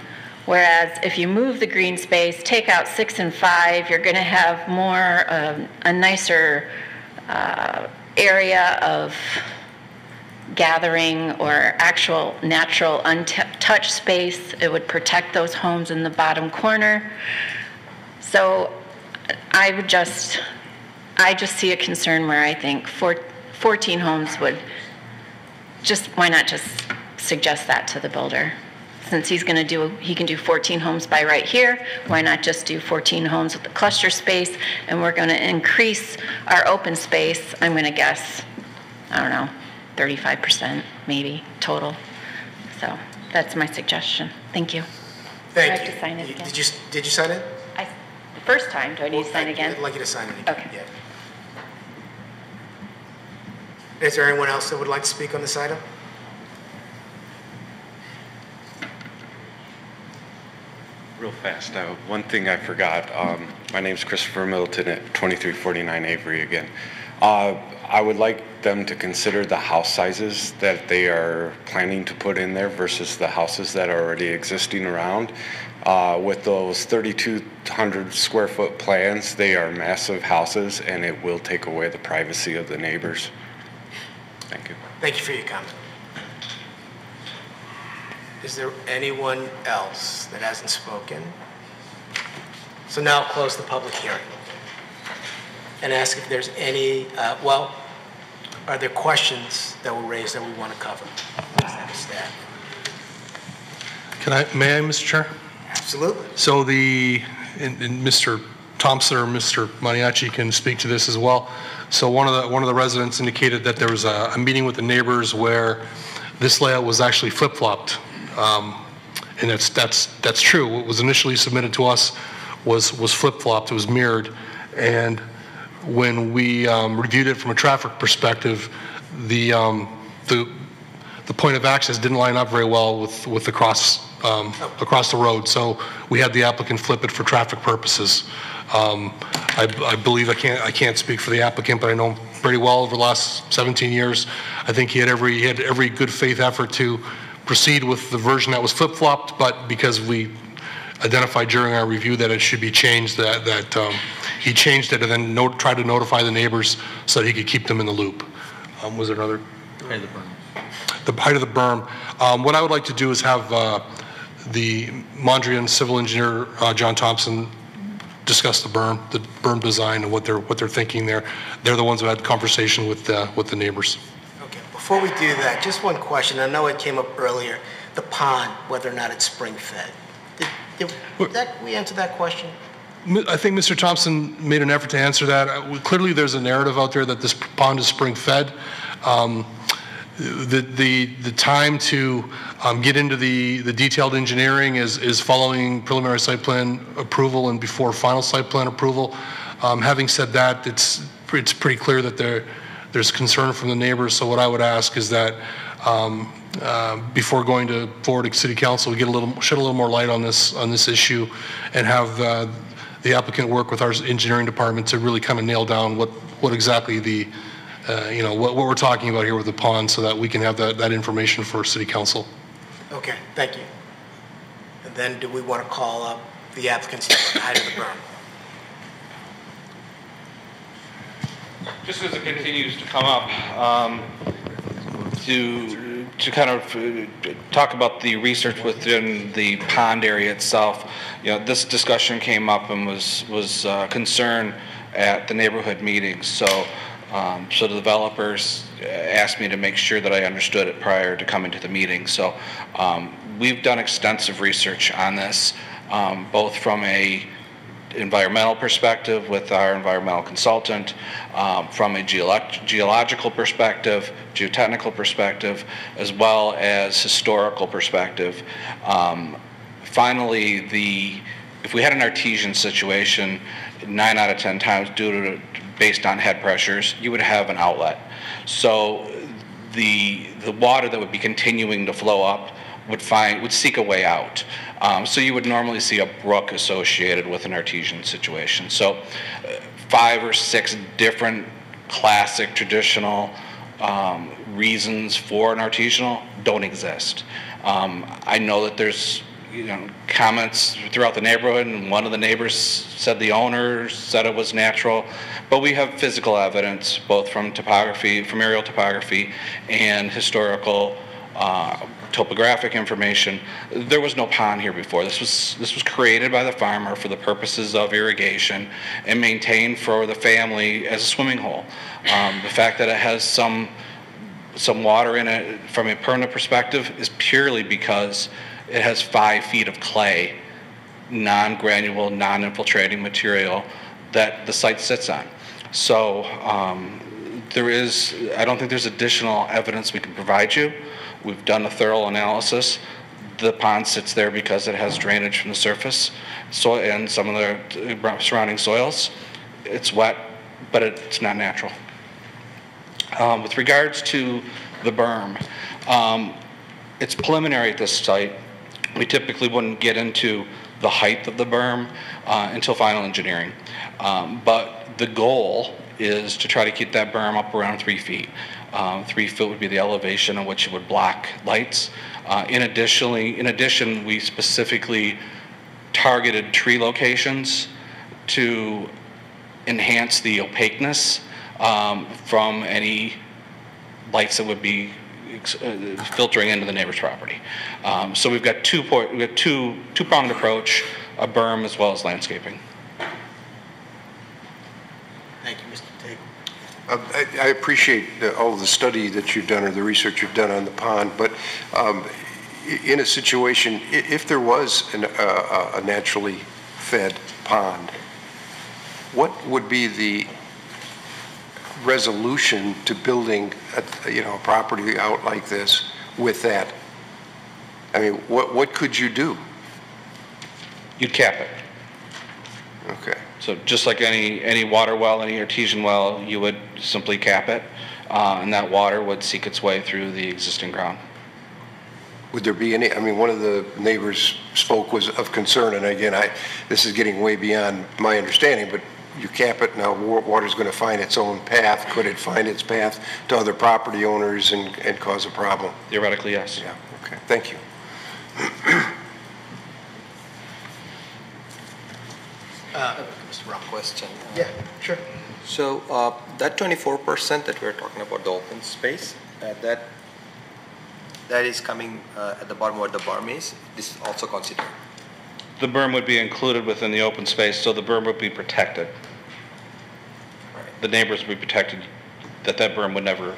Whereas if you move the green space, take out 6 and 5, you're going to have more a nicer area of gathering or actual natural untouched space. It would protect those homes in the bottom corner. So I just see a concern where I think 14 homes would why not just suggest that to the builder? Since he can do 14 homes by right here, why not just do 14 homes with the cluster space, and we're going to increase our open space, I'm going to guess, I don't know, 35% maybe total. So that's my suggestion. Thank you. Thank I you. have to sign it again. Did you sign it? The first time, do I need to sign again? I'd like you to sign it again. Okay. Yeah. Is there anyone else that would like to speak on this item? Real fast, one thing I forgot. My name's Christopher Middleton at 2349 Avery again. I would like them to consider the house sizes that they are planning to put in there versus the houses that are already existing around. With those 3,200 square foot plans, they are massive houses and it will take away the privacy of the neighbors. Thank you. Thank you for your comment. Is there anyone else that hasn't spoken? So now I'll close the public hearing and ask if there's any, are there questions that were raised that we want to cover? Staff. May I, Mr. Chair? Absolutely. So and Mr. Thompson or Mr. Maniaci can speak to this as well. So one of the residents indicated that there was a meeting with the neighbors where this layout was actually flip-flopped. And that's true. What was initially submitted to us was flip-flopped. It was mirrored. And when we reviewed it from a traffic perspective, the point of access didn't line up very well with across the road. So we had the applicant flip it for traffic purposes. I believe I can't speak for the applicant, but I know him pretty well over the last 17 years. I think he had every good faith effort to proceed with the version that was flip-flopped, but because we identified during our review that it should be changed, that he changed it and then tried to notify the neighbors so that he could keep them in the loop. Was there another? Height of the berm. The height of the berm. What I would like to do is have the Mondrian civil engineer, John Thompson, discuss the berm design and what they're thinking there. They're the ones who had conversation with the neighbors. Before we do that, just one question. I know it came up earlier, the pond, whether or not it's spring-fed. Did we answer that question? I think Mr. Thompson made an effort to answer that. Clearly, there's a narrative out there that this pond is spring-fed. The time to get into the detailed engineering is following preliminary site plan approval and before final site plan approval. Having said that, it's pretty clear that there's concern from the neighbors. So what I would ask is that before going forward to City Council, we shed a little more light on this issue, and have the applicant work with our engineering department to really kind of nail down what exactly what we're talking about here with the pond, so that we can have that information for City Council. Okay, thank you. And then do we want to call up the applicant's height of the berm? Just as it continues to come up, to kind of talk about the research within the pond area itself, this discussion came up and was concern at the neighborhood meetings. So So the developers asked me to make sure that I understood it prior to coming to the meeting. So we've done extensive research on this, both from a environmental perspective with our environmental consultant, from a geological perspective, geotechnical perspective, as well as historical perspective. Finally, if we had an artesian situation, 9 out of 10 times based on head pressures, you would have an outlet. So the water that would be continuing to flow up would seek a way out. So you would normally see a brook associated with an artesian situation. So 5 or 6 different classic traditional reasons for an artisanal don't exist. I know that there's comments throughout the neighborhood, and one of the neighbors said the owner said it was natural, but we have physical evidence both from topography, from aerial topography, and historical topographic information. There was no pond here before. This was created by the farmer for the purposes of irrigation and maintained for the family as a swimming hole. The fact that it has some water in it from a permanent perspective is purely because it has 5 feet of clay, non-granule, non-infiltrating material that the site sits on. So I don't think there's additional evidence we can provide you. We've done a thorough analysis. The pond sits there because it has drainage from the surface and some of the surrounding soils. It's wet, but it's not natural. With regards to the berm, it's preliminary at this site. We typically wouldn't get into the height of the berm until final engineering. But the goal is to try to keep that berm up around 3 feet. 3 feet would be the elevation on which it would block lights. In addition, we specifically targeted tree locations to enhance the opaqueness from any lights that would be filtering into the neighbor's property. So we've got two-pronged approach, a berm as well as landscaping. Thank you, Mr. Tagle. I appreciate all of the study that you've done or the research you've done on the pond, but in a situation, if there was a naturally fed pond, what would be the resolution to building a property out like this with that? I mean, what could you do? You'd cap it. Okay. So just like any water well, any artesian well, you would simply cap it, and that water would seek its way through the existing ground. Would there be any, I mean, one of the neighbors was of concern, and again, this is getting way beyond my understanding, but you cap it, now water's going to find its own path. Could it find its path to other property owners and cause a problem? Theoretically, yes. Yeah, okay, thank you. Mr. Brown, question. Yeah, sure. So that 24% that we're talking about, the open space, that is coming at the bottom where the berm is, this is also considered? The berm would be included within the open space, so the berm would be protected. Right. The neighbors would be protected, that berm would never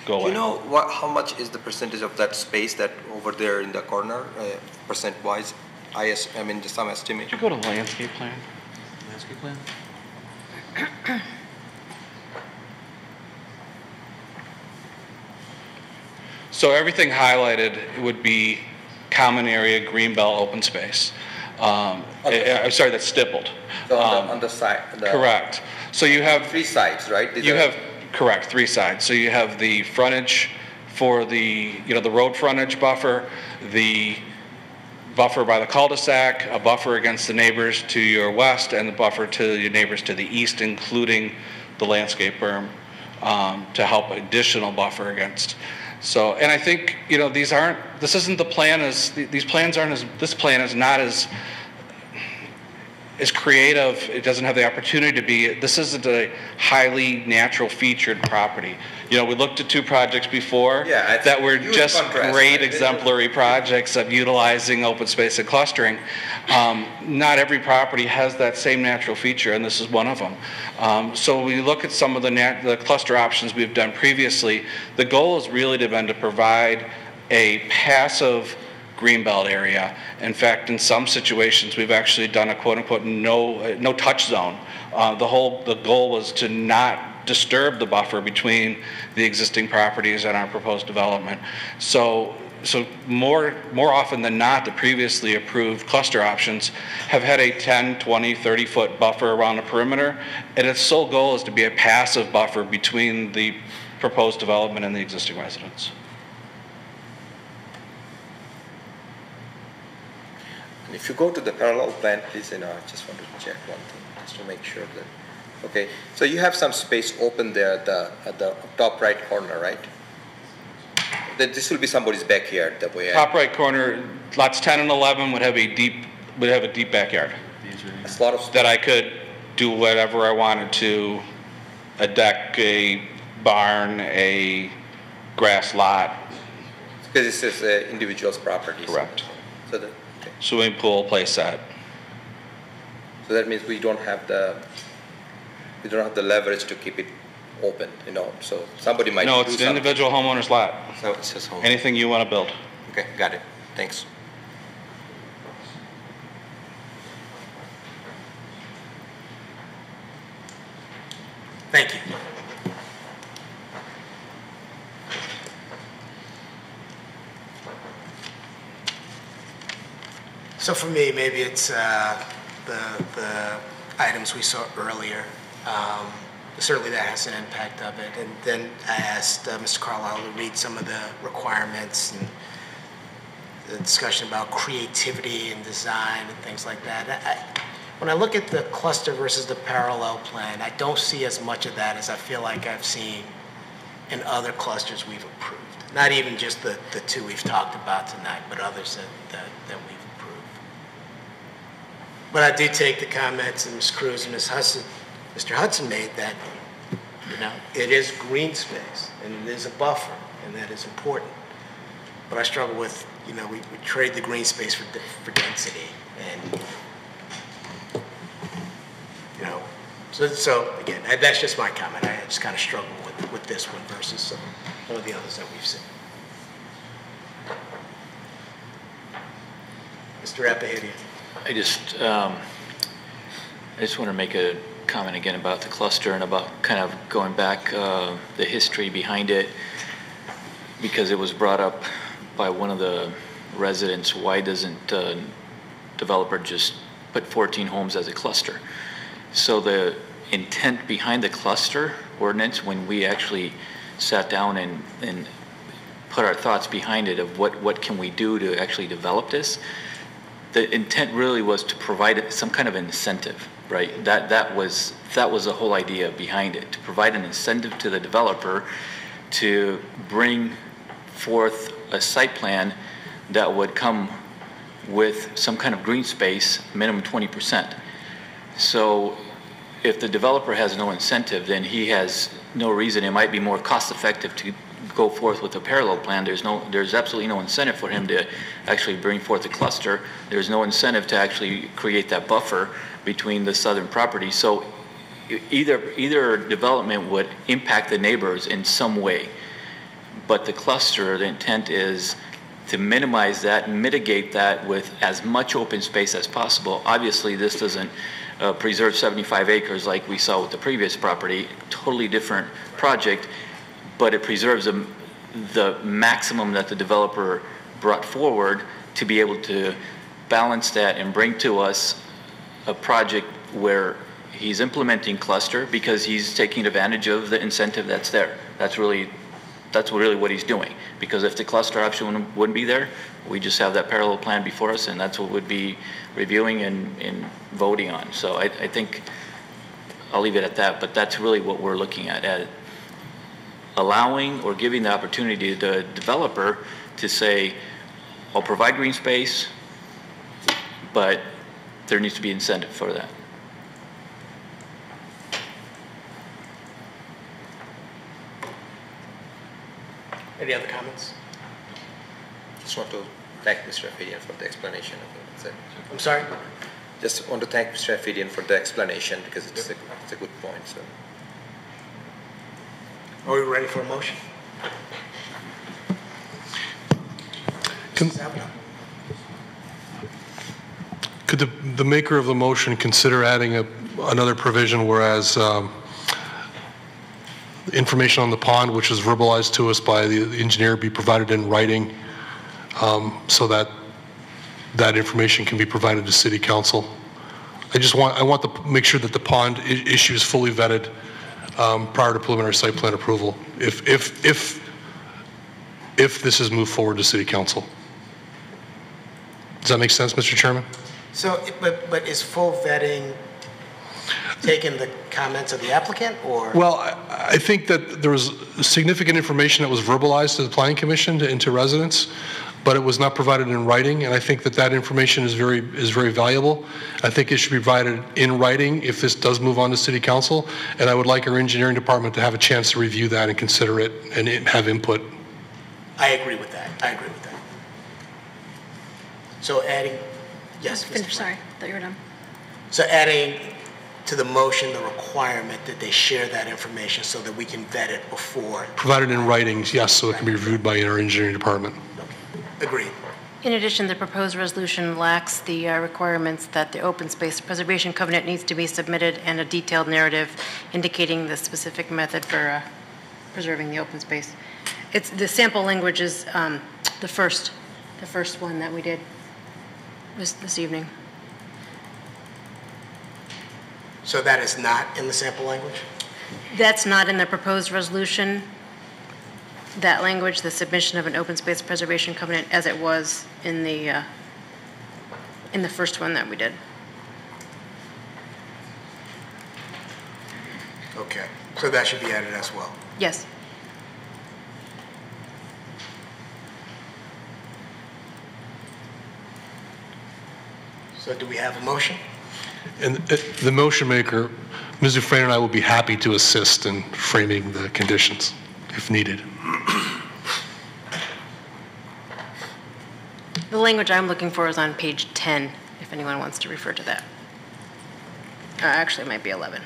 go away. Do you know how much is the percentage of that space that over there in the corner, percent-wise? I mean, just some estimate. Could you go to landscape plan? Landscape plan? So everything highlighted would be common area, green belt, open space. I'm sorry, that's stippled. So on the side. Correct. So you have 3 sides, right? Correct, 3 sides. So you have the frontage for the road frontage buffer, the buffer by the cul-de-sac, a buffer against the neighbors to your west, and the buffer to your neighbors to the east, including the landscape berm, to help additional buffer against. So, and I think, this plan is not as, as creative, it doesn't have the opportunity to be. This isn't a highly natural featured property. You know, we looked at two projects before that were just great exemplary projects of utilizing open space and clustering. Not every property has that same natural feature, and this is one of them. So when we look at some of the cluster options we've done previously, the goal has really been to provide a passive greenbelt area. In fact, in some situations, we've actually done a quote-unquote no touch zone. The goal was to not disturb the buffer between the existing properties and our proposed development. So more often than not, the previously approved cluster options have had a 10, 20, 30-foot buffer around the perimeter, and its sole goal is to be a passive buffer between the proposed development and the existing residents. If you go to the parallel plan, please, I just want to check one thing, just to make sure that, okay. So you have some space open there at the top right corner, right? That this will be somebody's backyard, the way. Top right corner, lots 10 and 11 would have a deep backyard. A lot of that I could do whatever I wanted to, a deck, a barn, a grass lot. Because this is individual's property. Correct. So that. Swimming pool, play set. So that means we don't have the leverage to keep it open, you know. So somebody might. No, it's an individual homeowner's lot. So it's just home. Anything you want to build. Okay, got it. Thanks. Thank you. So for me, maybe it's the items we saw earlier. Certainly that has an impact of it. And then I asked Mr. Carlisle to read some of the requirements and the discussion about creativity and design and things like that. When I look at the cluster versus the parallel plan, I don't see as much of that as I feel like I've seen in other clusters we've approved. Not even just the two we've talked about tonight, but others that we've approved. But I do take the comments that Ms. Cruz and Mr. Hudson made that, you know, it is green space and it is a buffer and that is important. But I struggle with, you know, we trade the green space for density and, you know, so again, that's just my comment. I just kind of struggle with this one versus some of the others that we've seen. Mr. Apahidian. I just want to make a comment again about the cluster and about kind of going back the history behind it, because it was brought up by one of the residents. Why doesn't developer just put 14 homes as a cluster? So the intent behind the cluster ordinance, when we actually sat down and put our thoughts behind it of what can we do to actually develop this, the intent really was to provide some kind of incentive, right? That was the whole idea behind it, to provide an incentive to the developer to bring forth a site plan that would come with some kind of green space, minimum 20%. So if the developer has no incentive, then he has no reason. It might be more cost effective to go forth with a parallel plan. There's absolutely no incentive for him to actually bring forth a cluster. There's no incentive to actually create that buffer between the southern property. So either development would impact the neighbors in some way, but the cluster, the intent is to minimize that and mitigate that with as much open space as possible. Obviously, this doesn't preserve 75 acres like we saw with the previous property, totally different project, but it preserves the maximum that the developer brought forward to be able to balance that and bring to us a project where he's implementing cluster because he's taking advantage of the incentive that's there. That's really what he's doing. Because if the cluster option wouldn't be there, we just have that parallel plan before us, and that's what we'd be reviewing and voting on. So I think I'll leave it at that, but that's really what we're looking at allowing or giving the opportunity to the developer to say, I'll provide green space, but there needs to be incentive for that. Any other comments? Just want to thank Mr. Afedian for the explanation. I think that's it. I'm sorry? Just want to thank Mr. Afedian for the explanation because it's a good point. So. Are we ready for a motion? Could the maker of the motion consider adding another provision whereas information on the pond, which is verbalized to us by the engineer, be provided in writing so that that information can be provided to City Council? I want to make sure that the pond issue is fully vetted prior to preliminary site plan approval if this is moved forward to City Council. Does that make sense, Mr. Chairman? So, but is full vetting taking the comments of the applicant, or? Well, I think that there was significant information that was verbalized to the Planning Commission and to residents, but it was not provided in writing, and I think that that information is very valuable. I think it should be provided in writing if this does move on to City Council, and I would like our engineering department to have a chance to review that and consider it and have input. I agree with that. I agree with that. So adding, yes. Sorry, I thought you were done. So adding to the motion the requirement that they share that information so that we can vet it before. Provided in writings, yes, so it can be reviewed by our engineering department. Agreed. In addition, the proposed resolution lacks the requirements that the open space preservation covenant needs to be submitted and a detailed narrative indicating the specific method for preserving the open space. It's the sample language is the first one that we did this evening. So that is not in the sample language? That's not in the proposed resolution. That language, the submission of an open space preservation covenant, as it was in the first one that we did. Okay, so that should be added as well. Yes. So do we have a motion? And the motion maker, Ms. Dufresne, and I will be happy to assist in framing the conditions if needed. The language I'm looking for is on page 10, if anyone wants to refer to that. Actually, it might be 11.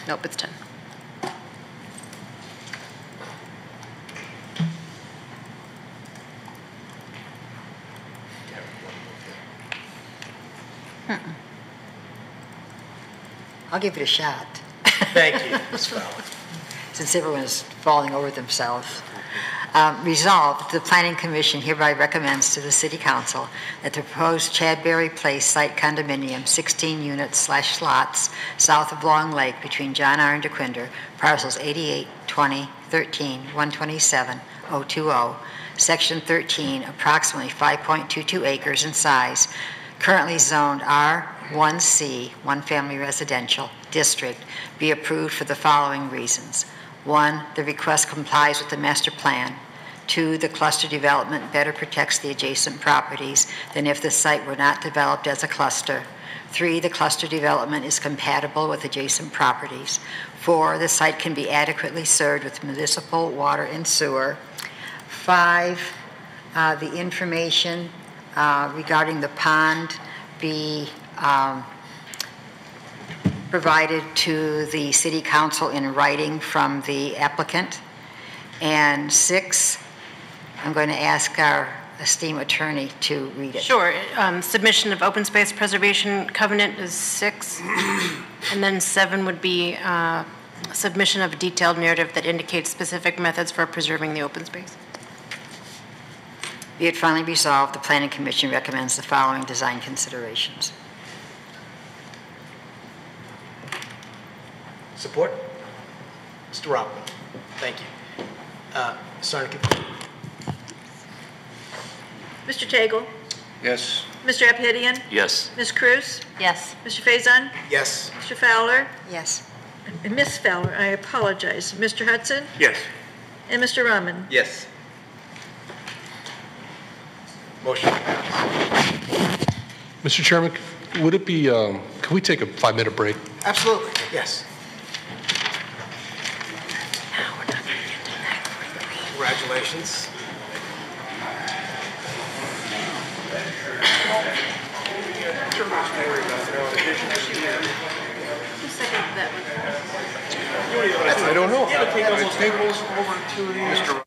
Nope, it's 10. I'll give it a shot. Thank you, Ms. Fowler. Since everyone is falling over themselves. Resolved, the Planning Commission hereby recommends to the City Council that the proposed Chadberry Place site condominium, 16 units / lots, south of Long Lake between John R. and DeQuinder, parcels 88, 20, 13, 127, 020, Section 13, approximately 5.22 acres in size, currently zoned R1C, one family residential district, be approved for the following reasons. 1, the request complies with the master plan. 2, the cluster development better protects the adjacent properties than if the site were not developed as a cluster. 3, the cluster development is compatible with adjacent properties. 4, the site can be adequately served with municipal water and sewer. 5, the information regarding the pond be provided to the City Council in writing from the applicant. And 6, I'm going to ask our esteemed attorney to read it. Sure. Submission of open space preservation covenant is 6. And then 7 would be submission of a detailed narrative that indicates specific methods for preserving the open space. Be it finally resolved, the Planning Commission recommends the following design considerations. Support? Mr. Rockman. Thank you. Sergeant. Mr. Tagle? Yes. Mr. Abhidian? Yes. Ms. Cruz? Yes. Mr. Faison? Yes. Mr. Fowler? Yes. And Ms. Fowler, I apologize. Mr. Hudson? Yes. And Mr. Rahman? Yes. Motion passed. Mr. Chairman, would it be, can we take a 5-minute break? Absolutely, yes. Congratulations. I don't know. Tables over to the... Mr.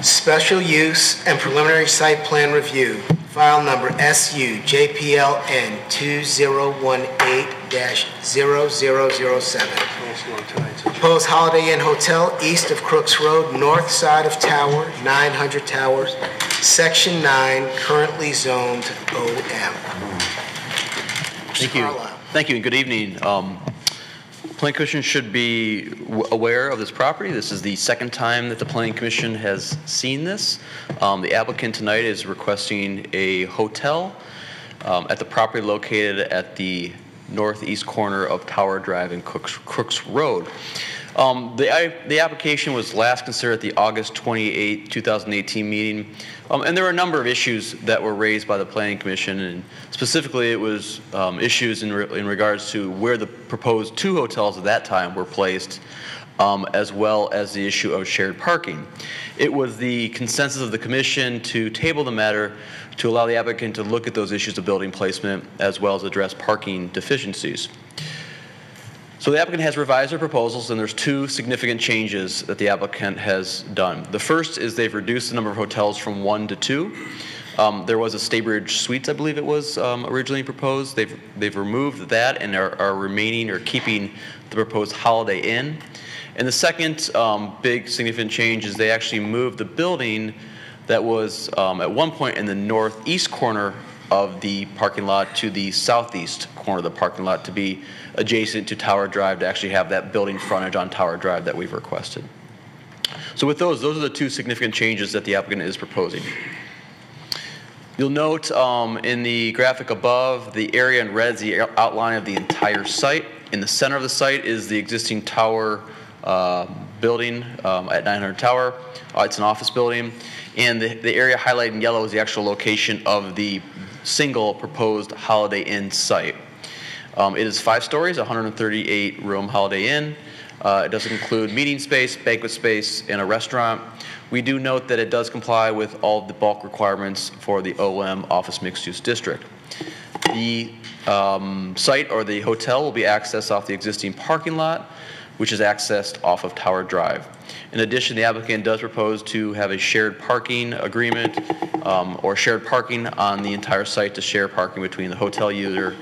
Special use and preliminary site plan review, file number SU JPLN 2018-0007. Proposed Holiday Inn Hotel east of Crooks Road, north side of Tower, 900 Towers, Section 9, currently zoned OM. Thank you. Thank you, and good evening. Planning Commission should be aware of this property. This is the second time that the Planning Commission has seen this. The applicant tonight is requesting a hotel at the property located at the northeast corner of Tower Drive and Crooks Road. The application was last considered at the August 28, 2018 meeting, and there were a number of issues that were raised by the Planning Commission, and specifically it was issues in regards to where the proposed two hotels at that time were placed, as well as the issue of shared parking. It was the consensus of the Commission to table the matter to allow the applicant to look at those issues of building placement as well as address parking deficiencies. So the applicant has revised their proposals, and there's two significant changes that the applicant has done. The first is they've reduced the number of hotels from 1 to 2. There was a Staybridge Suites, I believe it was, originally proposed. They've removed that and are remaining or keeping the proposed Holiday Inn. And the second big significant change is they actually moved the building that was at one point in the northeast corner of the parking lot to the southeast corner of the parking lot to be adjacent to Tower Drive, to actually have that building frontage on Tower Drive that we've requested. So with those are the two significant changes that the applicant is proposing. You'll note in the graphic above, the area in red is the outline of the entire site. In the center of the site is the existing tower building at 900 Tower. It's an office building. And the area highlighted in yellow is the actual location of the single proposed Holiday Inn site. It is 5 stories, 138-room Holiday Inn. It does include meeting space, banquet space, and a restaurant. We do note that it does comply with all of the bulk requirements for the OM Office Mixed-Use District. The site or the hotel will be accessed off the existing parking lot, which is accessed off of Tower Drive. In addition, the applicant does propose to have a shared parking agreement or shared parking on the entire site to share parking between the hotel user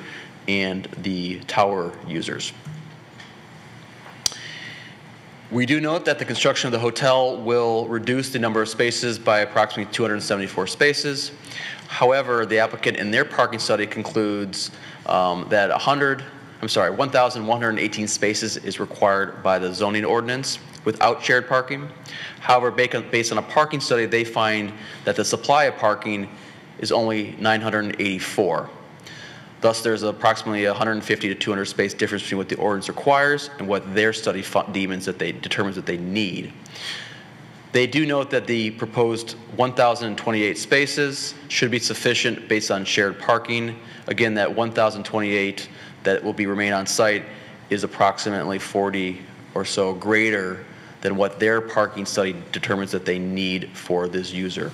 and the tower users. We do note that the construction of the hotel will reduce the number of spaces by approximately 274 spaces. However, the applicant in their parking study concludes that 1,118 spaces is required by the zoning ordinance without shared parking. However, based on a parking study, they find that the supply of parking is only 984. Thus, there's approximately 150 to 200 space difference between what the ordinance requires and what their study determines that they need. They do note that the proposed 1,028 spaces should be sufficient based on shared parking. Again, that 1,028 that will remain on site is approximately 40 or so greater than what their parking study determines that they need for this user.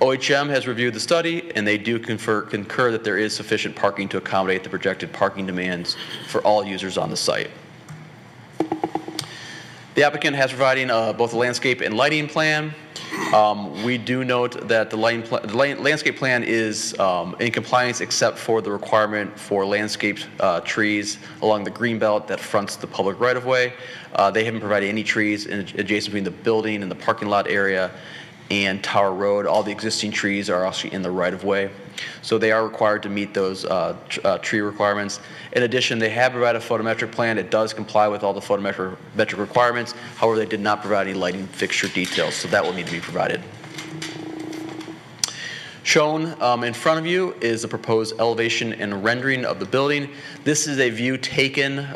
OHM has reviewed the study, and they do concur that there is sufficient parking to accommodate the projected parking demands for all users on the site. The applicant has provided both a landscape and lighting plan. We do note that the landscape plan is in compliance except for the requirement for landscaped trees along the green belt that fronts the public right-of-way. They haven't provided any trees adjacent between the building and the parking lot area and Tower Road. All the existing trees are actually in the right-of-way. So they are required to meet those tree requirements. In addition, they have provided a photometric plan. It does comply with all the photometric requirements. However, they did not provide any lighting fixture details, so that will need to be provided. Shown in front of you is the proposed elevation and rendering of the building. This is a view taken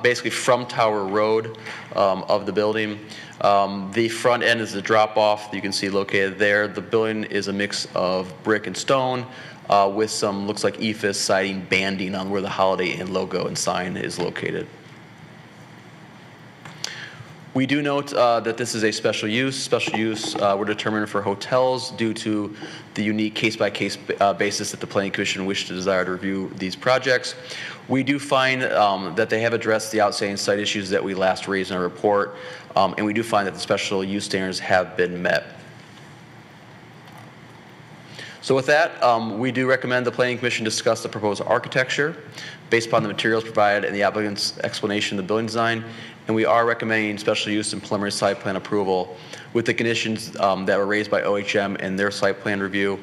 basically from Tower Road of the building. The front end is the drop-off that you can see located there. The building is a mix of brick and stone with some, looks like EFIS siding banding on where the Holiday Inn logo and sign is located. We do note that this is a special use. Special use were determined for hotels due to the unique case-by-case basis that the Planning Commission wished to desire to review these projects. We do find that they have addressed the outstanding site issues that we last raised in our report, and we do find that the special use standards have been met. So with that, we do recommend the Planning Commission discuss the proposed architecture based upon the materials provided and the applicant's explanation of the building design. And we are recommending special use and preliminary site plan approval with the conditions that were raised by OHM in their site plan review.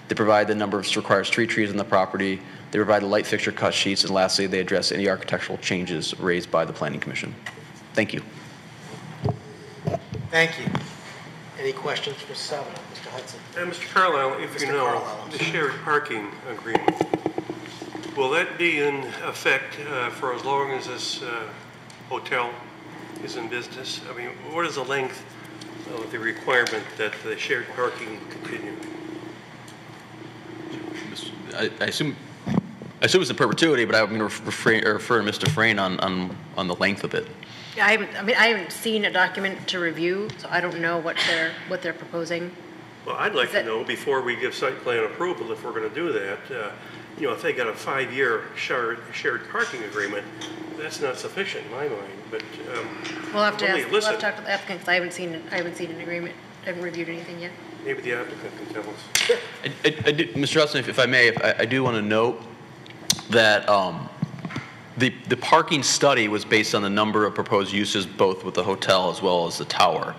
They provide the number of required street trees on the property. They provide the light fixture cut sheets. And lastly, they address any architectural changes raised by the Planning Commission. Thank you. Thank you. Any questions for Savana? Mr. Hudson? Mr. Carlisle, if you know, the shared parking agreement, will that be in effect for as long as this hotel is in business? I mean, what is the length of the requirement that the shared parking continue? I assume it's in perpetuity, but I'm going to refer to Mr. Frayne on the length of it. Yeah, I haven't seen a document to review, so I don't know what they're proposing. Well, I'd like to know before we give site plan approval, if we're going to do that, if they got a 5-year shared parking agreement, that's not sufficient in my mind. But we'll have to talk to the applicant because I haven't seen an agreement. I haven't reviewed anything yet. Maybe the applicant can tell us. Mr. Hudson, if I may, I do want to note that the parking study was based on the number of proposed uses, both with the hotel as well as the tower.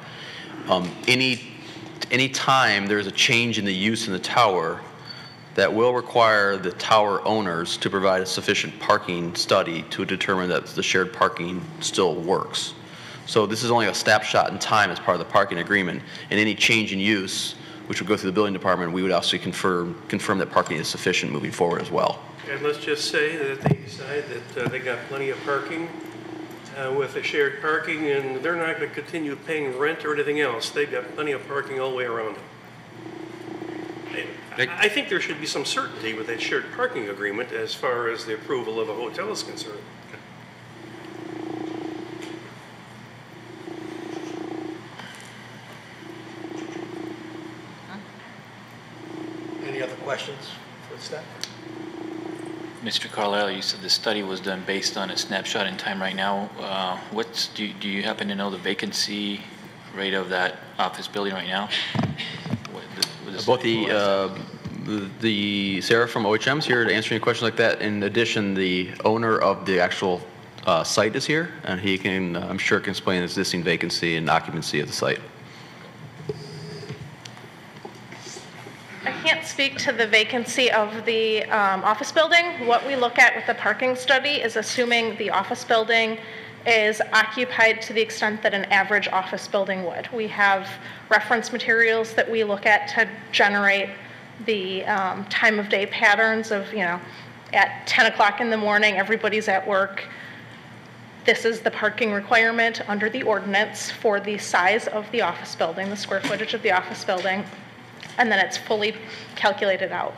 Any time there's a change in the use in the tower, that will require the tower owners to provide a sufficient parking study to determine that the shared parking still works. So this is only a snapshot in time as part of the parking agreement, and any change in use, which would go through the building department, we would also confirm that parking is sufficient moving forward as well. And let's just say that they decide that they got plenty of parking with the shared parking, and they're not going to continue paying rent or anything else. They've got plenty of parking all the way around it. I think there should be some certainty with that shared parking agreement as far as the approval of a hotel is concerned. Any other questions for the staff? Mr. Carlisle, you said the study was done based on a snapshot in time right now. Do you happen to know the vacancy rate of that office building right now? Both the Sarah from OHM is here to answer any questions like that. In addition, the owner of the actual site is here, and he can, I'm sure, can explain the existing vacancy and occupancy of the site. I can't speak to the vacancy of the office building. What we look at with the parking study is assuming the office building is occupied to the extent that an average office building would. We have reference materials that we look at to generate the time of day patterns of, at 10 o'clock in the morning, everybody's at work. This is the parking requirement under the ordinance for the size of the office building, the square footage of the office building, and then it's fully calculated out.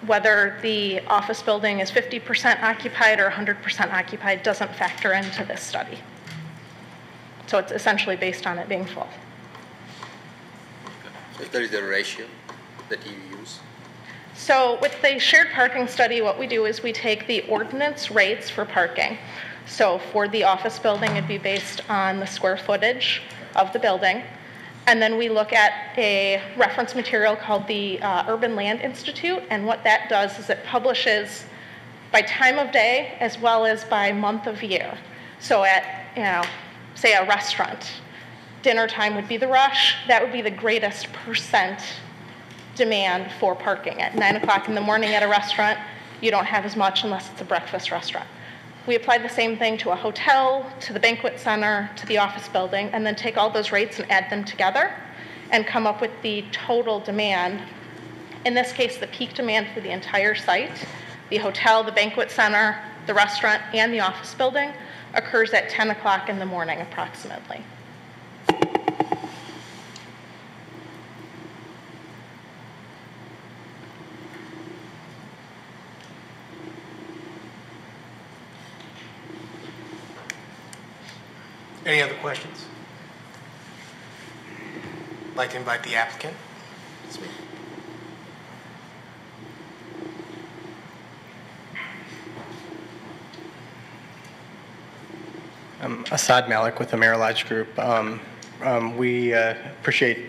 Whether the office building is 50% occupied or 100% occupied doesn't factor into this study. So it's essentially based on it being full. So there is a ratio that you use? So with the shared parking study, what we do is we take the ordinance rates for parking. So for the office building, it'd be based on the square footage of the building. And then we look at a reference material called the Urban Land Institute, and what that does is it publishes by time of day as well as by month of year. So at, say a restaurant, dinner time would be the rush. That would be the greatest percent demand for parking. At 9 o'clock in the morning at a restaurant, you don't have as much unless it's a breakfast restaurant. We applied the same thing to a hotel, to the banquet center, to the office building, and then take all those rates and add them together and come up with the total demand. In this case, the peak demand for the entire site, the hotel, the banquet center, the restaurant, and the office building occurs at 10 o'clock in the morning approximately. Any other questions? I'd like to invite the applicant. Assad Malik with the Mayor Lodge Group. We appreciate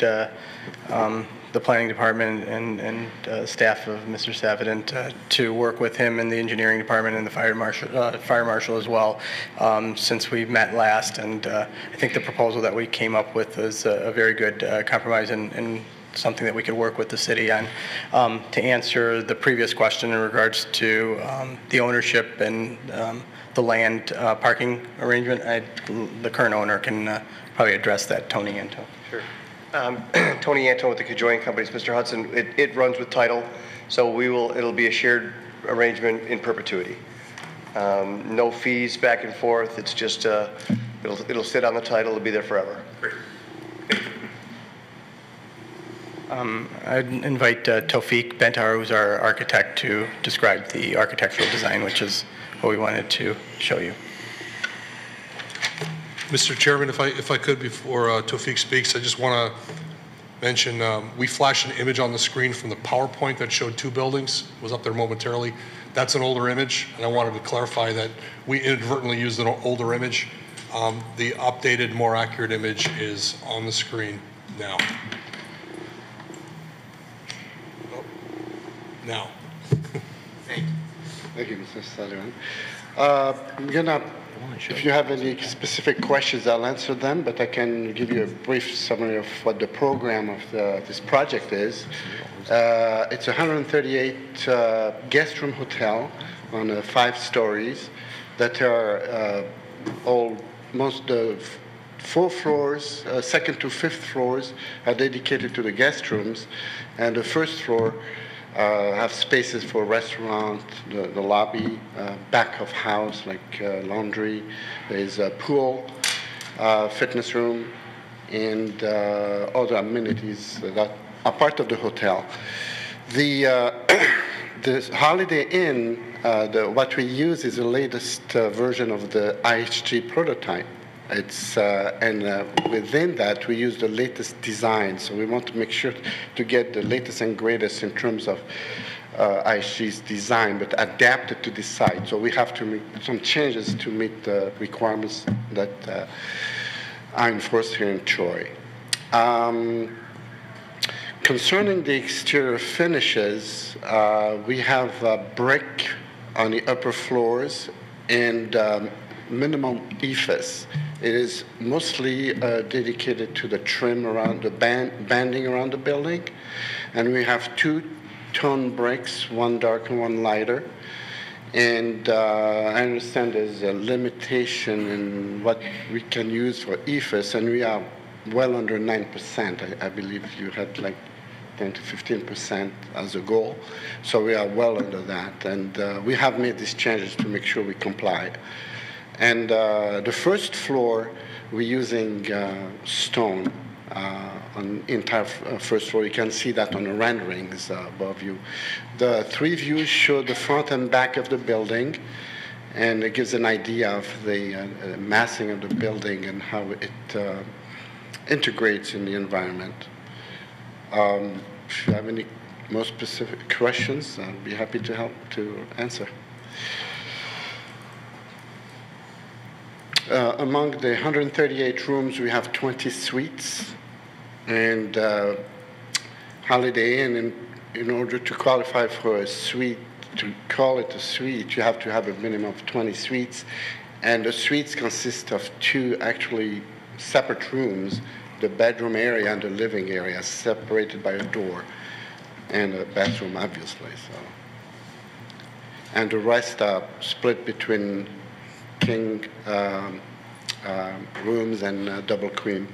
the planning department and staff of Mr. Savidant to work with him in the engineering department and the fire marshal as well since we met last. And I think the proposal that we came up with is a very good compromise and something that we could work with the city on. To answer the previous question in regards to the ownership and the land parking arrangement, the current owner can probably address that, Tony Anto. Sure. Tony Anto with the conjoined companies. Mr. Hudson, it runs with title, so it'll be a shared arrangement in perpetuity. No fees back and forth. It's just it'll sit on the title. It'll be there forever. Great. I'd invite Tawfiq Bentar, who's our architect, to describe the architectural design, which is what we wanted to show you. Mr. Chairman, if I could, before Tawfiq speaks, I just want to mention we flashed an image on the screen from the PowerPoint that showed two buildings. It was up there momentarily. That's an older image, and I wanted to clarify that we inadvertently used an older image. The updated, more accurate image is on the screen now. Now. Thank you, Mr. Sullivan. If you have any specific questions, I'll answer them, but I can give you a brief summary of what the program of this project is. It's a 138 guest room hotel on 5 stories that are most of 4 floors, second to 5th floors are dedicated to the guest rooms, and the first floor have spaces for restaurant, the lobby, back of house like laundry. There's a pool, fitness room, and other amenities that are part of the hotel. The Holiday Inn, what we use is the latest version of the IHG prototype. It's and within that we use the latest design, so we want to make sure to get the latest and greatest in terms of IHG's design, but adapted to this site. So we have to make some changes to meet the requirements that are enforced here in Troy. Concerning the exterior finishes, we have brick on the upper floors and minimum ephes. It is mostly dedicated to the trim around the banding around the building, and we have 2 tone bricks, one dark and one lighter. And I understand there's a limitation in what we can use for ephes, and we are well under 9%. I believe you had like 10 to 15% as a goal, so we are well under that, and we have made these changes to make sure we comply. And the first floor, we're using stone on the entire first floor. You can see that on the renderings above you. The 3 views show the front and back of the building, and it gives an idea of the massing of the building and how it integrates in the environment. If you have any more specific questions, I'd be happy to help to answer. Among the 138 rooms, we have 20 suites, and Holiday Inn, in order to qualify for a suite, to call it a suite, you have to have a minimum of 20 suites, and the suites consist of 2 actually separate rooms, the bedroom area and the living area, separated by a door, and a bathroom, obviously. So, and the rest are split between king rooms and double queen.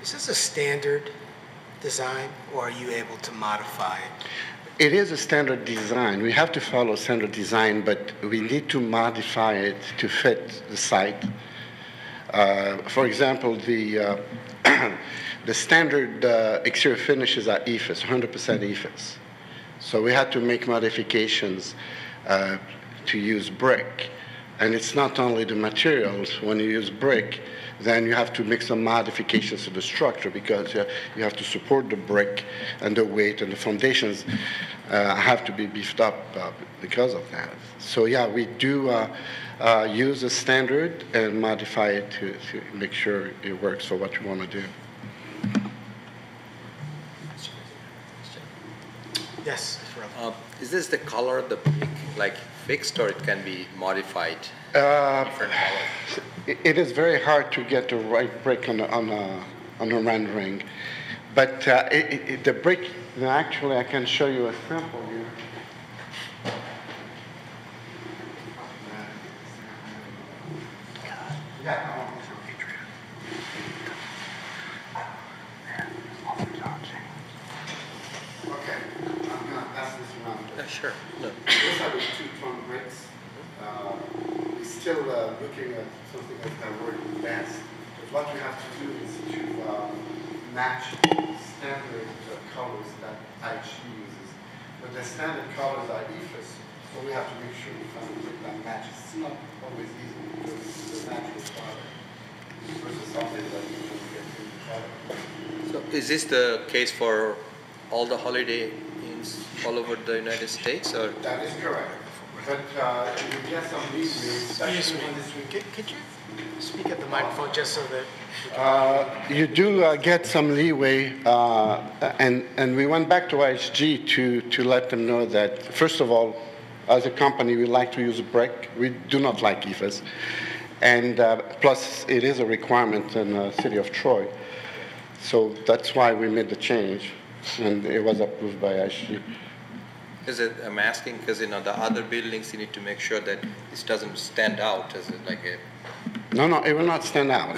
Is this a standard design, or are you able to modify it? It is a standard design. We have to follow standard design, but we need to modify it to fit the site. For example, the standard exterior finishes are ephes, 100% ephes. So we had to make modifications to use brick. And it's not only the materials. When you use brick, then you have to make some modifications to the structure because you have to support the brick and the weight, and the foundations have to be beefed up because of that. So yeah, we do use a standard and modify it to make sure it works for what you want to do. Yes. Is this the color of the brick, like fixed, or it can be modified? Different color? It is very hard to get the right brick on a rendering, but the brick. Actually, I can show you a sample here. Okay, I'm going to pass this around. Sure. No. These are the 2-ton bricks. We're still looking at something that can work best. But what we have to do is to match standard colors that IHG uses. But the standard colors are EFS, so we have to make sure we find a brick that matches. It's not always easy because it's the natural color versus something that you can get in the color. So is this the case for all the Holiday Inns all over the United States, or? That is correct. But you get some leeway, especially on this week. Could you speak at the microphone just so that... You do get some leeway, and we went back to IHG to let them know that, first of all, as a company, we like to use brick. We do not like EFS. And plus, it is a requirement in the city of Troy. So that's why we made the change, and it was approved by IHG. Is it, I'm asking because, the other buildings, you need to make sure that this doesn't stand out as like a... No, it will not stand out.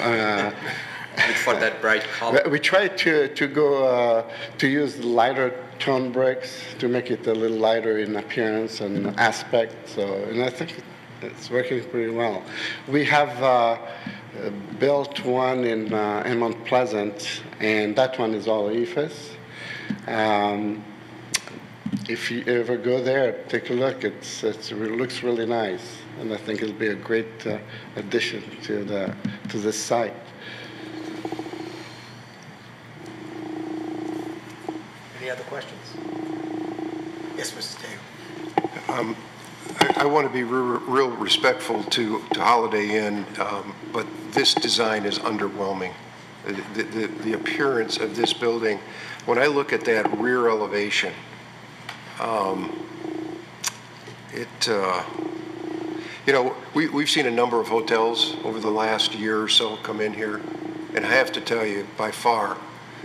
For that bright color. We tried to go to use lighter tone bricks to make it a little lighter in appearance and aspect. So, and I think it's working pretty well. We have built one in Mount Pleasant, and that one is all EFS. If you ever go there, take a look. It looks really nice, and I think it'll be a great addition to this site. Any other questions? Yes, Mrs. Taylor. I want to be real respectful to Holiday Inn, but this design is underwhelming. The appearance of this building, when I look at that rear elevation, we've seen a number of hotels over the last year or so come in here, and I have to tell you, by far,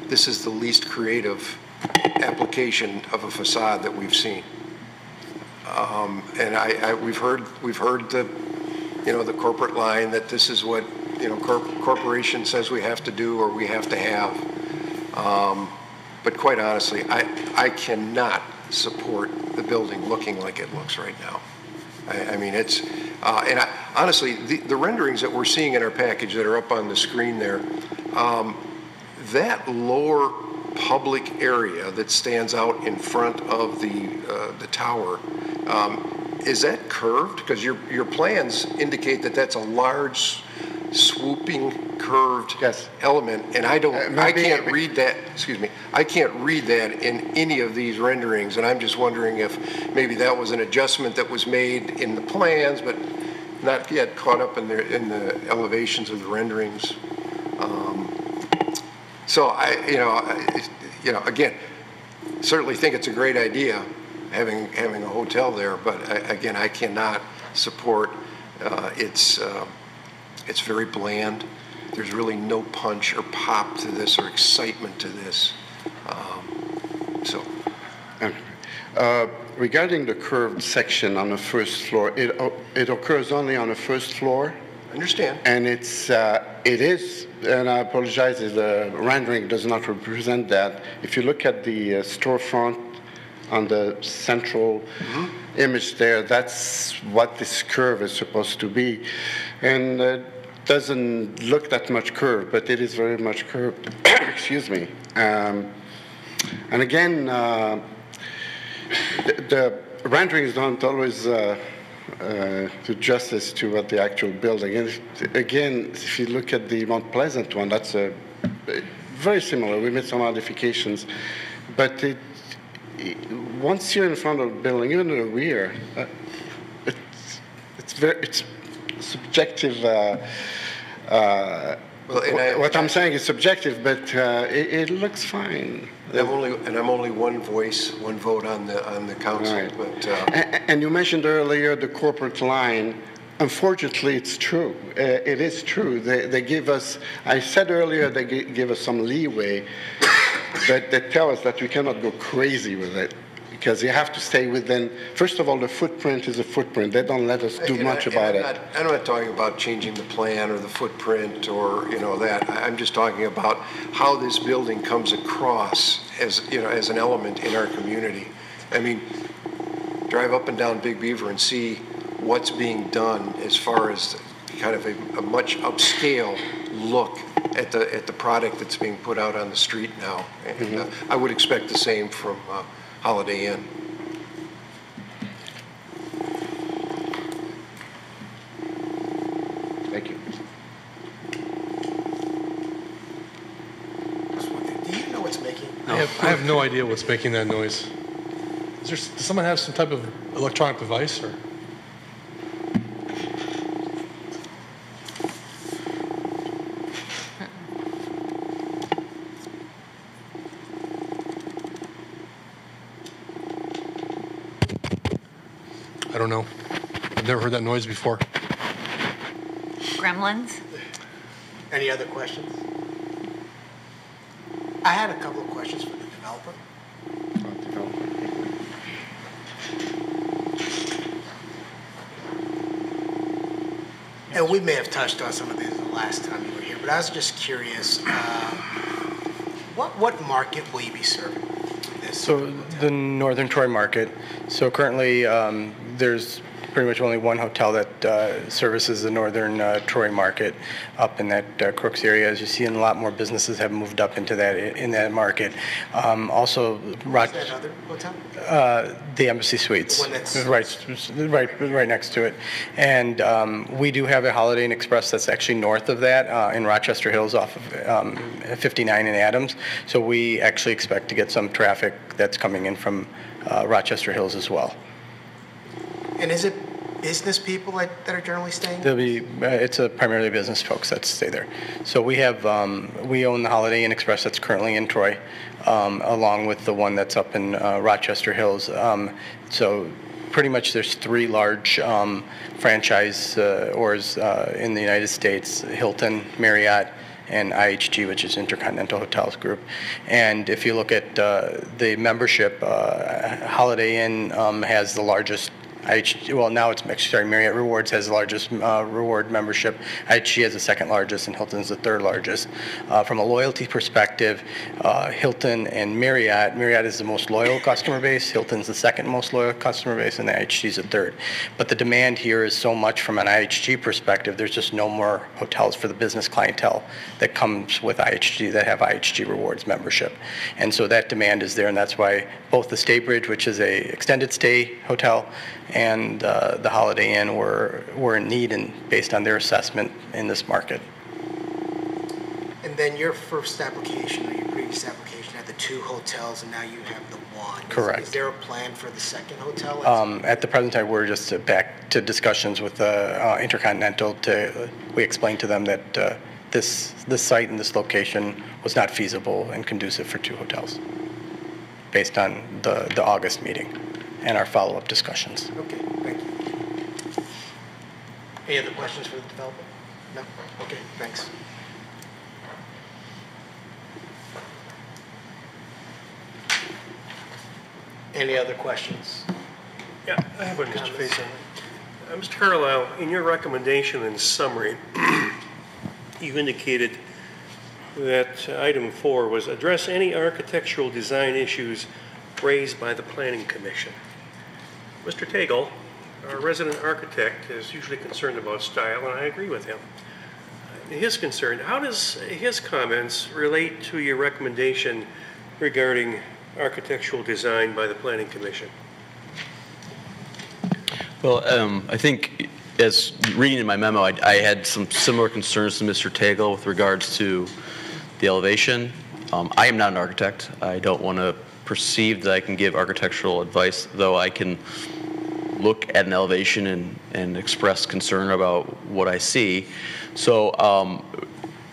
this is the least creative application of a facade that we've seen. And we've heard the corporate line that this is what corporation says we have to do or we have to have. But quite honestly, I cannot support the building looking like it looks right now. I mean, it's, honestly, the renderings that we're seeing in our package that are up on the screen there, that lower public area that stands out in front of the tower, is that curved? Because your plans indicate that that's a large, swooping, curved element, and I can't read that. Excuse me, I can't read that in any of these renderings, and I'm just wondering if maybe that was an adjustment that was made in the plans, but not yet caught up in the elevations of the renderings. So again, certainly think it's a great idea having a hotel there, but again, I cannot support. It's very bland. There's really no punch or pop to this or excitement to this. Regarding the curved section on the first floor, it occurs only on the first floor. I understand. And it is, and I apologize if the rendering does not represent that. If you look at the storefront on the central image there, that's what this curve is supposed to be. And it doesn't look that much curved, but it is very much curved. Excuse me. And again, the renderings don't always justice to what the actual building. And again, if you look at the Mount Pleasant one, that's very similar. We made some modifications, but once you're in front of the building, even in the rear, it's subjective. What I'm saying is subjective, but it looks fine. I'm only one voice, one vote on the council. Right. But and you mentioned earlier the corporate line. Unfortunately, it's true. It is true. They give us. I said earlier they give us some leeway, but they tell us that we cannot go crazy with it. Because you have to stay within, first of all, the footprint is a footprint. They don't let us do much about it. I'm not talking about changing the plan or the footprint or that. I'm just talking about how this building comes across as as an element in our community. I mean, drive up and down Big Beaver and see what's being done as far as kind of a much upscale look at the product that's being put out on the street now. And I would expect the same from Holiday Inn. Thank you. Do you know what's making? I have no idea what's making that noise. Does someone have some type of electronic device or? I don't know. I've never heard that noise before. Gremlins? Any other questions? I had a couple of questions for the developer. And we may have touched on some of these the last time you were here, but I was just curious, what market will you be serving? So the Northern Troy market. So currently there's pretty much only one hotel that services the Northern Troy market up in that Crooks area. As you see, and a lot more businesses have moved up into that market. Also, What's that other hotel? The Embassy Suites, The one that's right next to it. And we do have a Holiday Inn Express that's actually north of that in Rochester Hills off of 59 and Adams. So we actually expect to get some traffic that's coming in from Rochester Hills as well. And is it business people that are generally staying? It's primarily business folks that stay there. So we own the Holiday Inn Express that's currently in Troy, along with the one that's up in Rochester Hills. So pretty much there's three large franchisors in the United States: Hilton, Marriott, and IHG, which is Intercontinental Hotels Group. And if you look at the membership, Holiday Inn has the largest now it's mixed. Sorry, Marriott Rewards has the largest reward membership. IHG has the second largest, and Hilton's the third largest. From a loyalty perspective, Hilton and Marriott is the most loyal customer base. Hilton's the second most loyal customer base, and IHG's the third. But the demand here is so much from an IHG perspective. There's just no more hotels for the business clientele that comes with IHG that have IHG Rewards membership, and so that demand is there, and that's why both the Staybridge, which is a extended stay hotel, and the Holiday Inn were in need, and based on their assessment in this market. And then your first application or your previous application had the two hotels, and now you have the one. Correct. Is there a plan for the second hotel? At the present time, we're just back to discussions with Intercontinental. We explained to them that this site and this location was not feasible and conducive for two hotels, based on the August meeting and our follow-up discussions. Okay, thank you. Any other questions for the developer? No? Okay, thanks. Any other questions? Yeah, I have one, Mr. Faison. Mr. Carlisle, in your recommendation and summary, you indicated that item 4 was address any architectural design issues raised by the Planning Commission. Mr. Tagle, our resident architect, is usually concerned about style, and I agree with him. His concern, how does his comments relate to your recommendation regarding architectural design by the Planning Commission? Well, I think as reading in my memo, I had some similar concerns to Mr. Tagle with regards to the elevation. I am not an architect. I don't want to perceive that I can give architectural advice, though I can look at an elevation and express concern about what I see. So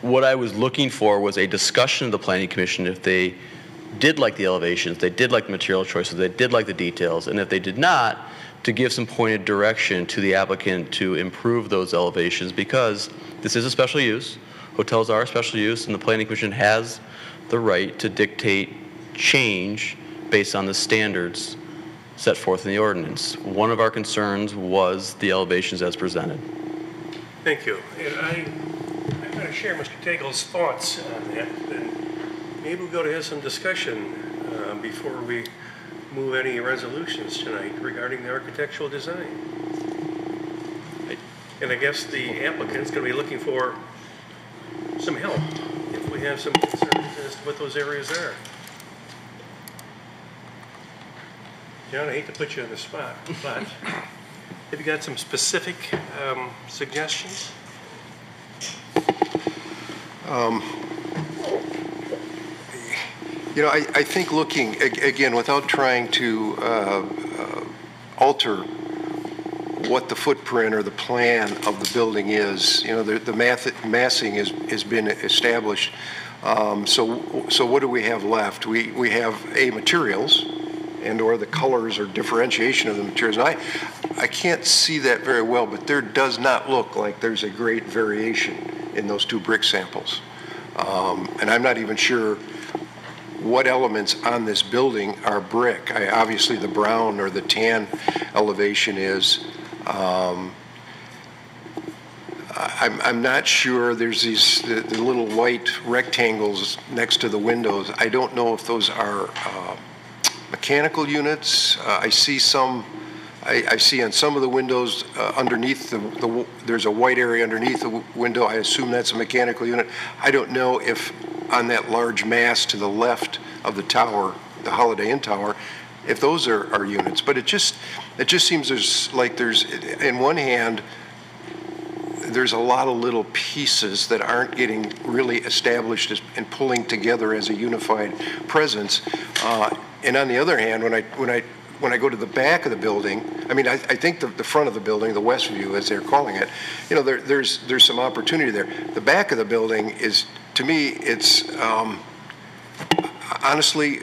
what I was looking for was a discussion of the Planning Commission if they did like the elevations, they did like the material choices, they did like the details, and if they did not, to give some pointed direction to the applicant to improve those elevations, because this is a special use. Hotels are a special use, and the Planning Commission has the right to dictate change based on the standards set forth in the ordinance. One of our concerns was the elevations as presented. Thank you. And I'm going to share Mr. Tagle's thoughts on that, and maybe we'll go to have some discussion before we move any resolutions tonight regarding the architectural design. And I guess the applicant's going to be looking for some help if we have some concerns as to what those areas are. John, I hate to put you on the spot, but have you got some specific suggestions? I think looking, again, without trying to alter what the footprint or the plan of the building is, the massing has been established. So what do we have left? We have materials and or the colors or differentiation of the materials. And I can't see that very well, but there does not look like there's a great variation in those two brick samples. And I'm not even sure what elements on this building are brick. Obviously the brown or the tan elevation is. I'm not sure. There's the little white rectangles next to the windows. I don't know if those are mechanical units. I see some. I see on some of the windows underneath there's a white area underneath the window. I assume that's a mechanical unit. I don't know if on that large mass to the left of the tower, the Holiday Inn tower, if those are units. But it just seems there's in one hand there's a lot of little pieces that aren't getting really established and pulling together as a unified presence. And on the other hand, when I go to the back of the building, I think the front of the building, the west view as they're calling it, there's some opportunity there. The back of the building is, to me, it's honestly,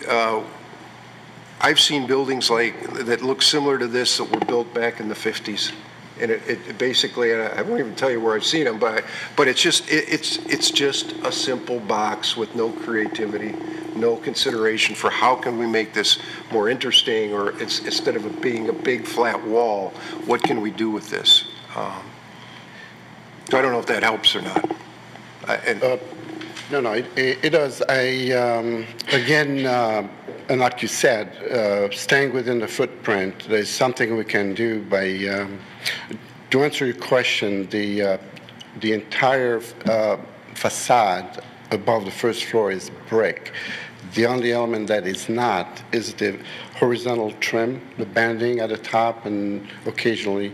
I've seen buildings that look similar to this that were built back in the 50s. And it basically, I won't even tell you where I've seen them, but it's just a simple box with no creativity, no consideration for how can we make this more interesting, or instead of it being a big flat wall, what can we do with this? So I don't know if that helps or not. No, it does. Again, and like you said, staying within the footprint, there's something we can do by, to answer your question, the entire facade above the first floor is brick. The only element that is not is the horizontal trim, the banding at the top and occasionally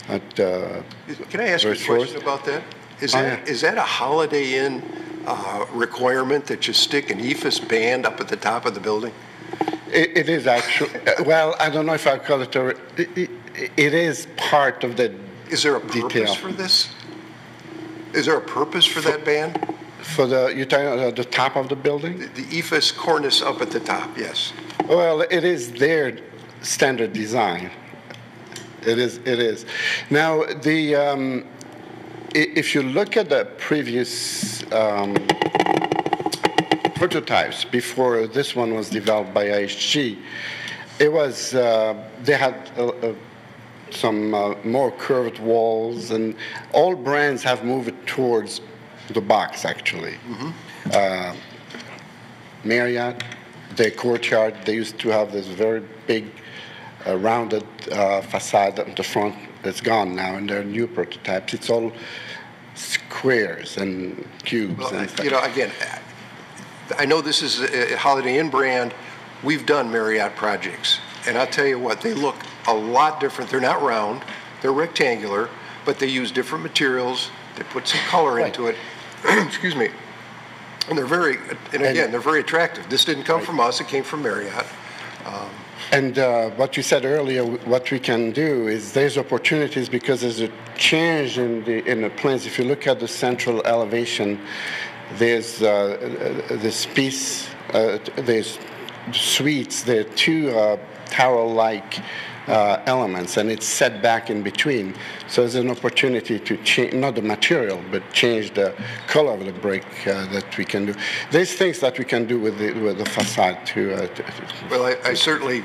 at Can I ask you a question about that? Is that a Holiday Inn requirement that you stick an EFIS band up at the top of the building? It is actually, well, I don't know if I call it it is part of the Is there a purpose for this? Is there a purpose for that band? For you're talking about the top of the building? The EFIS cornice up at the top, yes. Well, it is their standard design. It is. Now, if you look at the previous prototypes before this one was developed by IHG, it was they had some more curved walls, and all brands have moved towards the box actually. Mm-hmm. Marriott, their courtyard, they used to have this very big rounded facade at the front. That's gone now, and their new prototypes, it's all squares and cubes. Well, and stuff. Again, I know this is a Holiday Inn brand. We've done Marriott projects, and I'll tell you what, they look a lot different. They're not round, they're rectangular, but they use different materials. They put some color into it. Excuse me. And they're very, and again, they're very attractive. This didn't come from us, it came from Marriott. And what you said earlier, what we can do is there's opportunities because there's a change in the plans. If you look at the central elevation, there's this piece, there's suites, there are two tower-like elements, and it's set back in between. So there's an opportunity to change, not the material, but change the color of the brick that we can do. There's things that we can do with the facade too. Well, I certainly,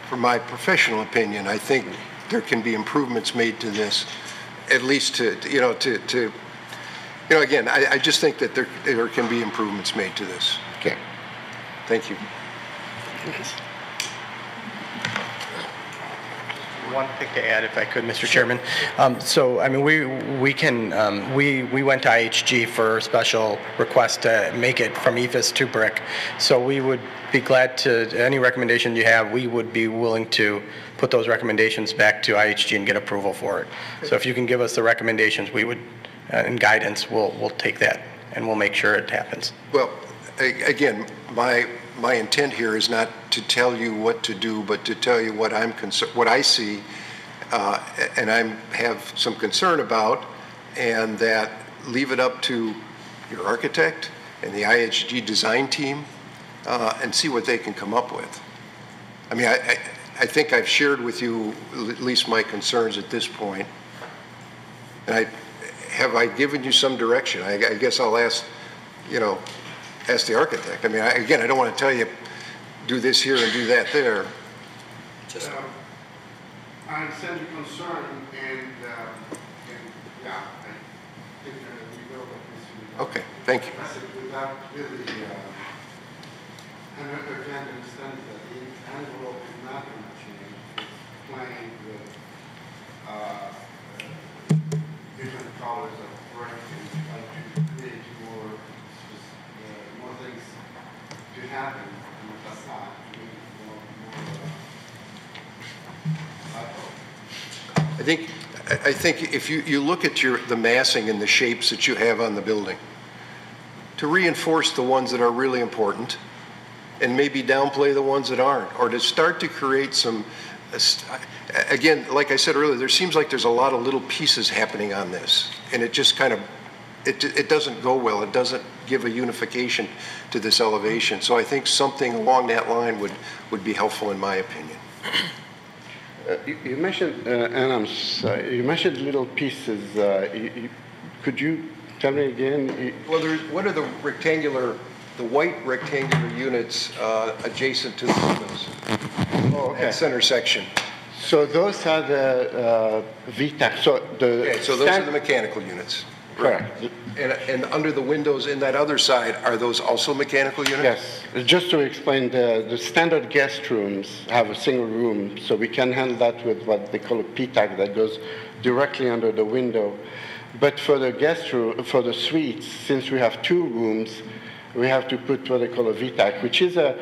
from my professional opinion, I think there can be improvements made to this, at least again, I just think that there can be improvements made to this. Okay. Thank you. One thing to add, if I could, Mr. Chairman. So, I mean, we went to IHG for a special request to make it from EFIS to brick. So we would be glad to, any recommendation you have, we would be willing to put those recommendations back to IHG and get approval for it. So if you can give us the recommendations, we would, and guidance, we'll take that and we'll make sure it happens. Well, again, my intent here is not to tell you what to do, but to tell you what what I see, and I have some concern about, and that leave it up to your architect and the IHG design team, and see what they can come up with. I mean, I think I've shared with you at least my concerns at this point, and have I given you some direction? I guess I'll ask the architect. I mean, again, I don't want to tell you, do this here and do that there. I understand your concern, and yeah, I think we will with this. Okay, thank you. Without really, and again, understand that the envelope is not going to change. It's playing with different colors of brick and trying to create more things to happen in the facade, to make it more I think if you look at the massing and the shapes that you have on the building, to reinforce the ones that are really important and maybe downplay the ones that aren't, or to start to create some, again, like I said earlier, there seems like there's a lot of little pieces happening on this, and it just kind of, it doesn't go well. It doesn't give a unification to this elevation. So I think something along that line would be helpful in my opinion. You mentioned, and you mentioned little pieces. Could you tell me again? Well, what are the white rectangular units adjacent to the windows? Oh, okay. That center section. So those are the VTAC. So those are the mechanical units. Correct. And under the windows in that other side, are those also mechanical units? Yes. Just to explain, the standard guest rooms have a single room, so we can handle that with what they call a PTAC that goes directly under the window. But for the guest room, for the suites, since we have two rooms, we have to put what they call a VTAC, which is a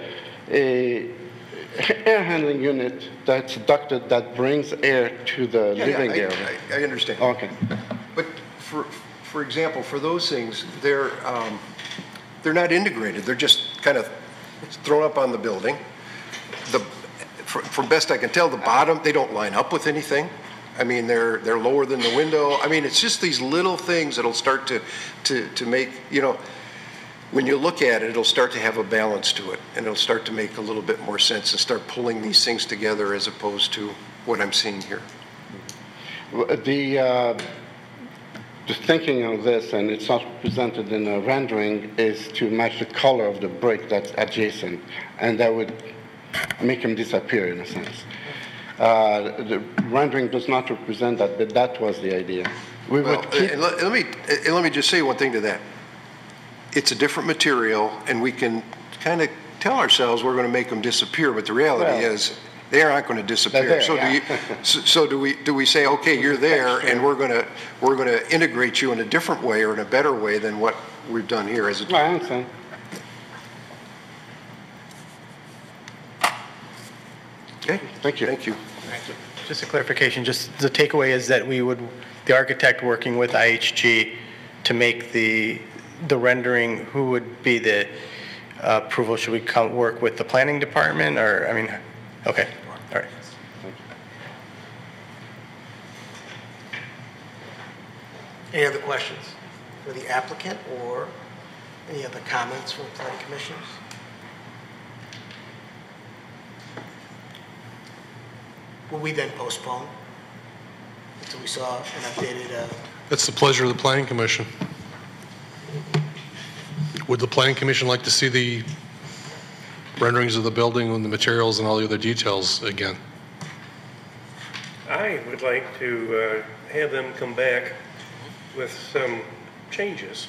air handling unit that's ducted that brings air to the living area. I understand. Okay. But for example, for those things, they're not integrated. They're just kind of thrown up on the building. From best I can tell, the bottom, they don't line up with anything. I mean, they're lower than the window. I mean, it's just these little things that'll start to make, when you look at it, it'll start to have a balance to it, and it'll start to make a little bit more sense and start pulling these things together as opposed to what I'm seeing here. The thinking of this, and it's not presented in a rendering, is to match the color of the brick that's adjacent, and that would make them disappear in a sense. The rendering does not represent that, but that was the idea. Let me just say one thing to that. It's a different material, and we can kind of tell ourselves we're going to make them disappear, but the reality is they aren't going to disappear. There, so do we say, okay, you're there, and we're going to integrate you in a different way or in a better way than what we've done here as a team? I understand. Thank you. Thank you. Just a clarification, just the takeaway is that the architect working with IHG to make the rendering, who would be the approval? Should we work with the planning department or, okay, all right. Any other questions for the applicant or any other comments from planning commissioners? Will we then postpone until we saw an updated? That's the pleasure of the Planning Commission. Would the Planning Commission like to see the renderings of the building and the materials and all the other details again? I would like to have them come back with some changes.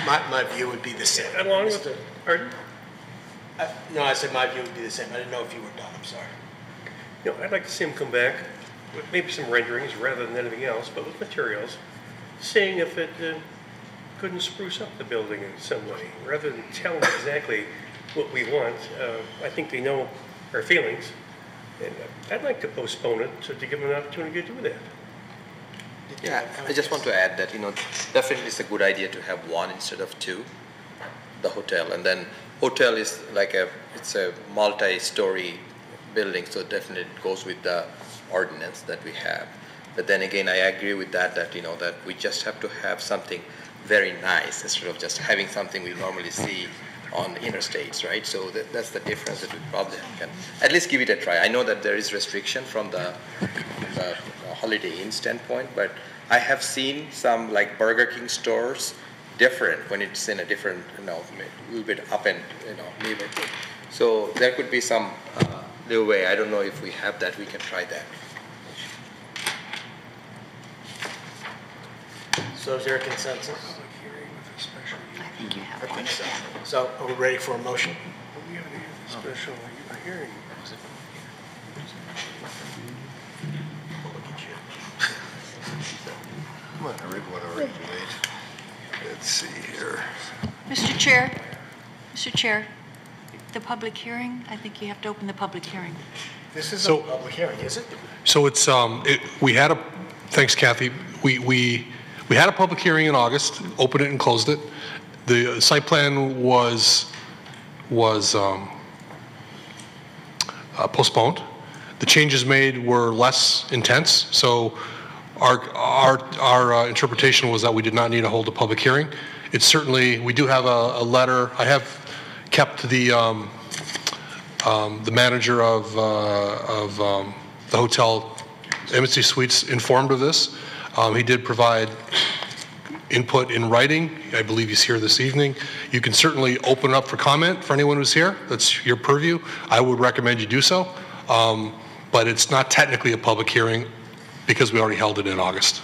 My view would be the same. Along with the, pardon? No, I said my view would be the same. I didn't know if you were done. I'm sorry. You know, I'd like to see them come back with maybe some renderings rather than anything else, but with materials, seeing if it couldn't spruce up the building in some way, rather than telling exactly what we want. I think they know our feelings, and I'd like to postpone it to give them an opportunity to do that. Yeah, I just want to add that, definitely it's a good idea to have one instead of two, the hotel. And then hotel is like it's a multi-story building, so definitely it goes with the ordinance that we have. But then again, I agree with that that we just have to have something very nice instead of just having something we normally see on the interstates, right? So that's the difference that we probably can at least give it a try. I know that there is restriction from the Holiday Inn standpoint, but I have seen some like Burger King stores different when it's in a different, a little bit up and neighborhood. So there could be some new way. I don't know if we have that. We can try that. So is there a consensus? I think you have I one. think so. So are we ready for a motion? We have a special hearing. Come on, I read what I already made. Let's see here. Mr. Chair, the public hearing, I think you have to open the public hearing. This is So- a public hearing, is it? So it's, thanks Kathy, we had a public hearing in August, opened it and closed it. The site plan was postponed. The changes made were less intense, so our interpretation was that we did not need to hold a public hearing. It's certainly, we do have a letter. I have kept the manager of the hotel, Embassy Suites, informed of this. He did provide input in writing. I believe he's here this evening. You can certainly open up for comment for anyone who's here. That's your purview. I would recommend you do so. But it's not technically a public hearing because we already held it in August.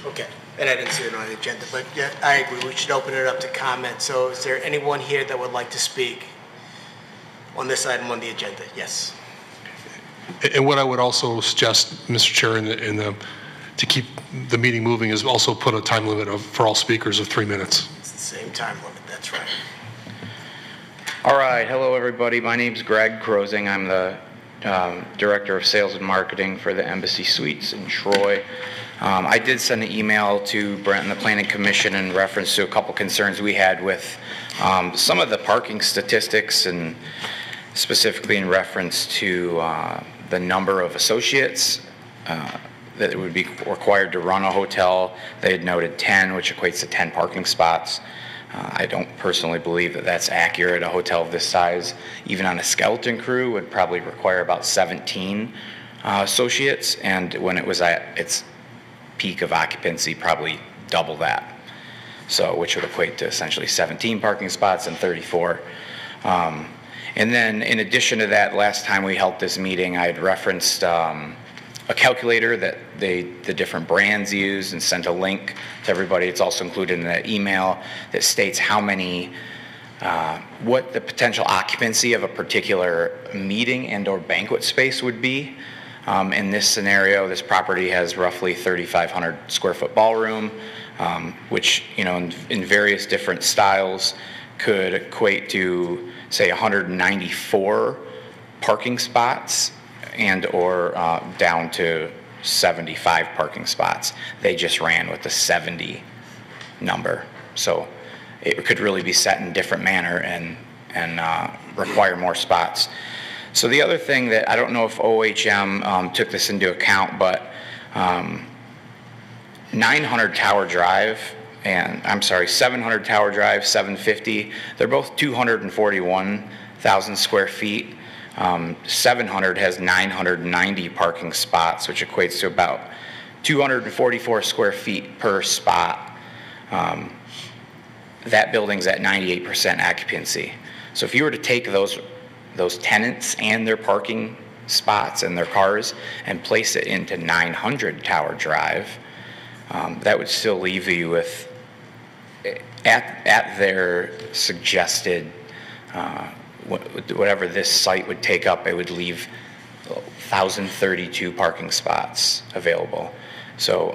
Okay, and I didn't see it on the agenda, but yeah, I agree, we should open it up to comment. So is there anyone here that would like to speak on this item on the agenda? Yes. And what I would also suggest, Mr. Chair, to keep the meeting moving is also put a time limit for all speakers of 3 minutes. It's the same time limit, that's right. All right, hello everybody. My name's Greg Crozing. I'm the Director of Sales and Marketing for the Embassy Suites in Troy. I did send an email to Brent and the Planning Commission in reference to a couple concerns we had with some of the parking statistics, and specifically in reference to the number of associates that would be required to run a hotel. They had noted 10, which equates to 10 parking spots. I don't personally believe that that's accurate. A hotel of this size, even on a skeleton crew, would probably require about 17 associates, and when it was at its peak of occupancy, probably double that. So, which would equate to essentially 17 parking spots and 34. And then in addition to that, last time we held this meeting, I had referenced a calculator that the different brands use and sent a link to everybody. It's also included in that email that states how many, what the potential occupancy of a particular meeting and or banquet space would be. In this scenario, this property has roughly 3,500 square foot ballroom, which, in various different styles could equate to, say, 194 parking spots and/or down to 75 parking spots. They just ran with the 70 number. So it could really be set in a different manner and require more spots. So the other thing that I don't know if OHM took this into account, but 900 Tower Drive and, I'm sorry, 700 Tower Drive, 750, they're both 241,000 square feet. 700 has 990 parking spots, which equates to about 244 square feet per spot. That building's at 98% occupancy. So if you were to take those tenants and their parking spots and their cars and place it into 900 Tower Drive, that would still leave you with, at their suggested, whatever this site would take up, it would leave 1,032 parking spots available. So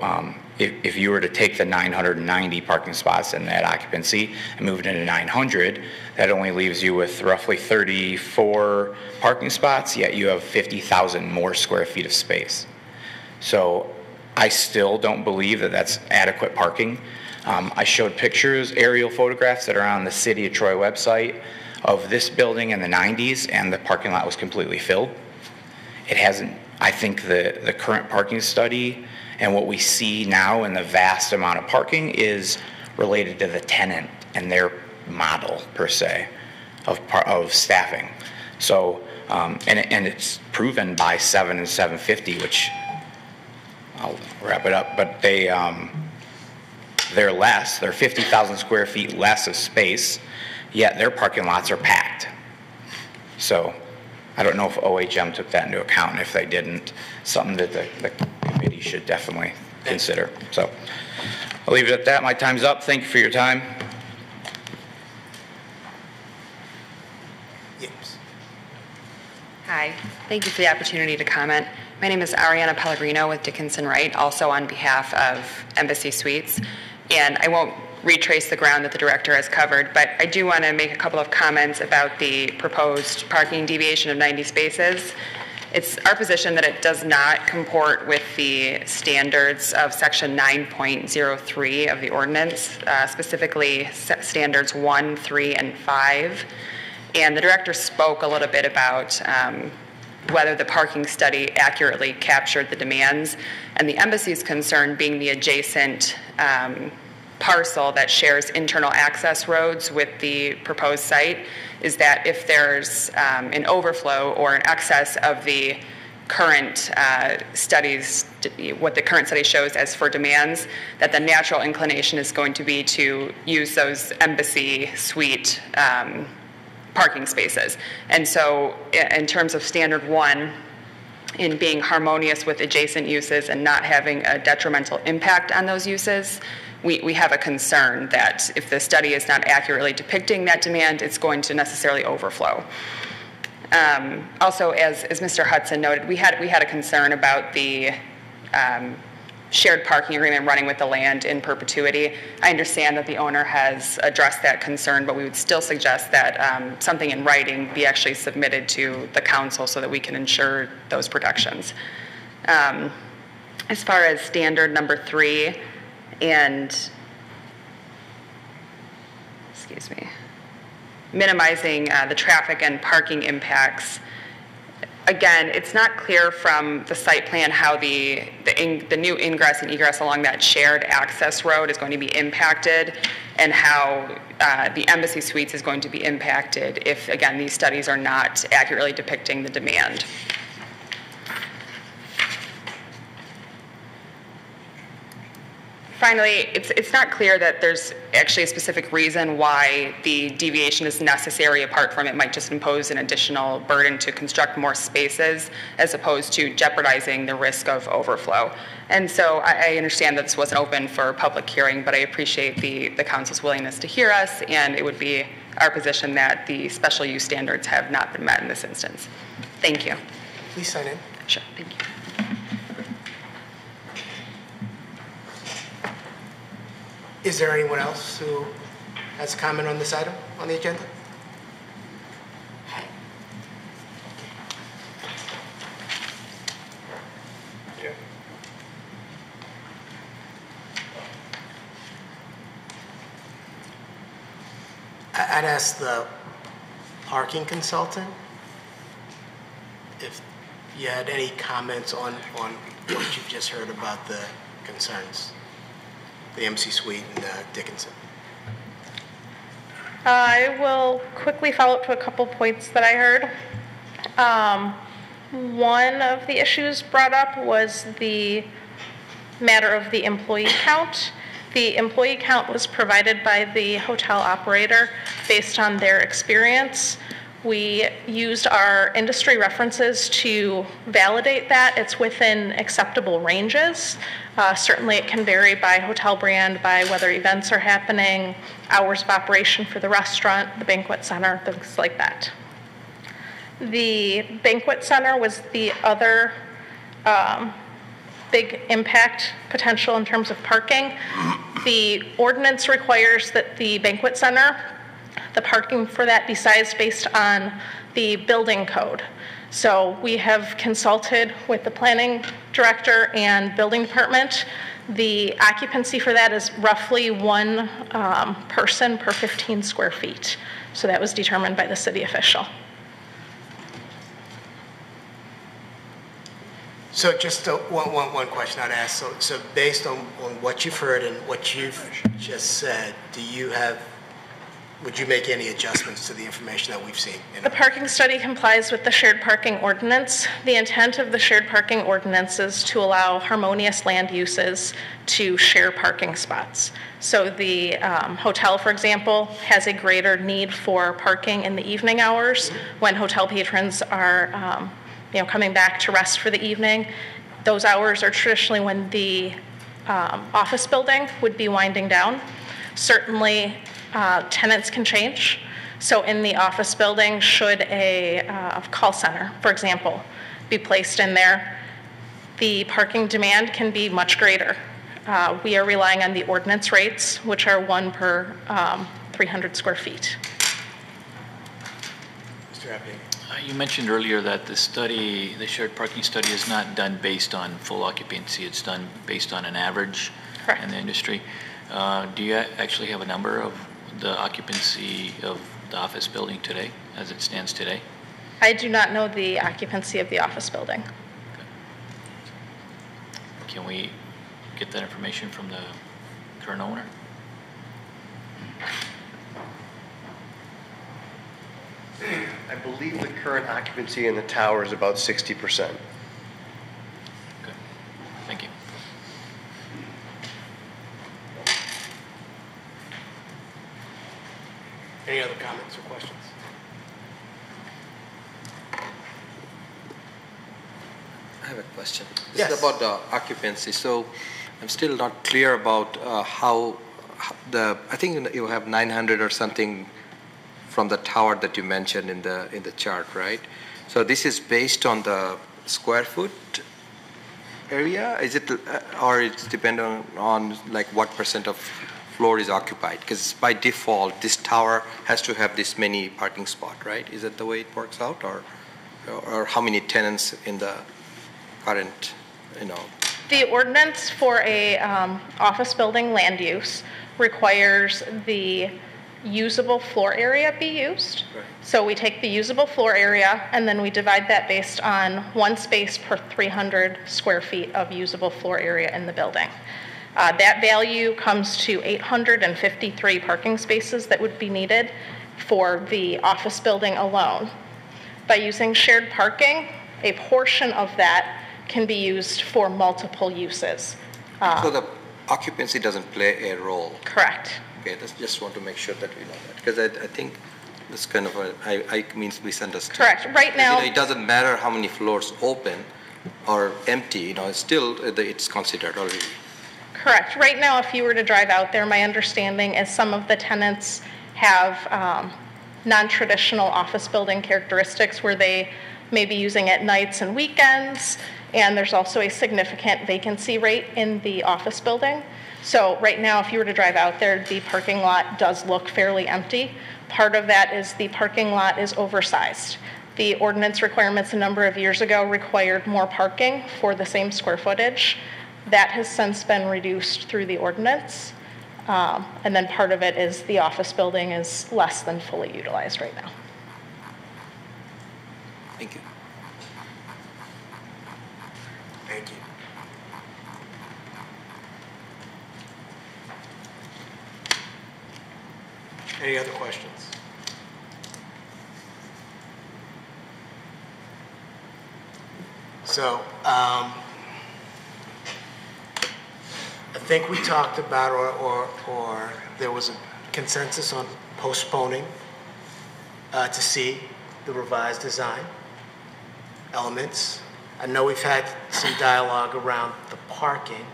if you were to take the 990 parking spots in that occupancy and move it into 900, that only leaves you with roughly 34 parking spots, yet you have 50,000 more square feet of space. So I still don't believe that that's adequate parking. I showed pictures, aerial photographs that are on the City of Troy website of this building in the 90s, and the parking lot was completely filled. It hasn't, I think the current parking study and what we see now in the vast amount of parking is related to the tenant and their model, per se, of staffing. So, and it's proven by 7 and 750, which I'll wrap it up, but they're less, they're 50,000 square feet less of space, yet their parking lots are packed. So I don't know if OHM took that into account, and if they didn't, something that the committee should definitely consider. So I'll leave it at that. My time's up. Thank you for your time. Yes. Hi, thank you for the opportunity to comment. My name is Ariana Pellegrino with Dickinson Wright, also on behalf of Embassy Suites. And I won't retrace the ground that the director has covered, but I do want to make a couple of comments about the proposed parking deviation of 90 spaces. It's our position that it does not comport with the standards of section 9.03 of the ordinance, specifically standards 1, 3, and 5. And the director spoke a little bit about whether the parking study accurately captured the demands, and the embassy's concern being the adjacent parcel that shares internal access roads with the proposed site is that if there's an overflow or an excess of the current studies, what the current study shows as for demands, that the natural inclination is going to be to use those embassy suite parking spaces. And so in terms of standard 1, in being harmonious with adjacent uses and not having a detrimental impact on those uses, we have a concern that if the study is not accurately depicting that demand, it's going to necessarily overflow. Also, as Mr. Hudson noted, we had a concern about the shared parking agreement running with the land in perpetuity. I understand that the owner has addressed that concern, but we would still suggest that something in writing be actually submitted to the council so that we can ensure those protections. As far as standard number 3, and, excuse me, minimizing the traffic and parking impacts. Again, it's not clear from the site plan how the new ingress and egress along that shared access road is going to be impacted, and how the Embassy Suites is going to be impacted if, again, these studies are not accurately depicting the demand. Finally, it's not clear that there's actually a specific reason why the deviation is necessary, apart from it might just impose an additional burden to construct more spaces as opposed to jeopardizing the risk of overflow. And so I understand that this wasn't open for public hearing, but I appreciate the council's willingness to hear us, and it would be our position that the special use standards have not been met in this instance. Thank you. Please sign in. Sure, thank you. Is there anyone else who has a comment on this item on the agenda? I'd ask the parking consultant if you had any comments on what you've just heard about the concerns, the MC Suite and Dickinson. I will quickly follow up to a couple points that I heard. One of the issues brought up was the matter of the employee count. The employee count was provided by the hotel operator based on their experience. We used our industry references to validate that. It's within acceptable ranges. Certainly it can vary by hotel brand, by whether events are happening, hours of operation for the restaurant, the banquet center, things like that. The banquet center was the other big impact potential in terms of parking. The ordinance requires that the banquet center, the parking for that be sized based on the building code. So we have consulted with the planning director and building department. The occupancy for that is roughly one person per 15 square feet. So that was determined by the city official. So just one question I'd ask. So based on what you've heard and what you've just said, would you make any adjustments to the information that we've seen? The parking study complies with the shared parking ordinance. The intent of the shared parking ordinance is to allow harmonious land uses to share parking spots. So the hotel, for example, has a greater need for parking in the evening hours when hotel patrons are coming back to rest for the evening. Those hours are traditionally when the office building would be winding down. Certainly, tenants can change. So in the office building, should a call center, for example, be placed in there, the parking demand can be much greater. We are relying on the ordinance rates, which are 1 per 300 square feet. Mr. Epping. You mentioned earlier that the shared parking study is not done based on full occupancy. It's done based on an average in the industry. Do you actually have a number of the occupancy of the office building today, as it stands today? I do not know the occupancy of the office building. Okay. Can we get that information from the current owner? I believe the current occupancy in the tower is about 60%. Okay. Thank you. Any other comments or questions? I have a question. Yes. This is about the occupancy. So I'm still not clear about how I think you have 900 or something from the tower that you mentioned in the chart, right? So this is based on the square foot area? Is it, or it's dependent on like what % of floor is occupied? Because by default, this tower has to have this many parking spot, right? Is that the way it works out, or how many tenants in the current, The ordinance for a office building land use requires the usable floor area be used. Right. So we take the usable floor area and then we divide that based on one space per 300 square feet of usable floor area in the building. That value comes to 853 parking spaces that would be needed for the office building alone. By using shared parking, a portion of that can be used for multiple uses. so the occupancy doesn't play a role? Correct. Okay, just want to make sure that we know that, because I think this kind of I means misunderstood. Correct. Right now, it doesn't matter how many floors open or empty. Still it's considered already. correct. Right now, if you were to drive out there, my understanding is some of the tenants have non-traditional office building characteristics where they may be using it nights and weekends, and there's also a significant vacancy rate in the office building. So right now, if you were to drive out there, the parking lot does look fairly empty. Part of that is the parking lot is oversized. The ordinance requirements a number of years ago required more parking for the same square footage. That has since been reduced through the ordinance. And then part of it is the office building is less than fully utilized right now. Thank you. Thank you. Any other questions? So, I think we talked about, or there was a consensus on postponing to see the revised design elements. I know we've had some dialogue around the parking.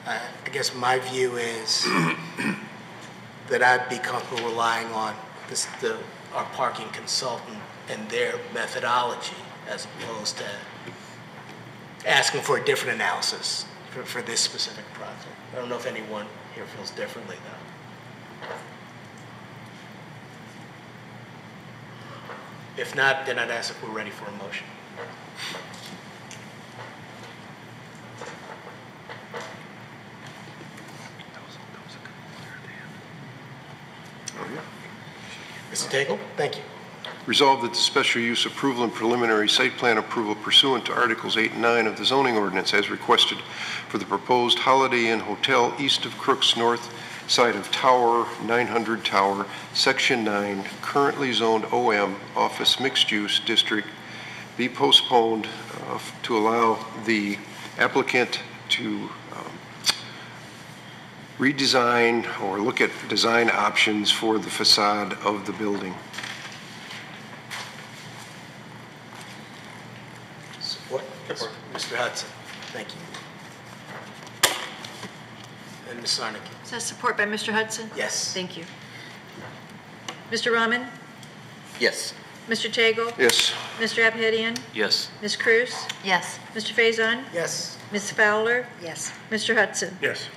I guess my view is that I'd be comfortable relying on our parking consultant and their methodology as opposed to asking for a different analysis for this specific project. I don't know if anyone here feels differently, though. If not, then I'd ask if we're ready for a motion. Mr. Tagle, thank you. Resolved that the special use approval and preliminary site plan approval pursuant to Articles 8 and 9 of the zoning ordinance as requested for the proposed Holiday Inn Hotel east of Crooks, north side of Tower, 900 Tower, Section 9, currently zoned OM, Office Mixed Use District, be postponed to allow the applicant to redesign or look at design options for the facade of the building. Support. Mr. Hudson, thank you. And Ms. Sarnicki. Is that support by Mr. Hudson? Yes. Thank you. Mr. Rahman? Yes. Mr. Tagle? Yes. Mr. Abhidian? Yes. Ms. Cruz? Yes. Mr. Faison? Yes. Ms. Fowler? Yes. Mr. Hudson? Yes.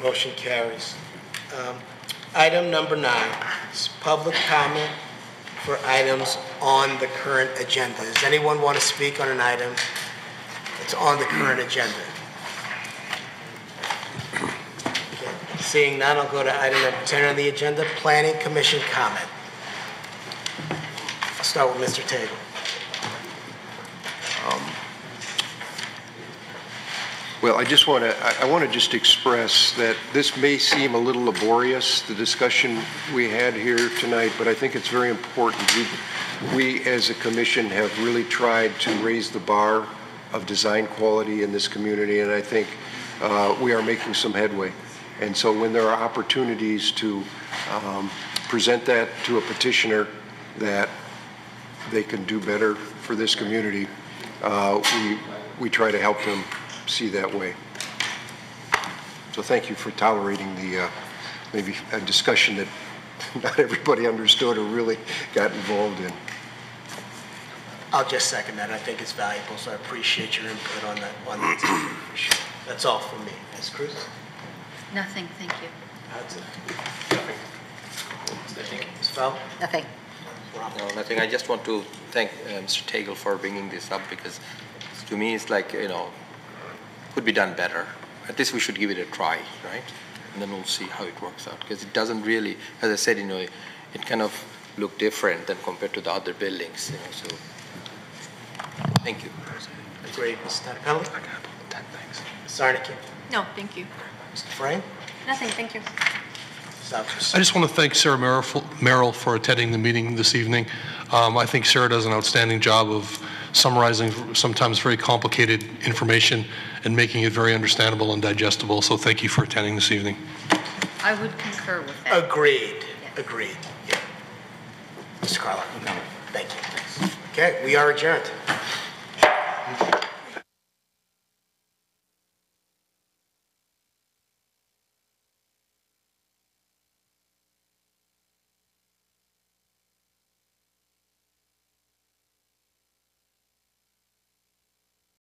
Motion carries. Item number 9 is public comment for items on the current agenda. Does anyone want to speak on an item that's on the current agenda? Okay. Seeing none, I'll go to item number 10 on the agenda, Planning Commission comment. I'll start with Mr. Tagle. Well, I want to just express that this may seem a little laborious, the discussion we had here tonight, but I think it's very important. We as a commission have really tried to raise the bar of design quality in this community, and I think we are making some headway. And so when there are opportunities to present that to a petitioner that they can do better for this community, we try to help them see that way. So thank you for tolerating the maybe a discussion that not everybody understood or really got involved in. I'll just second that. I think it's valuable, so I appreciate your input on that. That's all from me. Ms. Cruz? Nothing, thank you. Hudson? Nothing. Ms. Fowler? Nothing. No, nothing. I just want to thank Mr. Tagle for bringing this up because to me it's like, could be done better. At least we should give it a try, right? And then we'll see how it works out. Because it doesn't really, as I said, it kind of look different than compared to the other buildings. So thank you. Agreed. Ms. Natapelli? I got 10 things. Ms. Sarnicki? No, thank you. Mr. Frame? Nothing, thank you. I just want to thank Sarah Merrill for attending the meeting this evening. I think Sarah does an outstanding job of summarizing sometimes very complicated information and making it very understandable and digestible. So thank you for attending this evening. I would concur with that. Agreed. Yeah. Agreed. Yeah. Mr. Carlisle? No. Thank you. Okay, we are adjourned.